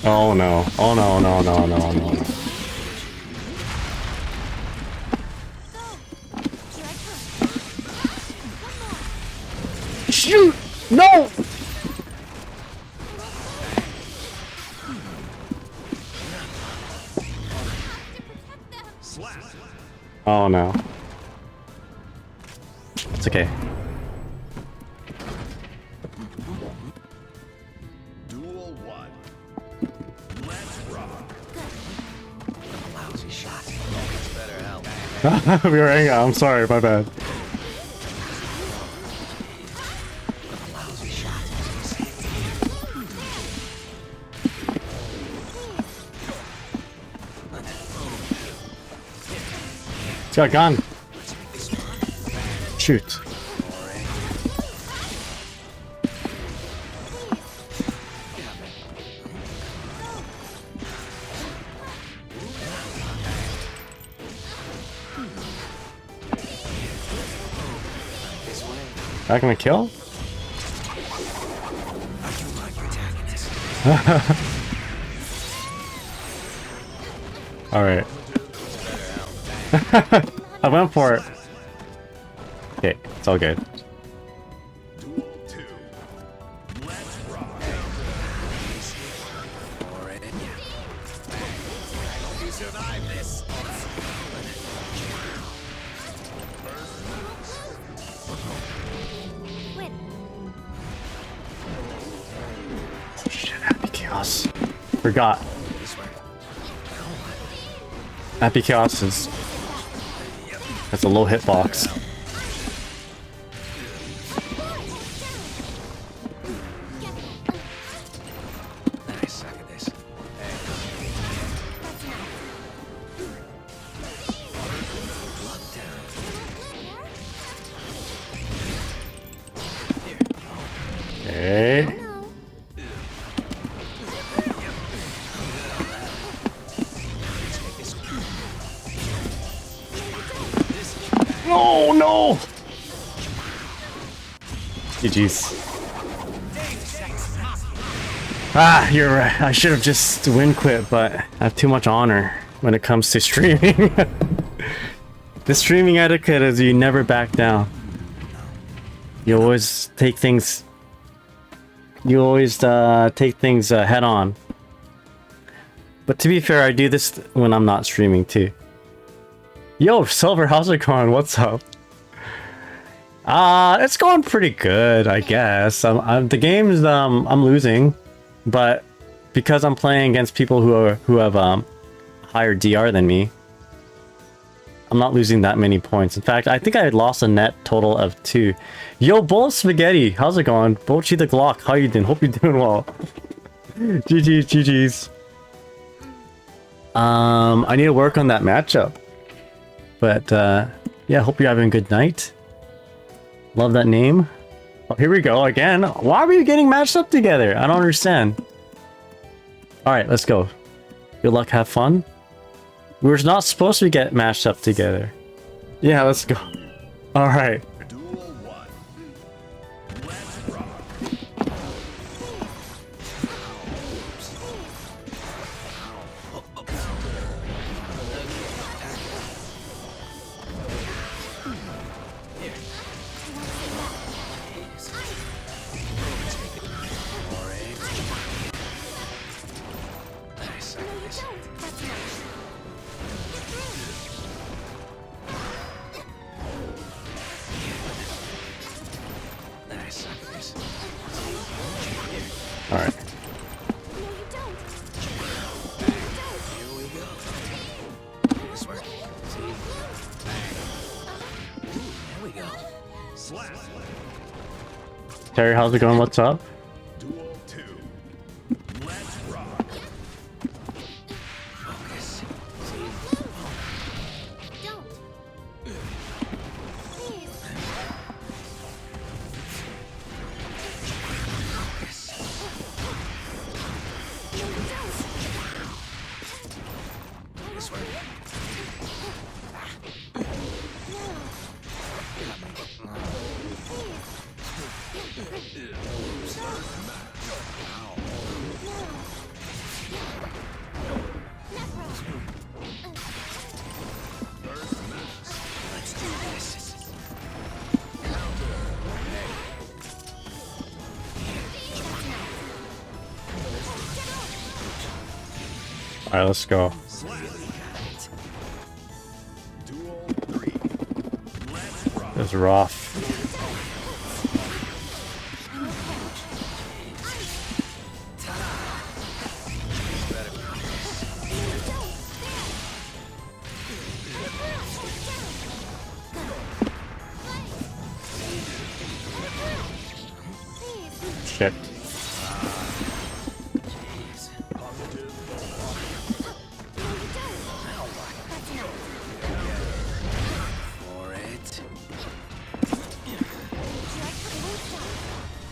A: Oh no. Oh no, no, no, no, no, no. Shoot! No!
C: Slap.
A: Oh no. It's okay.
C: Duel 1. Let's rock.
B: Lousy shot. This better help.
A: We were hanging out. I'm sorry, my bad.
B: Lousy shot.
A: He's got a gun. Shoot. Not gonna kill? Alright. I went for it. Okay, it's all good.
C: Duel 2. Let's rock.
B: You survive this.
D: Win.
A: Shit, Happy Chaos. Forgot.
B: This way.
A: Happy Chaos is... That's a low hitbox.
B: Nice. Suck at this. Blood down.
A: Okay.
D: No.
A: Oh no! GG's. Ah, you're right. I should have just win quit, but I have too much honor when it comes to streaming. The streaming etiquette is you never back down. You always take things. You always take things head on. But to be fair, I do this when I'm not streaming too. Yo, Silver, how's it going? What's up? It's going pretty good, I guess. The games I'm losing, but because I'm playing against people who have higher DR than me, I'm not losing that many points. In fact, I think I had lost a net total of 2. Yo, Bull Spaghetti, how's it going? Bochi the Glock, how you doing? Hope you're doing well. GG's. I need to work on that matchup. But yeah, hope you're having a good night. Love that name. Oh, here we go again. Why are we getting matched up together? I don't understand. All right, let's go. Good luck, have fun. We're not supposed to get matched up together. Yeah, let's go. All right.
C: Duel 1. Let's rock.
A: All right. Terry, how's it going? What's up?
C: Duel 2. Let's rock.
A: All right, let's go.
C: Duel 3. Let's rock.
A: This is rough. Shit.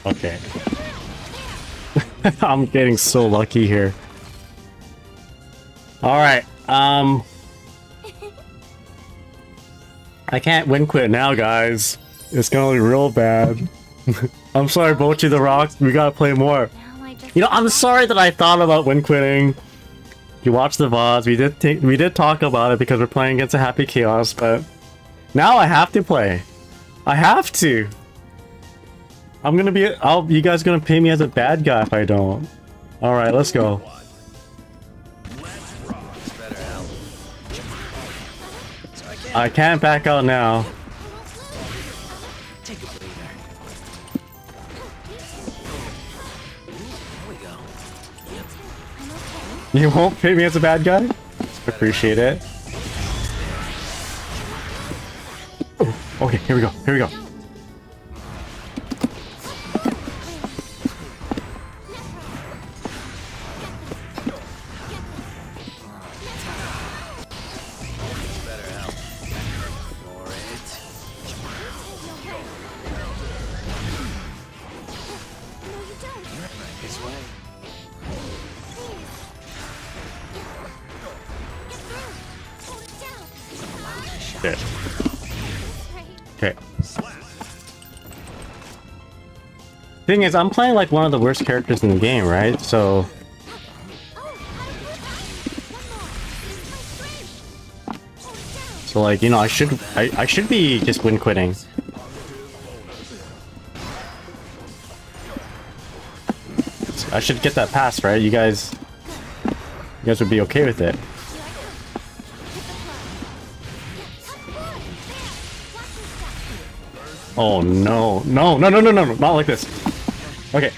A: Okay. I'm getting so lucky here. Alright, I can't win quit now, guys. It's gonna be real bad. I'm sorry, Bochi the Rock. We gotta play more. You know, I'm sorry that I thought about win quitting. You watched the VODs. We did talk about it because we're playing against a Happy Chaos, but now I have to play. I have to. I'm gonna be. You guys gonna pay me as a bad guy if I don't. All right, let's go. I can't back out now. You won't pay me as a bad guy? Appreciate it. Ooh, okay, here we go. Here we go. Okay. Thing is, I'm playing like one of the worst characters in the game, right? So like, you know, I should be just win quitting. I should get that pass, right? You guys would be okay with it. Oh no, no, no, no, no, no, no, not like this. Okay.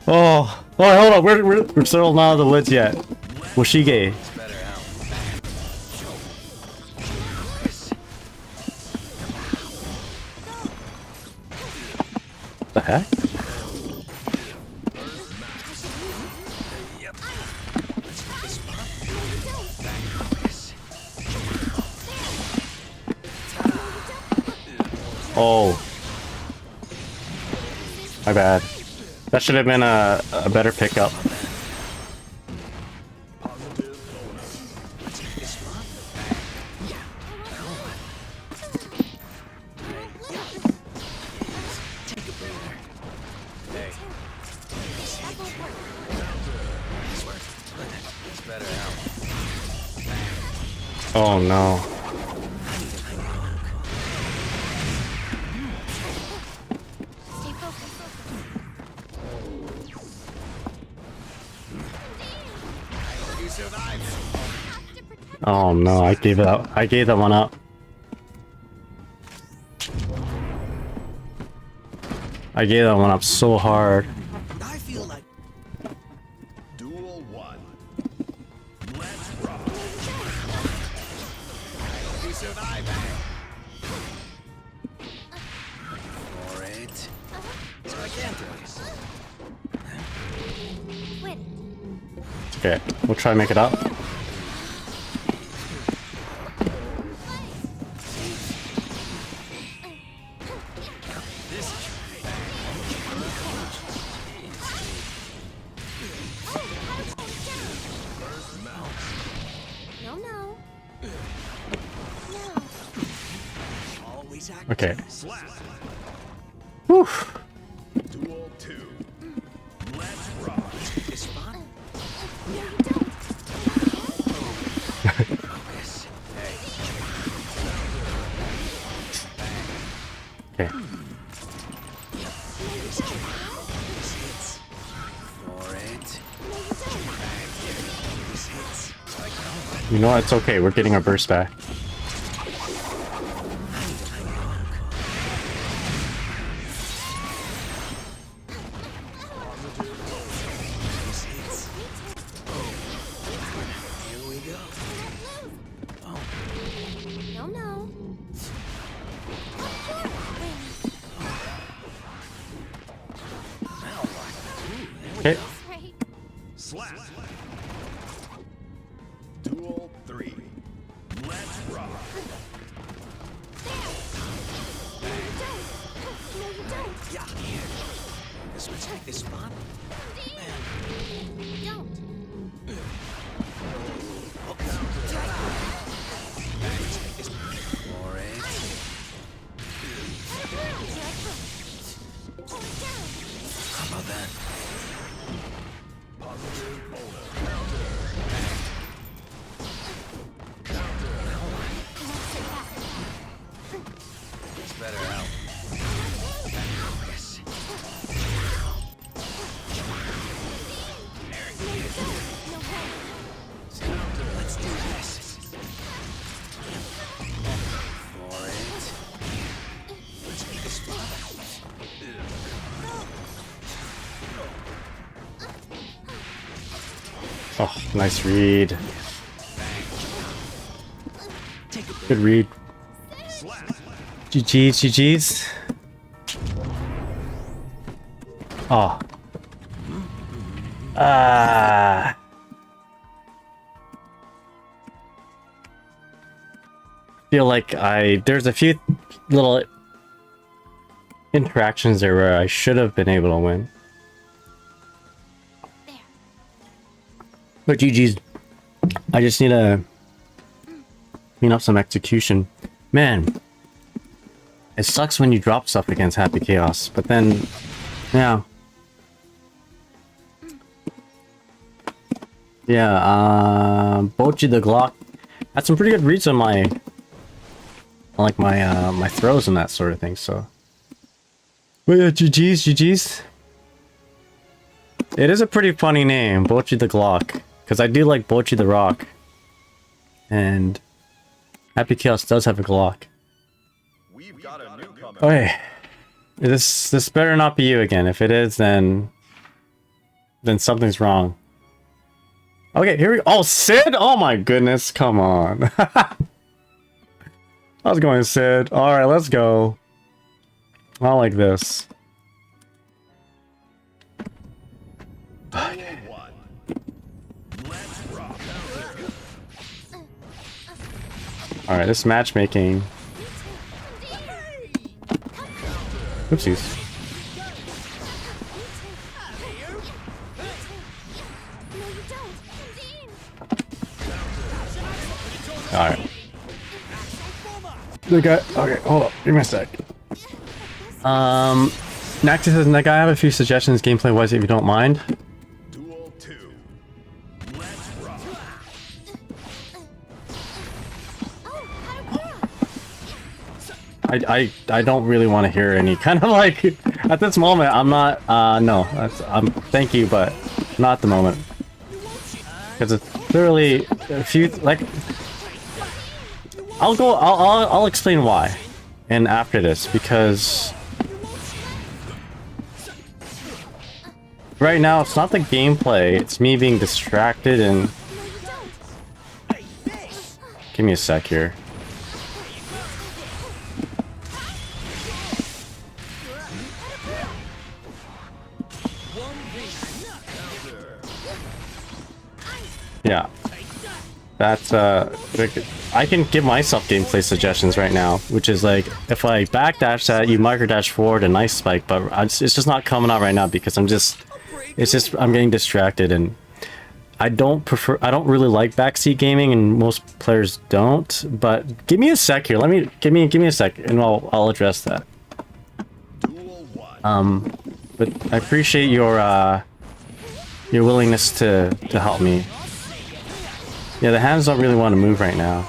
A: Oh, hold on, we're still not out of the woods yet. Washige. The heck? Oh, my bad. That should have been a better pickup. Oh no. Oh no, I gave it up. I gave that one up. I gave that one up so hard.
B: I feel like
C: Duel 1. Let's rock.
B: we surviving. For it. So I can't do this.
A: Okay, we'll try and make it up.
D: No, no. No.
B: Always act.
A: Okay.
C: Slap.
A: Whew.
C: Duel 2. Let's rock.
B: This fun.
D: No, you don't.
B: Yes. Hey.
A: Okay.
B: This hits. For it.
D: No, you don't.
B: This hits.
A: You know what? It's okay. We're getting our burst back.
B: This hits. Here we go.
D: No, no.
A: Okay.
D: Right.
C: Slap. Duel 3. Let's rock.
D: No, you don't. No, you don't.
B: Yeah. Here. This looks like this fun.
D: Don't.
B: For it.
D: Pull it down.
B: How about that? It's better out. Yes.
D: No way.
B: Let's do this. For it. Let's make this fun.
A: Oh, nice read.
B: Take a
A: Good read.
C: Slap.
A: GG's, GG's. Oh. Ah. Feel like there's a few little interactions there where I should have been able to win.
D: There.
A: But GG's. I just need to clean up some execution. Man, it sucks when you drop stuff against Happy Chaos, but then, yeah. Yeah, Bochi the Glock had some pretty good reads on my my throws and that sort of thing, so. But yeah, GG's, GG's. It is a pretty funny name, Bochi the Glock, because I do like Bochi the Rock. And Happy Chaos does have a Glock.
C: We've got a newcomer.
A: Okay. This better not be you again. If it is, then something's wrong. Okay, here we go. Oh, Sid? Oh my goodness, come on. I was going Sid. Alright, let's go. I like this.
C: Duel 1. Let's rock.
A: Alright, this matchmaking. Oopsies.
D: No, you don't.
A: Alright. The guy. Okay, hold up. Give me a sec. Naxi says, Nick, I have a few suggestions gameplay wise if you don't mind.
C: Duel 2. Let's rock.
A: I don't really want to hear any kind of like at this moment. I'm not no, thank you, but not at the moment, because it's literally a few like I'll explain why and after this, because right now it's not the gameplay, it's me being distracted and... Give me a sec here. Yeah. That's, I can give myself gameplay suggestions right now, which is like, if I backdash that, you microdash forward a nice spike, but it's just not coming out right now because I'm getting distracted, and I don't really like backseat gaming, and most players don't, but give me a sec here, give me a sec, and I'll address that. But I appreciate your willingness to help me. Yeah, the hands don't really want to move right now.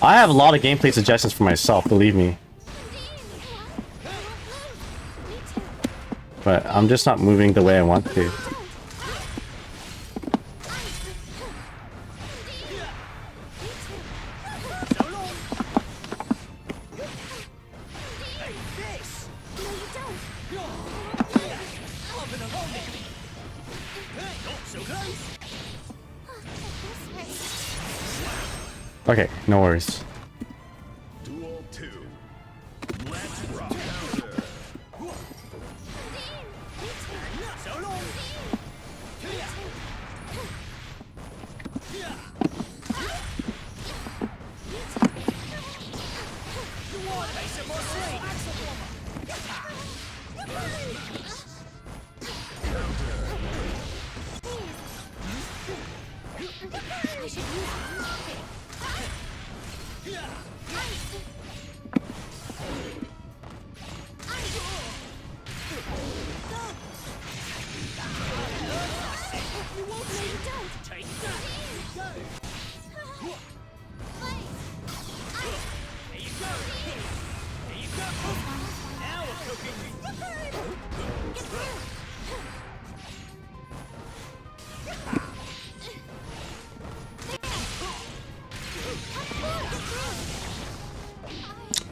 A: I have a lot of gameplay suggestions for myself, believe me. But I'm just not moving the way I want to. Okay, no worries.
C: Duel 2. Let's rock.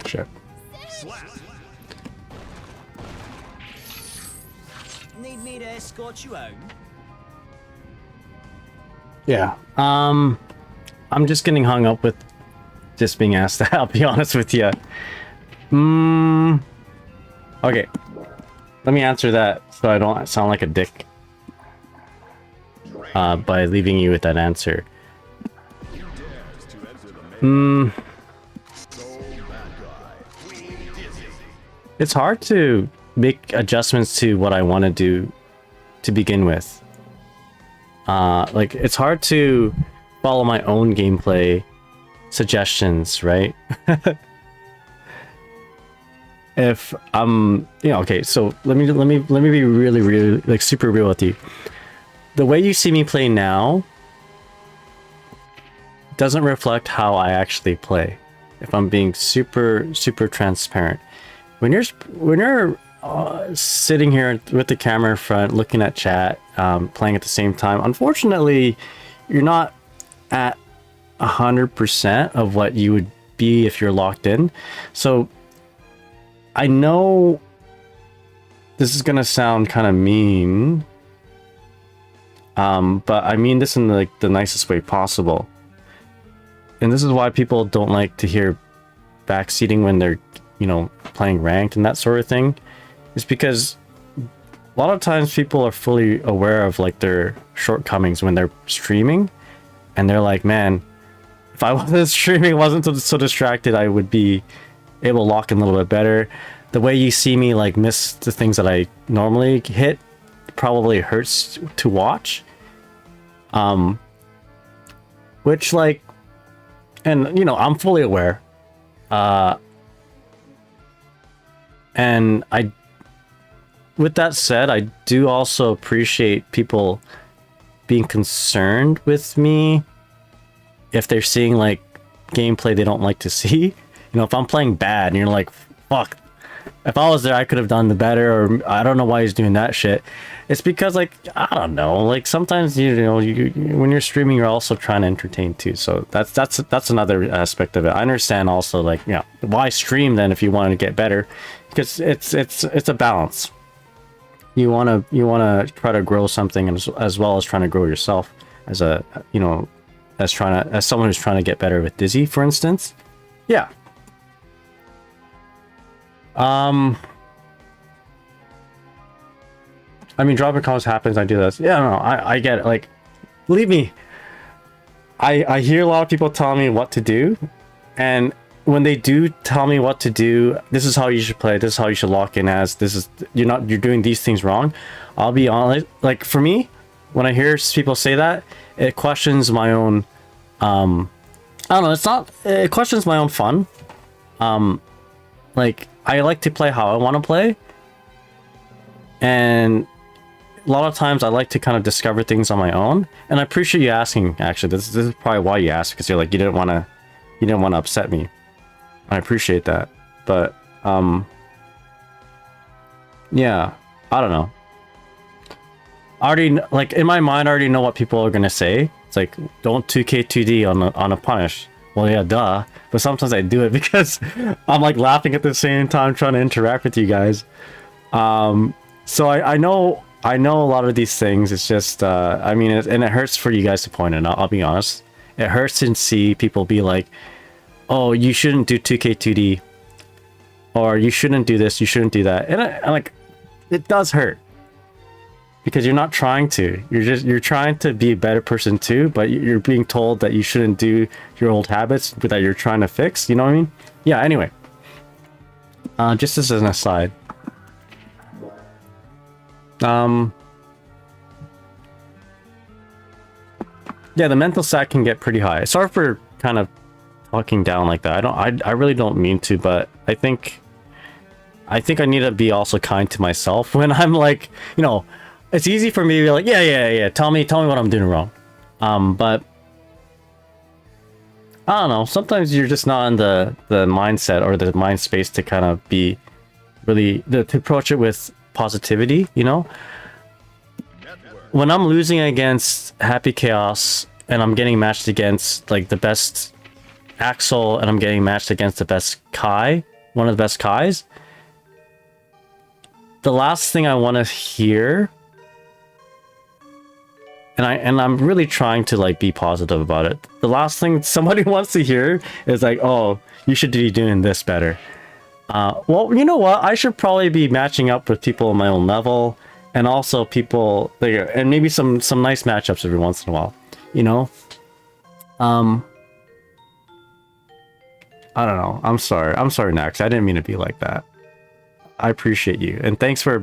A: Shit.
E: Need me to escort you home?
A: Yeah. I'm just getting hung up with just being asked that, I'll be honest with you. Okay. Let me answer that so I don't sound like a dick. By leaving you with that answer. It's hard to make adjustments to what I want to do to begin with. Like, it's hard to follow my own gameplay suggestions, right? If I'm, okay, so let me be really like super real with you. The way you see me play now doesn't reflect how I actually play. If I'm being super transparent. When you're sitting here with the camera in front, looking at chat, playing at the same time, unfortunately, you're not at 100% of what you would be if you're locked in. So I know this is gonna sound kind of mean, but I mean this in like the nicest way possible. And this is why people don't like to hear backseating when they're, playing ranked and that sort of thing. Is because a lot of times people are fully aware of like their shortcomings when they're streaming, and they're like, man, if I wasn't streaming, wasn't so distracted, I would be able to lock in a little bit better. The way you see me like miss the things that I normally hit probably hurts to watch. Which like, and I'm fully aware. And with that said, I do also appreciate people being concerned with me if they're seeing like gameplay they don't like to see. If I'm playing bad and you're like, fuck, if I was there, I could have done the better, or I don't know why he's doing that shit. It's because like, I don't know, like sometimes, when you're streaming, you're also trying to entertain too. So that's another aspect of it. I understand also like, why stream then if you want to get better? Because it's a balance. you wanna try to grow something as well as trying to grow yourself as a, you know, as someone who's trying to get better with Dizzy, for instance. Yeah. I mean, dropping comments happens. I do this. Yeah, no, I get it. Like, believe me, I hear a lot of people telling me what to do, and when they do tell me what to do, this is how you should play, this is how you should lock in as, this is, you're doing these things wrong. I'll be honest, like for me, when I hear people say that, it questions my own, I don't know, it questions my own fun. Like, I like to play how I want to play, and a lot of times I like to kind of discover things on my own, and I appreciate you asking. Actually, this is probably why you asked, because you're like, you didn't want to upset me. I appreciate that, but yeah, I don't know. I already, like, in my mind, I already know what people are gonna say. It's like, don't 2K2D on a punish. Well, yeah, duh. But sometimes I do it because I'm like laughing at the same time trying to interact with you guys. So I know a lot of these things. It's just, I mean, and it hurts for you guys to point it out. I'll be honest. It hurts to see people be like, oh, you shouldn't do 2K2D, or you shouldn't do this, you shouldn't do that. And I like, it does hurt, because you're not trying to. You're trying to be a better person too, but you're being told that you shouldn't do your old habits that you're trying to fix. You know what I mean? Yeah. Anyway, just as an aside. Yeah, the mental stat can get pretty high. Sorry for kind of talking down like that. I really don't mean to, but I think I need to be also kind to myself when I'm like, you know, it's easy for me to be like, yeah, tell me what I'm doing wrong. But I don't know, sometimes you're just not in the mindset or the mind space to kind of be really to approach it with positivity, you know? When I'm losing against Happy Chaos and I'm getting matched against like the best Axel, and I'm getting matched against the best Kai, one of the best Kais, the last thing I want to hear, and I'm really trying to like be positive about it, the last thing somebody wants to hear is like, oh, you should be doing this better. Well, you know what, I should probably be matching up with people on my own level, and also people there, and maybe some nice matchups every once in a while, you know. I don't know. I'm sorry, Nax. I didn't mean to be like that. I appreciate you, and thanks for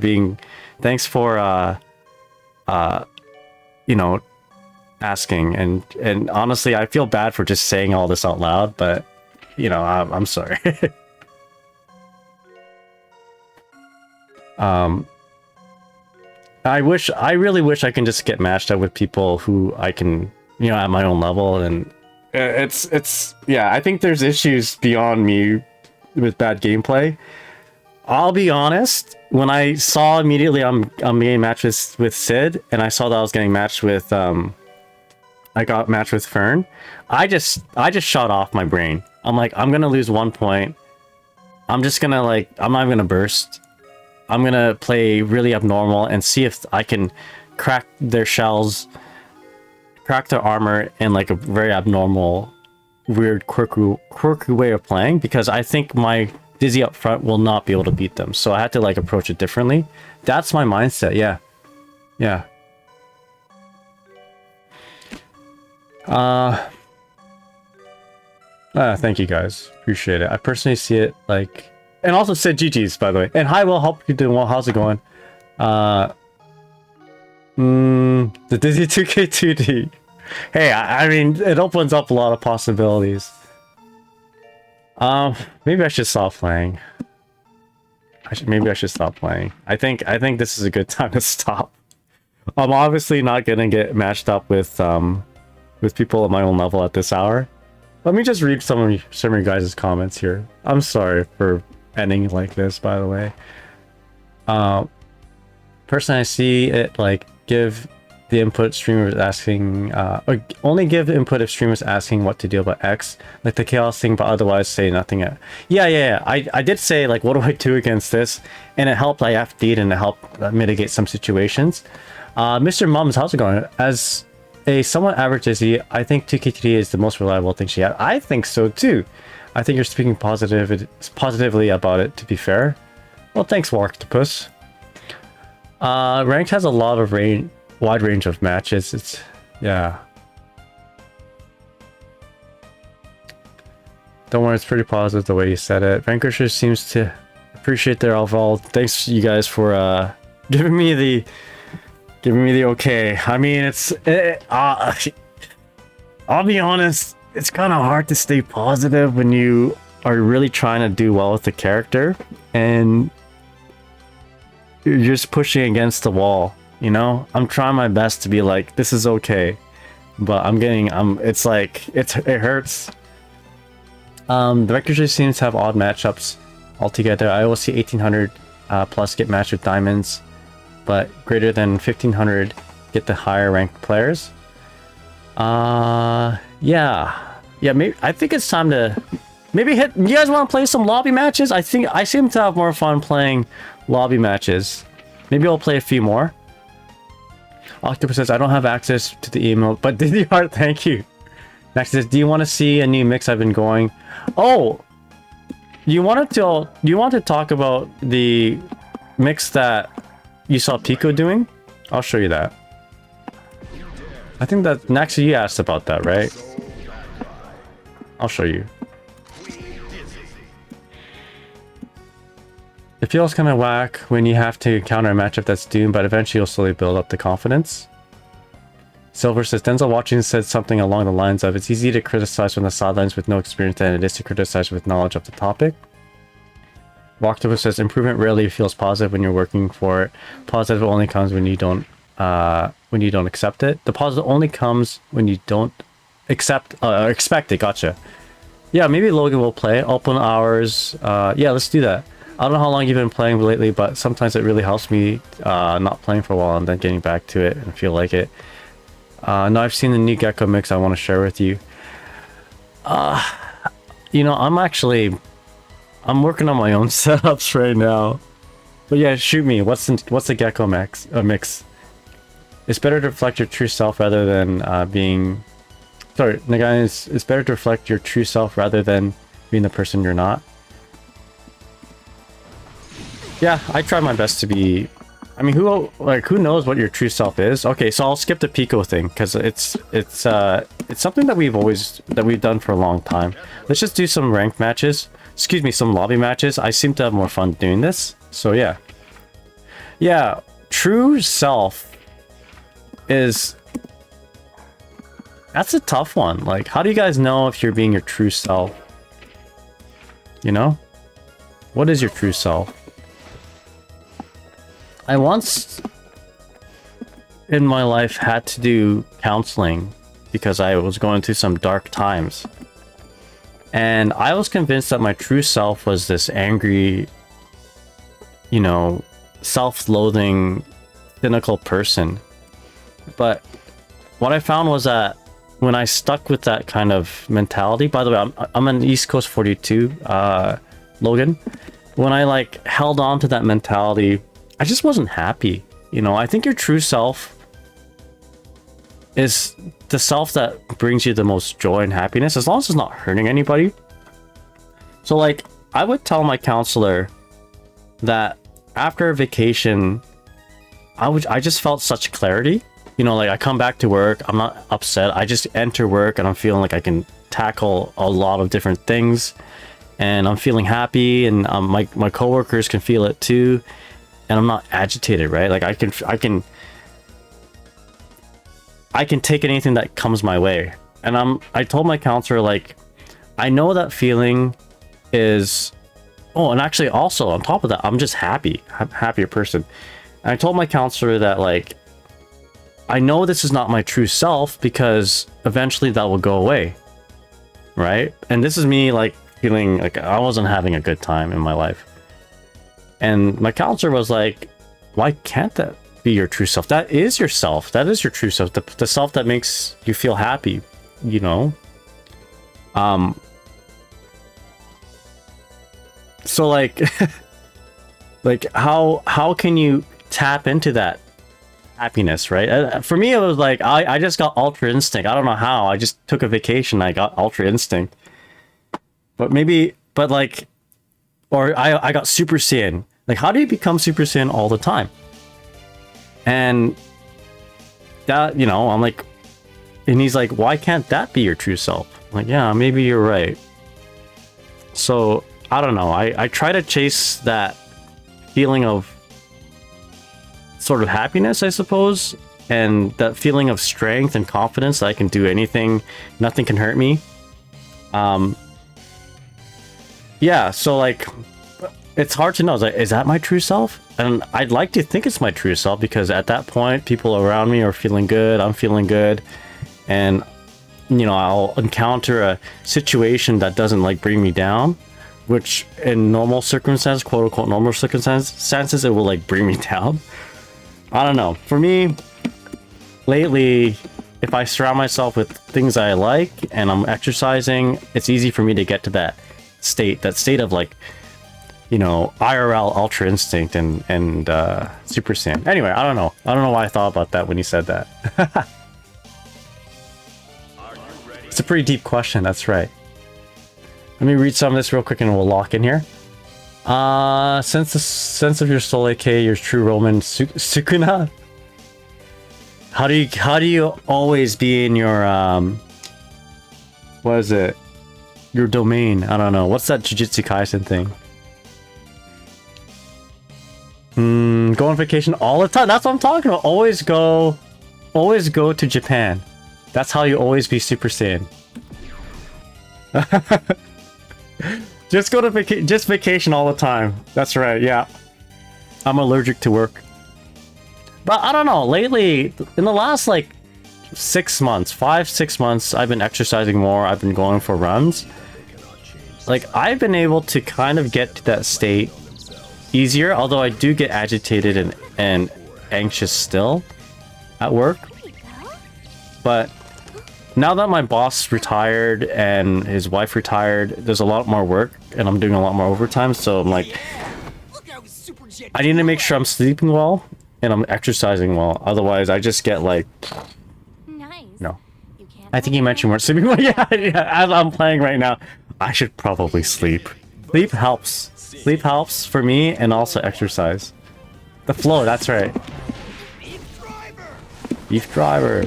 A: you know, asking, and honestly, I feel bad for just saying all this out loud, but you know, I'm sorry. I really wish I can just get matched up with people who I can, you know, at my own level, and it's yeah, I think there's issues beyond me with bad gameplay. I'll be honest, when I saw immediately I'm getting matched with Sid, and I saw that I was getting matched with I got matched with Fern, I just shut off my brain. I'm like, I'm gonna lose 1 point. I'm just gonna like, I'm not gonna burst. I'm gonna play really abnormal and see if I can crack their shells, crack their armor in like a very abnormal, weird, quirky way of playing, because I think my Dizzy up front will not be able to beat them. So I had to like approach it differently. That's my mindset. Yeah. Thank you guys. Appreciate it. I personally see it like, and also said GG's, by the way. And hi, Will, hope you're doing well. How's it going? The Dizzy 2K2D. Hey, I mean, it opens up a lot of possibilities. Maybe I should stop playing. Maybe I should stop playing. I think this is a good time to stop. I'm obviously not gonna get matched up with people at my own level at this hour. Let me just read some of your guys' comments here. I'm sorry for ending like this, by the way. Personally, I see it like give the input streamer is asking, or only give input if streamer is asking what to do about X, like the chaos thing, but otherwise say nothing. Yeah. I did say like, what do I do against this? And it helped. I FD'd and it helped mitigate some situations. Mr. Mums, how's it going? As a somewhat average Dizzy, I think 2KTD is the most reliable thing she had. I think so too. I think you're speaking positively about it, to be fair. Well, thanks, Octopus. Ranked has a lot of wide range of matches. Yeah. Don't worry, it's pretty positive the way you said it. Vanquisher seems to appreciate their overall. Thanks you guys for giving me the okay. I mean, I'll be honest, it's kind of hard to stay positive when you are really trying to do well with the character and you're just pushing against the wall, you know? I'm trying my best to be like, this is okay, but it's like, it hurts. The Vector seems to have odd matchups altogether. I will see 1800 plus get matched with diamonds, but greater than 1500 get the higher ranked players. Yeah, maybe I think it's time to maybe hit. You guys want to play some lobby matches? I think I seem to have more fun playing lobby matches. Maybe I'll play a few more. Octopus says I don't have access to the email, but Dizzy Heart, thank you. Next says, do you want to see a new mix I've been going? Oh, you want to talk about the mix that you saw Pico doing? I'll show you that. I think that next you asked about that, right? I'll show you. It feels kind of whack when you have to counter a matchup that's doomed, but eventually you'll slowly build up the confidence. Silver says, Denzel watching said something along the lines of, it's easy to criticize from the sidelines with no experience than it is to criticize with knowledge of the topic. Octopus says, improvement rarely feels positive when you're working for it. Positive only comes when you don't accept it. The positive only comes when you don't expect it. Gotcha. Yeah, maybe Logan will play open hours. Yeah, let's do that. I don't know how long you've been playing lately, but sometimes it really helps me not playing for a while and then getting back to it and feel like it. No, I've seen the new Gecko mix I want to share with you. You know, I'm working on my own setups right now. But yeah, shoot me. What's the Gecko mix? It's better to reflect your true self rather than being... Sorry, Nagai, it's better to reflect your true self rather than being the person you're not. Yeah, I try my best to be... I mean, who knows what your true self is? Okay, so I'll skip the Pico thing because it's something that we've done for a long time. Let's just do some ranked matches. Excuse me, some lobby matches. I seem to have more fun doing this. So yeah. Yeah, true self is... That's a tough one. Like, how do you guys know if you're being your true self? You know? What is your true self? I once in my life had to do counseling because I was going through some dark times. And I was convinced that my true self was this angry, you know, self-loathing, cynical person. But what I found was that when I stuck with that kind of mentality, by the way, I'm an East Coast 42, Logan. When I like held on to that mentality, I just wasn't happy. You know, I think your true self is the self that brings you the most joy and happiness, as long as it's not hurting anybody. So like, I would tell my counselor that after a vacation, I just felt such clarity. You know, like I come back to work, I'm not upset. I just enter work and I'm feeling like I can tackle a lot of different things. And I'm feeling happy, and my coworkers can feel it too. And I'm not agitated, right? Like I can take anything that comes my way. And I told my counselor, like, I know that feeling is... Oh, and actually also on top of that, I'm just happy. I'm a happier person. And I told my counselor that, like, I know this is not my true self because eventually that will go away, right? And this is me, like, feeling like I wasn't having a good time in my life. And my counselor was like, why can't that be your true self. That is yourself. That is your true self. The self that makes you feel happy, you know? So like, like how can you tap into that happiness, right? For me, it was like, I just got ultra instinct. I don't know how. I just took a vacation. I got ultra instinct. But maybe, but like, or I got Super Saiyan. Like, how do you become Super Saiyan all the time? And that, you know, I'm like, and he's like, why can't that be your true self? I'm like, yeah, maybe you're right. So, I don't know. I try to chase that feeling of sort of happiness, I suppose, and that feeling of strength and confidence that I can do anything, nothing can hurt me. Yeah, so like, it's hard to know. It's like, is that my true self? And I'd like to think it's my true self, because at that point, people around me are feeling good, I'm feeling good, and, you know, I'll encounter a situation that doesn't like bring me down, which in normal circumstances, quote unquote normal circumstances, it will like bring me down. I don't know. For me, lately, if I surround myself with things I like and I'm exercising, it's easy for me to get to that state of like, you know, IRL Ultra Instinct and Super Saiyan. Anyway, I don't know why I thought about that when you said that. It's a pretty deep question, that's right. Let me read some of this real quick and we'll lock in here. Sense of your soul, aka your true Roman Sukuna. How do you always be in your what is it? Your domain. I don't know. What's that Jujutsu Kaisen thing? Go on vacation all the time. That's what I'm talking about. Always go to Japan. That's how you always be Super Saiyan. Just go to vacation all the time. That's right, yeah. I'm allergic to work. But I don't know, lately, in the last like 6 months, 5-6 months, I've been exercising more, I've been going for runs. Like, I've been able to kind of get to that state easier, although I do get agitated and anxious still at work. But now that my boss retired and his wife retired, there's a lot more work and I'm doing a lot more overtime, so I'm like, I need to make sure I'm sleeping well and I'm exercising well, otherwise I just get like, no. I think you mentioned we're sleeping well. Yeah, as I'm playing right now, I should probably sleep. Sleep helps. Sleep helps for me, and also exercise. The flow, that's right. Beef driver.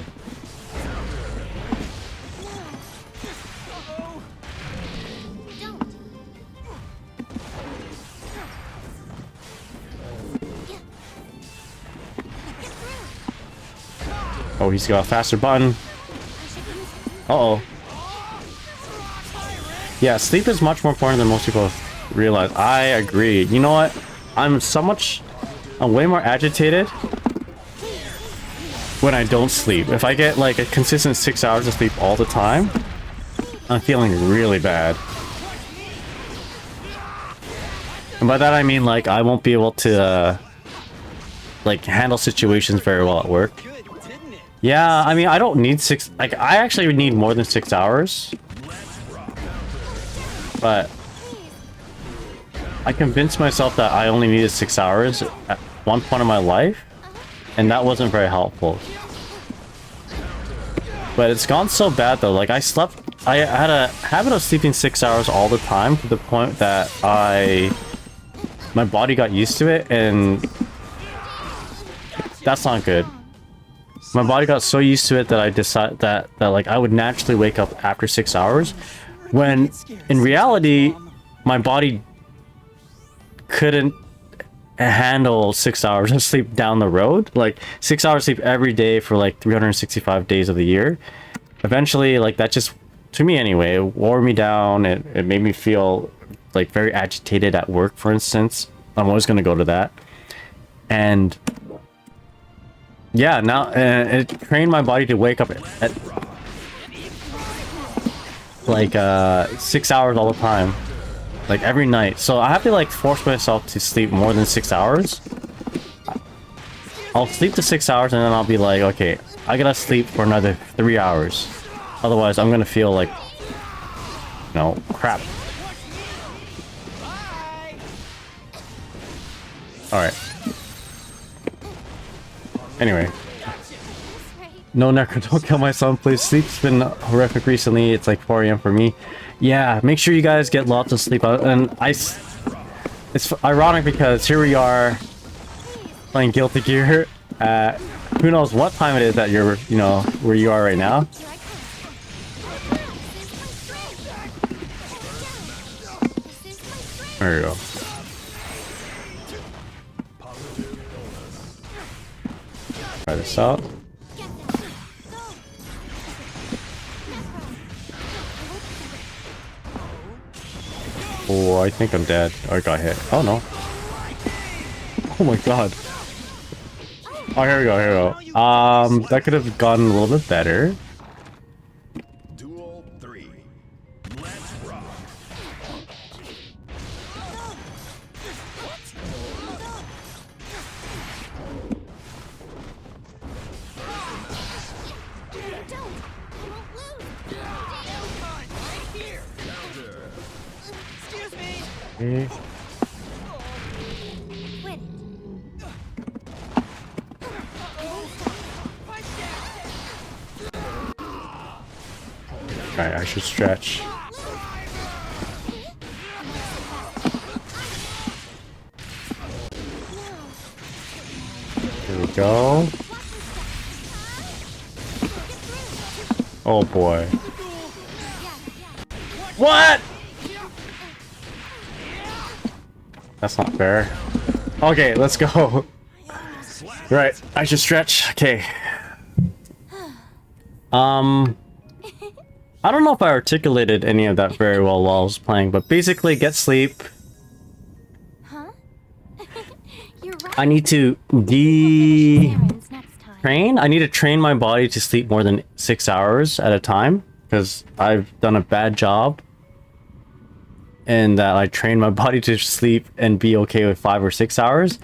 A: Oh, he's got a faster button. Uh-oh. Yeah, sleep is much more important than most people realize. I agree. You know what? I'm way more agitated when I don't sleep. If I get like a consistent 6 hours of sleep all the time, I'm feeling really bad. And by that I mean like I won't be able to like handle situations very well at work. Yeah, I mean I don't need I actually would need more than 6 hours. But I convinced myself that I only needed 6 hours at one point in my life, and that wasn't very helpful. But it's gone so bad though, like I had a habit of sleeping 6 hours all the time to the point that my body got used to it, and that's not good. My body got so used to it that I decided that like I would naturally wake up after 6 hours, when in reality my body couldn't handle 6 hours of sleep down the road. Like 6 hours sleep every day for like 365 days of the year. Eventually, like that just, to me anyway, it wore me down. It made me feel like very agitated at work, for instance. I'm always going to go to that. And yeah, now it trained my body to wake up at like 6 hours all the time, like every night. So I have to like force myself to sleep more than 6 hours. I'll sleep the 6 hours and then I'll be like, okay, I gotta sleep for another 3 hours. Otherwise, I'm gonna feel like, no, crap. Alright. Anyway. No, Necro, don't kill my son, please. Sleep's been horrific recently. It's like 4 AM for me. Yeah, make sure you guys get lots of sleep. And it's ironic because here we are playing Guilty Gear at who knows what time it is that you're, you know, where you are right now. There you go. Try this out. Oh, I think I'm dead. Oh, I got hit. Oh no. Oh my god. Oh, here we go, here we go. That could have gone a little bit better.
C: Duel 3. Let's rock.
A: Okay. Alright, I should stretch. Here we go. Oh boy. What? That's not fair. Okay, let's go. Right, I should stretch. Okay. I don't know if I articulated any of that very well while I was playing, but basically get sleep.
D: Huh? You're right.
A: I need to train. I need to train my body to sleep more than 6 hours at a time because I've done a bad job. And that I train my body to sleep and be okay with 5 or 6 hours.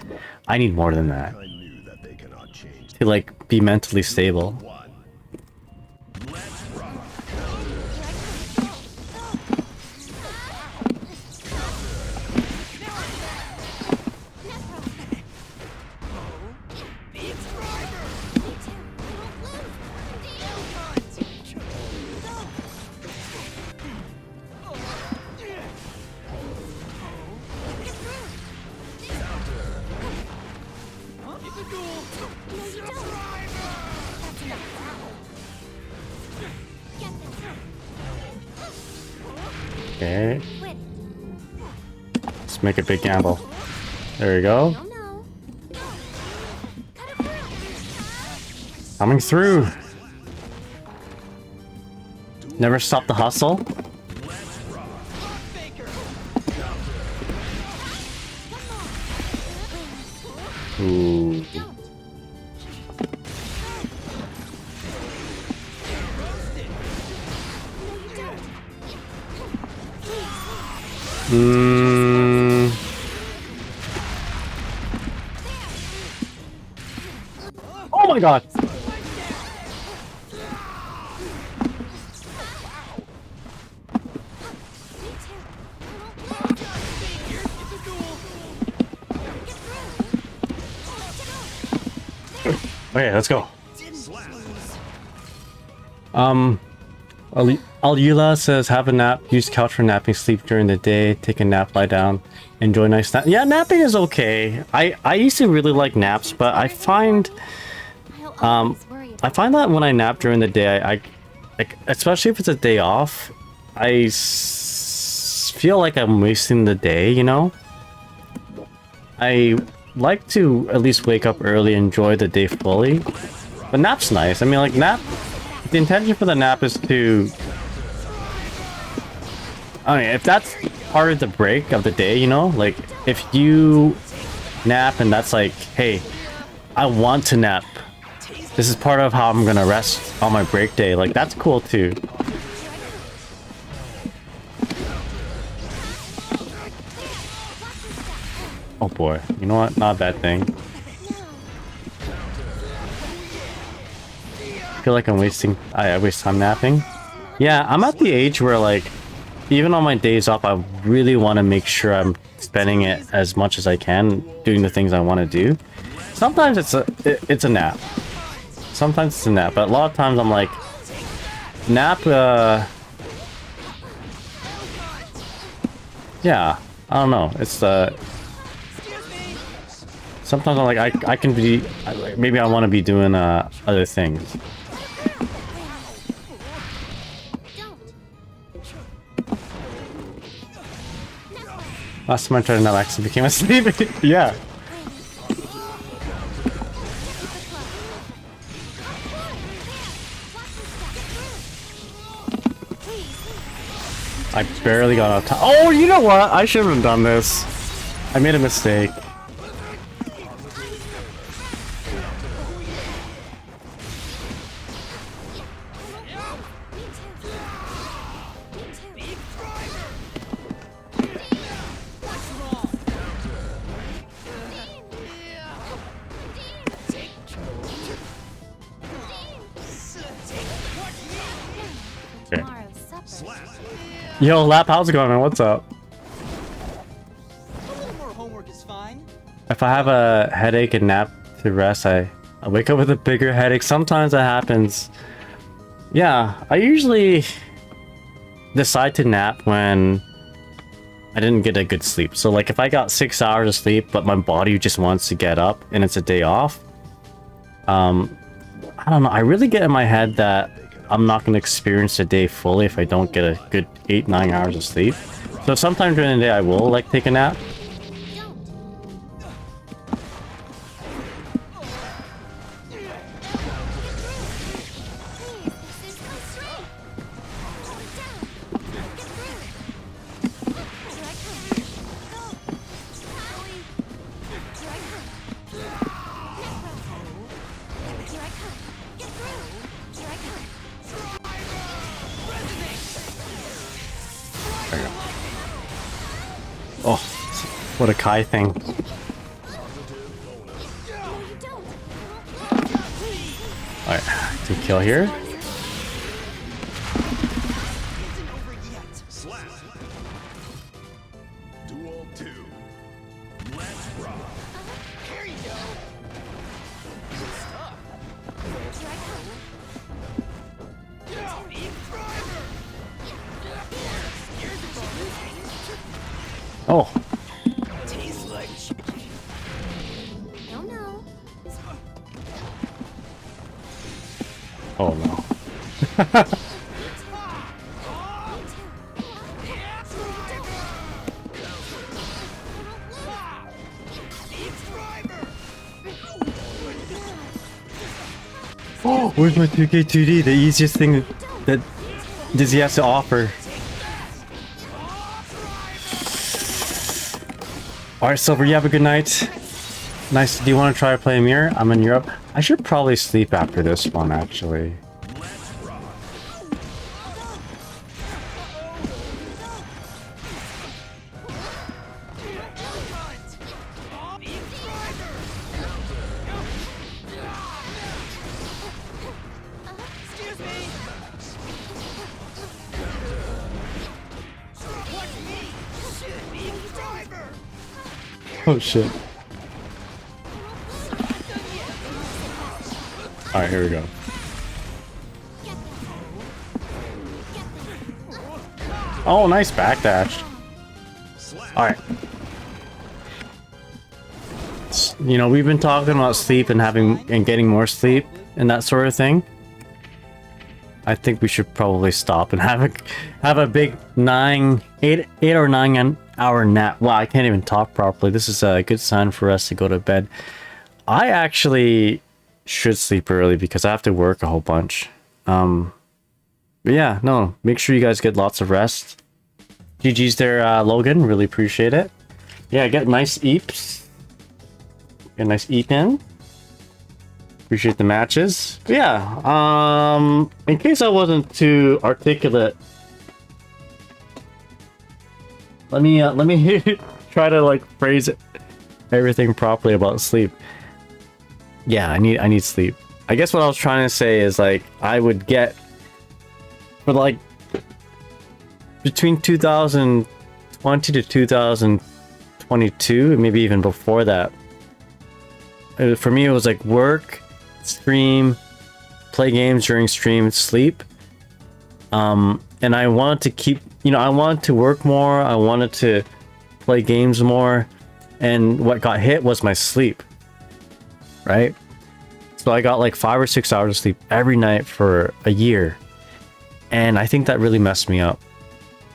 A: I need more than that
C: I knew that they cannot change.
A: to like be mentally stable.
C: Let's rock.
A: Okay. Let's make a big gamble. There we go. Coming through. Never stop the hustle. Ooh. Oh my god. Okay, let's go. Alula says, have a nap, use couch for napping, sleep during the day, take a nap, lie down, enjoy nice nap. Yeah, napping is okay. I used to really like naps, but I find that when I nap during the day, I like, especially if it's a day off, I feel like I'm wasting the day, you know? I like to at least wake up early, enjoy the day fully. But nap's nice. I mean, like, the intention for the nap is to... I mean, if that's part of the break of the day, you know? Like, if you nap and that's like, hey, I want to nap. This is part of how I'm gonna rest on my break day. Like, that's cool too. Oh boy. You know what? Not a bad thing. feel like I'm wasting. I waste time napping. Yeah, I'm at the age where like, even on my days off, I really want to make sure I'm spending it as much as I can doing the things I want to do. Sometimes it's a nap. Sometimes it's a nap, but a lot of times I'm like, nap. Yeah, I don't know. It's sometimes I'm like I can be maybe I want to be doing other things. Last time I tried to nap, I actually became asleep. Yeah. I barely got out of time. Oh, you know what? I shouldn't have done this. I made a mistake. Yo, Lap, how's it going, man? What's up?
E: A little more homework is fine.
A: If I have a headache and nap to rest, I wake up with a bigger headache. Sometimes that happens. Yeah, I usually decide to nap when I didn't get a good sleep. So like if I got 6 hours of sleep, but my body just wants to get up and it's a day off, I don't know. I really get in my head that I'm not going to experience the day fully if I don't get a good 8-9 hours of sleep. So sometime during the day I will like take a nap. Oh, what a Kai thing. Alright, to kill here.
C: Duel 2. Let's rock.
E: Here you go.
A: Oh.
D: No, no.
A: Oh no. Oh, where's my 2K2D? The easiest thing that Dizzy has to offer. Alright, Silver, you have a good night. Nice. Do you want to try to play a mirror? I'm in Europe. I should probably sleep after this one, actually. Oh shit. Alright, here we go. Oh, nice backdash. Alright. You know, we've been talking about sleep and getting more sleep and that sort of thing. I think we should probably stop and have a big 8 or 9 hour nap. Wow, I can't even talk properly. This is a good sign for us to go to bed. I actually should sleep early because I have to work a whole bunch. But yeah, no, make sure you guys get lots of rest. GG's there, Logan. Really appreciate it. Yeah, get nice eeps. Get a nice eep in. Appreciate the matches. But yeah, in case I wasn't too articulate, let me try to like phrase everything properly about sleep. Yeah, I need sleep. I guess what I was trying to say is like I would get for like between 2020 to 2022, maybe even before that. For me, it was like work, stream, play games during stream, sleep. And I wanted to keep, you know, I wanted to work more. I wanted to play games more. And what got hit was my sleep, right? So I got like 5 or 6 hours of sleep every night for a year. And I think that really messed me up.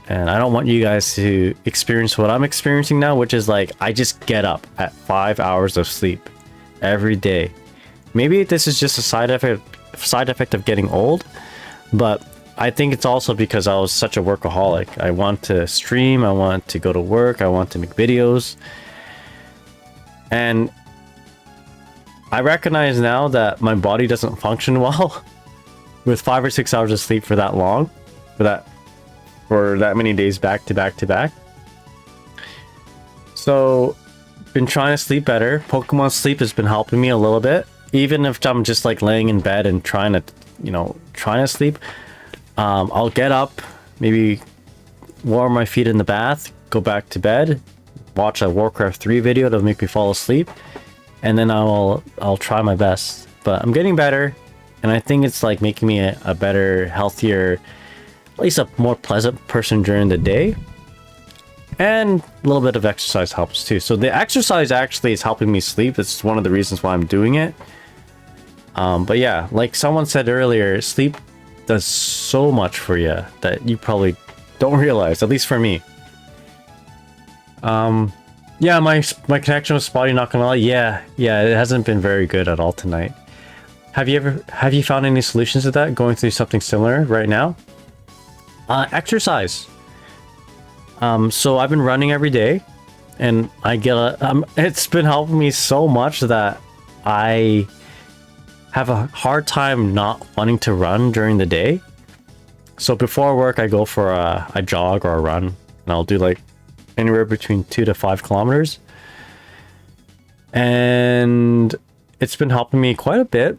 A: And I don't want you guys to experience what I'm experiencing now, which is like, I just get up at 5 hours of sleep every day. Maybe this is just a side effect of getting old, but I think it's also because I was such a workaholic. I want to stream, I want to go to work, I want to make videos. And I recognize now that my body doesn't function well with 5 or 6 hours of sleep for that long, for that many days back to back to back. So been trying to sleep better. Pokemon Sleep has been helping me a little bit, even if I'm just like laying in bed and trying to sleep. I'll get up, maybe warm my feet in the bath, go back to bed, watch a Warcraft 3 video to make me fall asleep, and then I'll try my best. But I'm getting better, and I think it's like making me a better, healthier, at least a more pleasant person during the day. And a little bit of exercise helps too. So the exercise actually is helping me sleep. That's one of the reasons why I'm doing it. But yeah, like someone said earlier, sleep does so much for you that you probably don't realize, at least for me. Yeah, my connection was spotty, not gonna lie. Yeah, it hasn't been very good at all tonight. Have you found any solutions to that? Going through something similar right now? Exercise. So I've been running every day, and I get it's been helping me so much that I have a hard time not wanting to run during the day. So before work, I go for a jog or a run, and I'll do like anywhere between 2 to 5 kilometers. And it's been helping me quite a bit.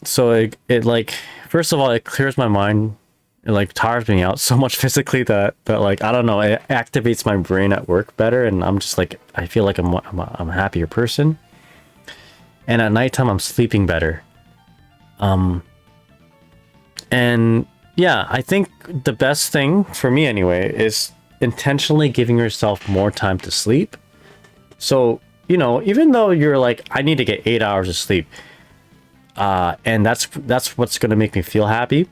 A: So it like, first of all, it clears my mind. It like tires me out so much physically that like, I don't know, it activates my brain at work better, and I'm just like, I feel like I'm a happier person. And at nighttime I'm sleeping better. And yeah, I think the best thing for me anyway is intentionally giving yourself more time to sleep. So, you know, even though you're like, I need to get 8 hours of sleep, and that's what's going to make me feel happy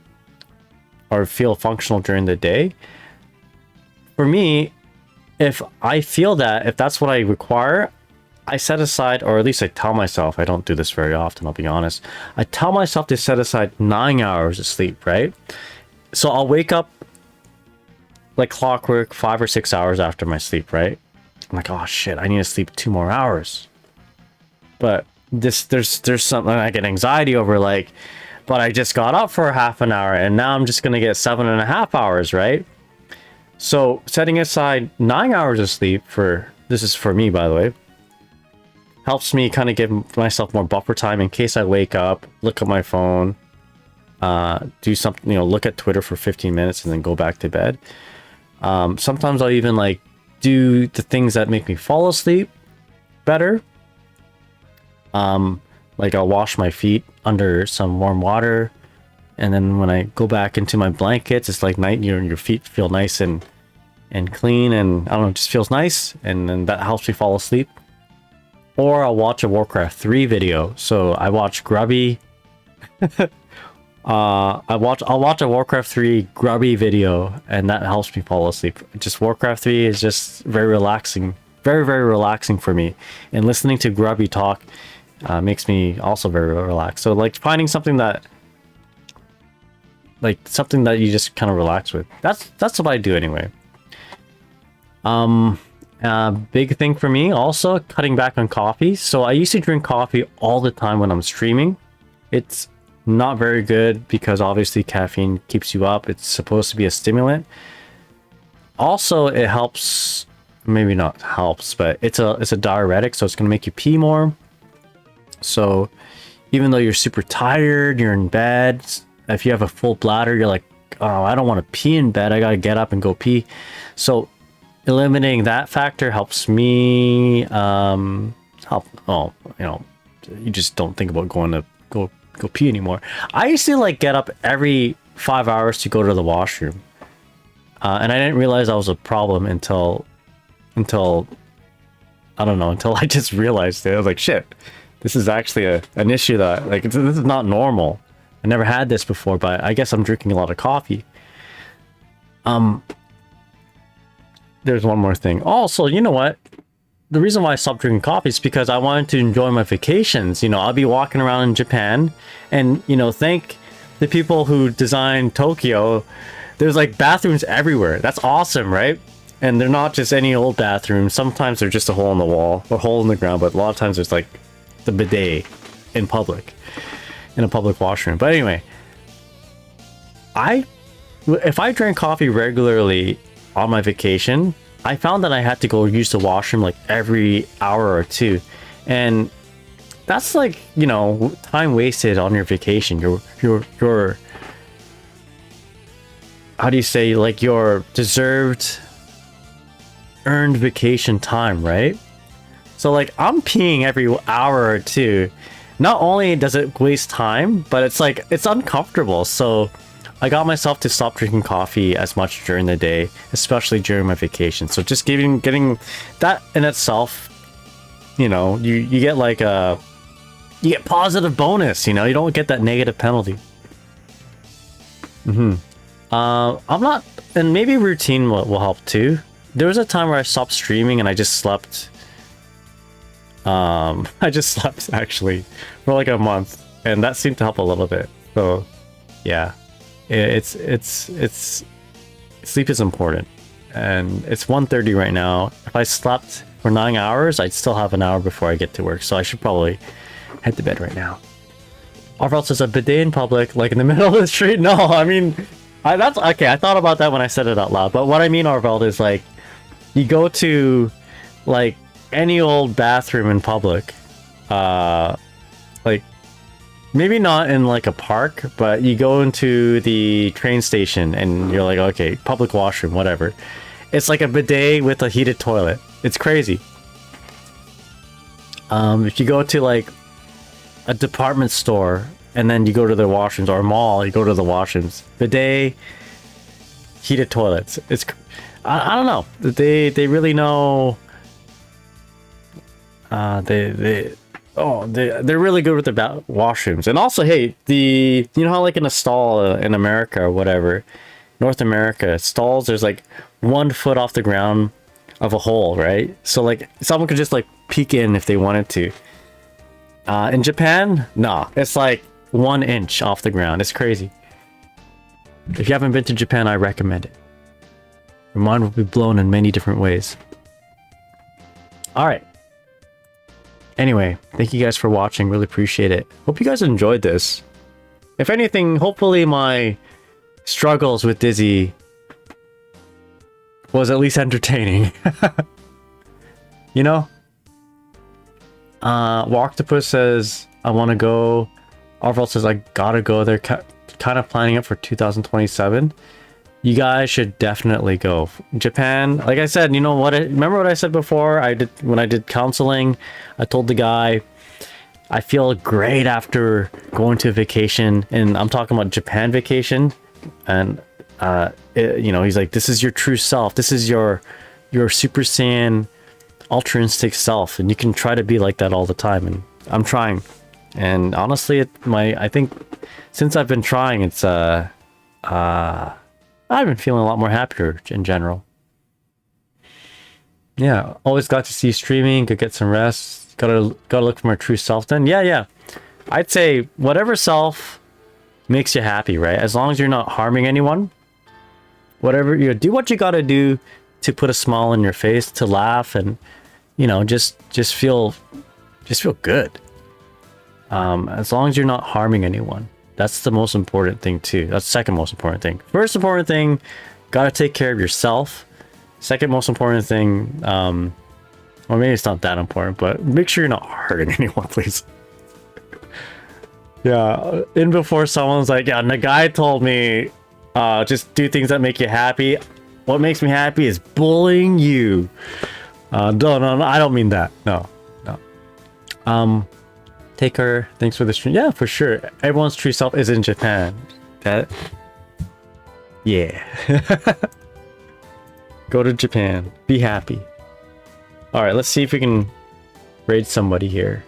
A: or feel functional during the day. For me, if I feel that, if that's what I require, I set aside, or at least I tell myself, I don't do this very often, I'll be honest. I tell myself to set aside 9 hours of sleep, right? So I'll wake up like clockwork 5 or 6 hours after my sleep, right? I'm like, oh shit, I need to sleep 2 more hours. But there's something I get anxiety over, like, but I just got up for half an hour and now I'm just gonna get 7.5 hours, right? So setting aside 9 hours of sleep this is for me, by the way, helps me kind of give myself more buffer time in case I wake up, look at my phone, do something, you know, look at Twitter for 15 minutes and then go back to bed. Sometimes I'll even like do the things that make me fall asleep better. Like I'll wash my feet under some warm water, and then when I go back into my blankets, it's like night, your feet feel nice and clean, and I don't know, it just feels nice, and then that helps me fall asleep. Or I'll watch a Warcraft 3 video. So I watch Grubby. I'll watch a Warcraft 3 Grubby video, and that helps me fall asleep. Just Warcraft 3 is just very relaxing, very, very relaxing for me. And listening to Grubby talk makes me also very relaxed. So like finding something that you just kind of relax with. That's what I do anyway. Big thing for me also, cutting back on coffee. So I used to drink coffee all the time when I'm streaming. It's not very good because obviously caffeine keeps you up. It's supposed to be a stimulant. Also, it helps, maybe not helps, but it's a diuretic, so it's going to make you pee more. So even though you're super tired, you're in bed. If you have a full bladder, you're like, oh, I don't want to pee in bed. I got to get up and go pee. So eliminating that factor helps me you just don't think about going to go pee anymore. I used to like get up every 5 hours to go to the washroom. And I didn't realize that was a problem until I don't know, until I just realized it. I was like, shit, this is actually an issue that, like, this is not normal. I never had this before, but I guess I'm drinking a lot of coffee. There's one more thing. Also, you know what? The reason why I stopped drinking coffee is because I wanted to enjoy my vacations. You know, I'll be walking around in Japan and, you know, thank the people who designed Tokyo. There's like bathrooms everywhere. That's awesome, right? And they're not just any old bathrooms. Sometimes they're just a hole in the wall or hole in the ground, but a lot of times there's like the bidet in public, in a public washroom. But anyway, if I drank coffee regularly on my vacation, I found that I had to go use the washroom like every hour or two. And that's like, you know, time wasted on your vacation. Your how do you say, like, your deserved earned vacation time, right? So like I'm peeing every hour or two. Not only does it waste time, but it's like it's uncomfortable. So I got myself to stop drinking coffee as much during the day, especially during my vacation. So just getting that in itself, you know, you get like you get positive bonus, you know, you don't get that negative penalty. I'm not, and maybe routine will help too. There was a time where I stopped streaming and I just slept. I just slept actually for like a month, and that seemed to help a little bit. So yeah, it's sleep is important, and it's 1:30 right now. If I slept for 9 hours, I'd still have an hour before I get to work, so I should probably head to bed right now. Or else there's a bidet in public, like in the middle of the street. No, I mean, that's okay. I thought about that when I said it out loud, but what I mean, Arveld, is like you go to like any old bathroom in public, like maybe not in like a park, but you go into the train station and you're like, okay, public washroom, whatever. It's like a bidet with a heated toilet. It's crazy. If you go to like a department store and then you go to the washrooms, or a mall, you go to the washrooms, bidet, heated toilets. It's I don't know. They really know. They're really good with the washrooms. And also, hey, you know how like in a stall in America or whatever, North America, stalls, there's like 1 foot off the ground of a hole, right? So like someone could just like peek in if they wanted to. In Japan, nah, it's like 1 inch off the ground. It's crazy. If you haven't been to Japan, I recommend it. Your mind will be blown in many different ways. All right. Anyway, thank you guys for watching. Really appreciate it. Hope you guys enjoyed this. If anything, hopefully my struggles with Dizzy was at least entertaining. You know? Walktopus says, I want to go. Arvel says, I gotta go. They're kind of planning it for 2027. You guys should definitely go. Japan, like I said, you know what? Remember what I said before? When I did counseling, I told the guy, I feel great after going to a vacation, and I'm talking about Japan vacation. And you know, he's like, this is your true self. This is your Super Saiyan Ultra Instinct self, and you can try to be like that all the time. And I'm trying. And honestly, I think since I've been trying, it's I've been feeling a lot more happier in general. Yeah, always got to see streaming, could get some rest. Gotta look for my true self then. Yeah. I'd say whatever self makes you happy, right? As long as you're not harming anyone. Whatever you do, what you gotta do to put a smile on your face, to laugh, and you know, just feel good. As long as you're not harming anyone. That's the most important thing too. That's the second most important thing. First important thing, gotta take care of yourself. Second most important thing, or maybe it's not that important, but make sure you're not hurting anyone, please. Yeah, in before someone's like, yeah, the guy told me, just do things that make you happy. What makes me happy is bullying you. No, I don't mean that. No. Take her. Thanks for the stream. Yeah, for sure. Everyone's true self is in Japan. That. Yeah. Go to Japan. Be happy. All right, let's see if we can raid somebody here.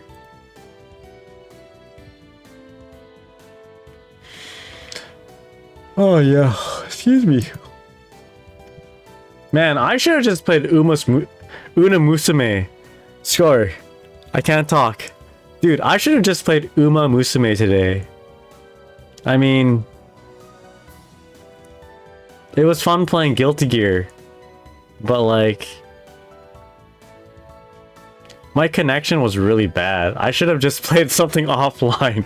A: Oh yeah, excuse me. Man, I should have just played Una Musume. Sorry, I can't talk. Dude, I should have just played Uma Musume today. I mean, it was fun playing Guilty Gear, but like, my connection was really bad. I should have just played something offline.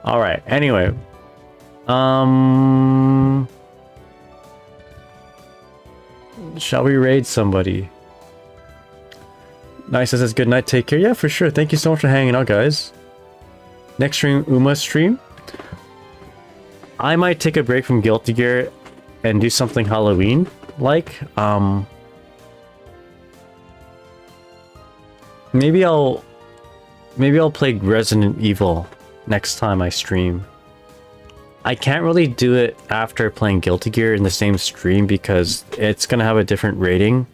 A: All right, anyway. Shall we raid somebody? Nice says good night, take care. Yeah, for sure. Thank you so much for hanging out, guys. Next stream, Uma stream. I might take a break from Guilty Gear and do something Halloween like. Maybe I'll play Resident Evil next time I stream. I can't really do it after playing Guilty Gear in the same stream because it's gonna have a different rating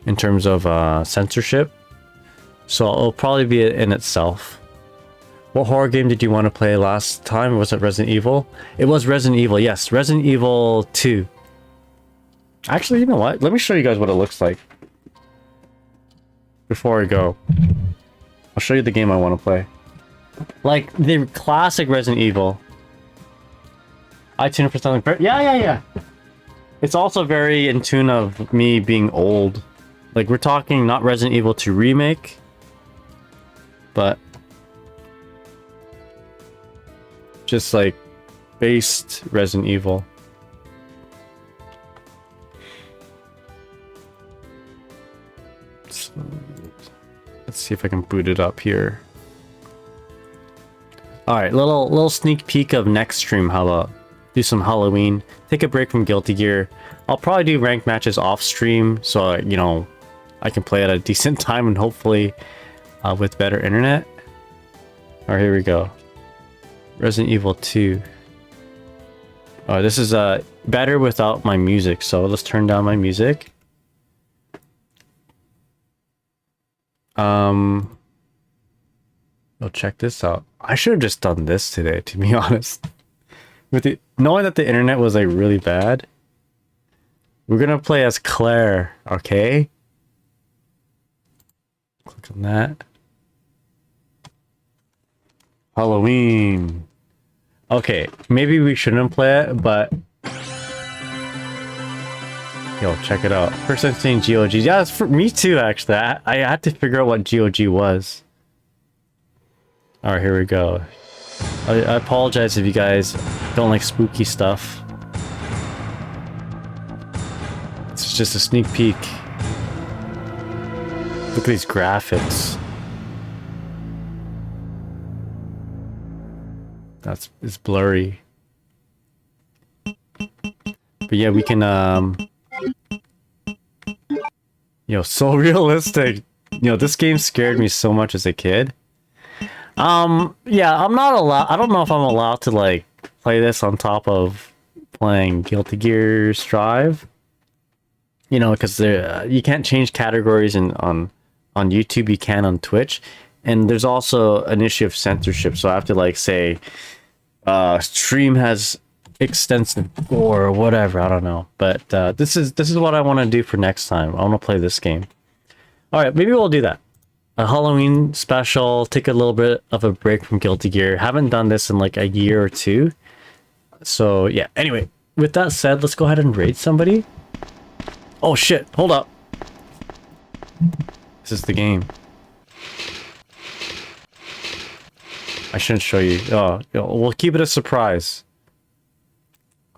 A: in terms of censorship. So it'll probably be in itself. What horror game did you want to play last time? Was it Resident Evil? It was Resident Evil, yes. Resident Evil 2. Actually, you know what? Let me show you guys what it looks like. Before I go. I'll show you the game I want to play. Like, the classic Resident Evil. I tune for something. Yeah. It's also very in tune of me being old. Like, we're talking not Resident Evil 2 remake, but just like based Resident Evil. So, let's see if I can boot it up here. All right, little sneak peek of next stream. How about do some Halloween? Take a break from Guilty Gear. I'll probably do ranked matches off stream, so you know I can play at a decent time and hopefully with better internet. All right, here we go. Resident Evil 2. This is better without my music, so let's turn down my music. Oh, check this out. I should have just done this today, to be honest. With the knowing that the internet was like really bad, we're gonna play as Claire, okay? Click on that. Halloween. Okay, maybe we shouldn't play it, but yo, check it out. First I'm seeing GOG. Yeah, it's for me too, actually. I had to figure out what GOG was. Alright, here we go. I apologize if you guys don't like spooky stuff. It's just a sneak peek. Look at these graphics. It's blurry. But yeah, we can yo, so realistic. You know, this game scared me so much as a kid. Yeah, I'm not allowed. I don't know if I'm allowed to like play this on top of playing Guilty Gear Strive. You know, because you can't change categories on YouTube. You can on Twitch, and there's also an issue of censorship. So I have to like say, stream has extensive gore or whatever. I don't know, but this is what I want to do for next time. I want to play this game. All right, maybe we'll do that. A Halloween special, take a little bit of a break from Guilty Gear. Haven't done this in like a year or two. So yeah, anyway, with that said, let's go ahead and raid somebody. Oh shit, hold up. This is the game. I shouldn't show you. Oh, we'll keep it a surprise.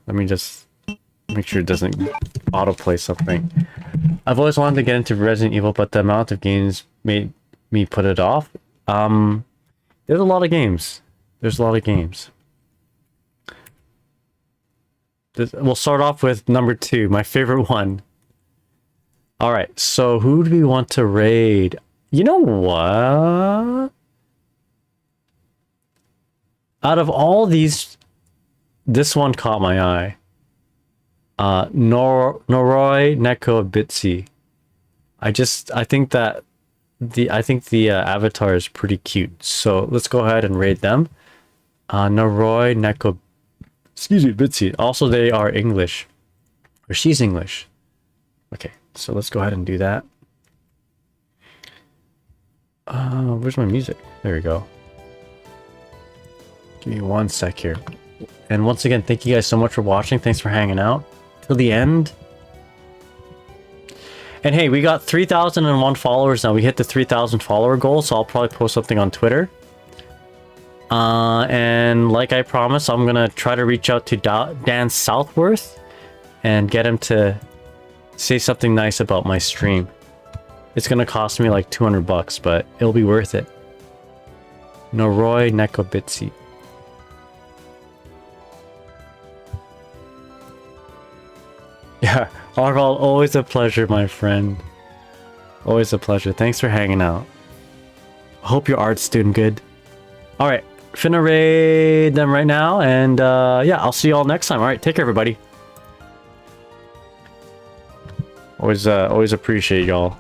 A: Let me just make sure it doesn't autoplay something. I've always wanted to get into Resident Evil, but the amount of games made me put it off. There's a lot of games. There's a lot of games. We'll start off with number 2, my favorite one. All right, so who do we want to raid? You know what? Out of all these, this one caught my eye. Noroi Neko Bitsy. I think that the avatar is pretty cute. So let's go ahead and raid them. Noroi Neko, excuse me, Bitsy. Also, they are English, or she's English. Okay, so let's go ahead and do that. Where's my music? There we go. Give me 1 sec here. And once again, thank you guys so much for watching. Thanks for hanging out till the end. And hey, we got 3,001 followers now. We hit the 3,000 follower goal, so I'll probably post something on Twitter. And like I promised, I'm gonna try to reach out to Dan Southworth and get him to say something nice about my stream. It's gonna cost me like 200 bucks, but it'll be worth it. Noroi Nekobitsi. Yeah, Arval, always a pleasure, my friend. Always a pleasure. Thanks for hanging out. Hope your art's doing good. Alright, finna raid them right now, and yeah, I'll see you all next time. Alright, take care, everybody. Always appreciate y'all.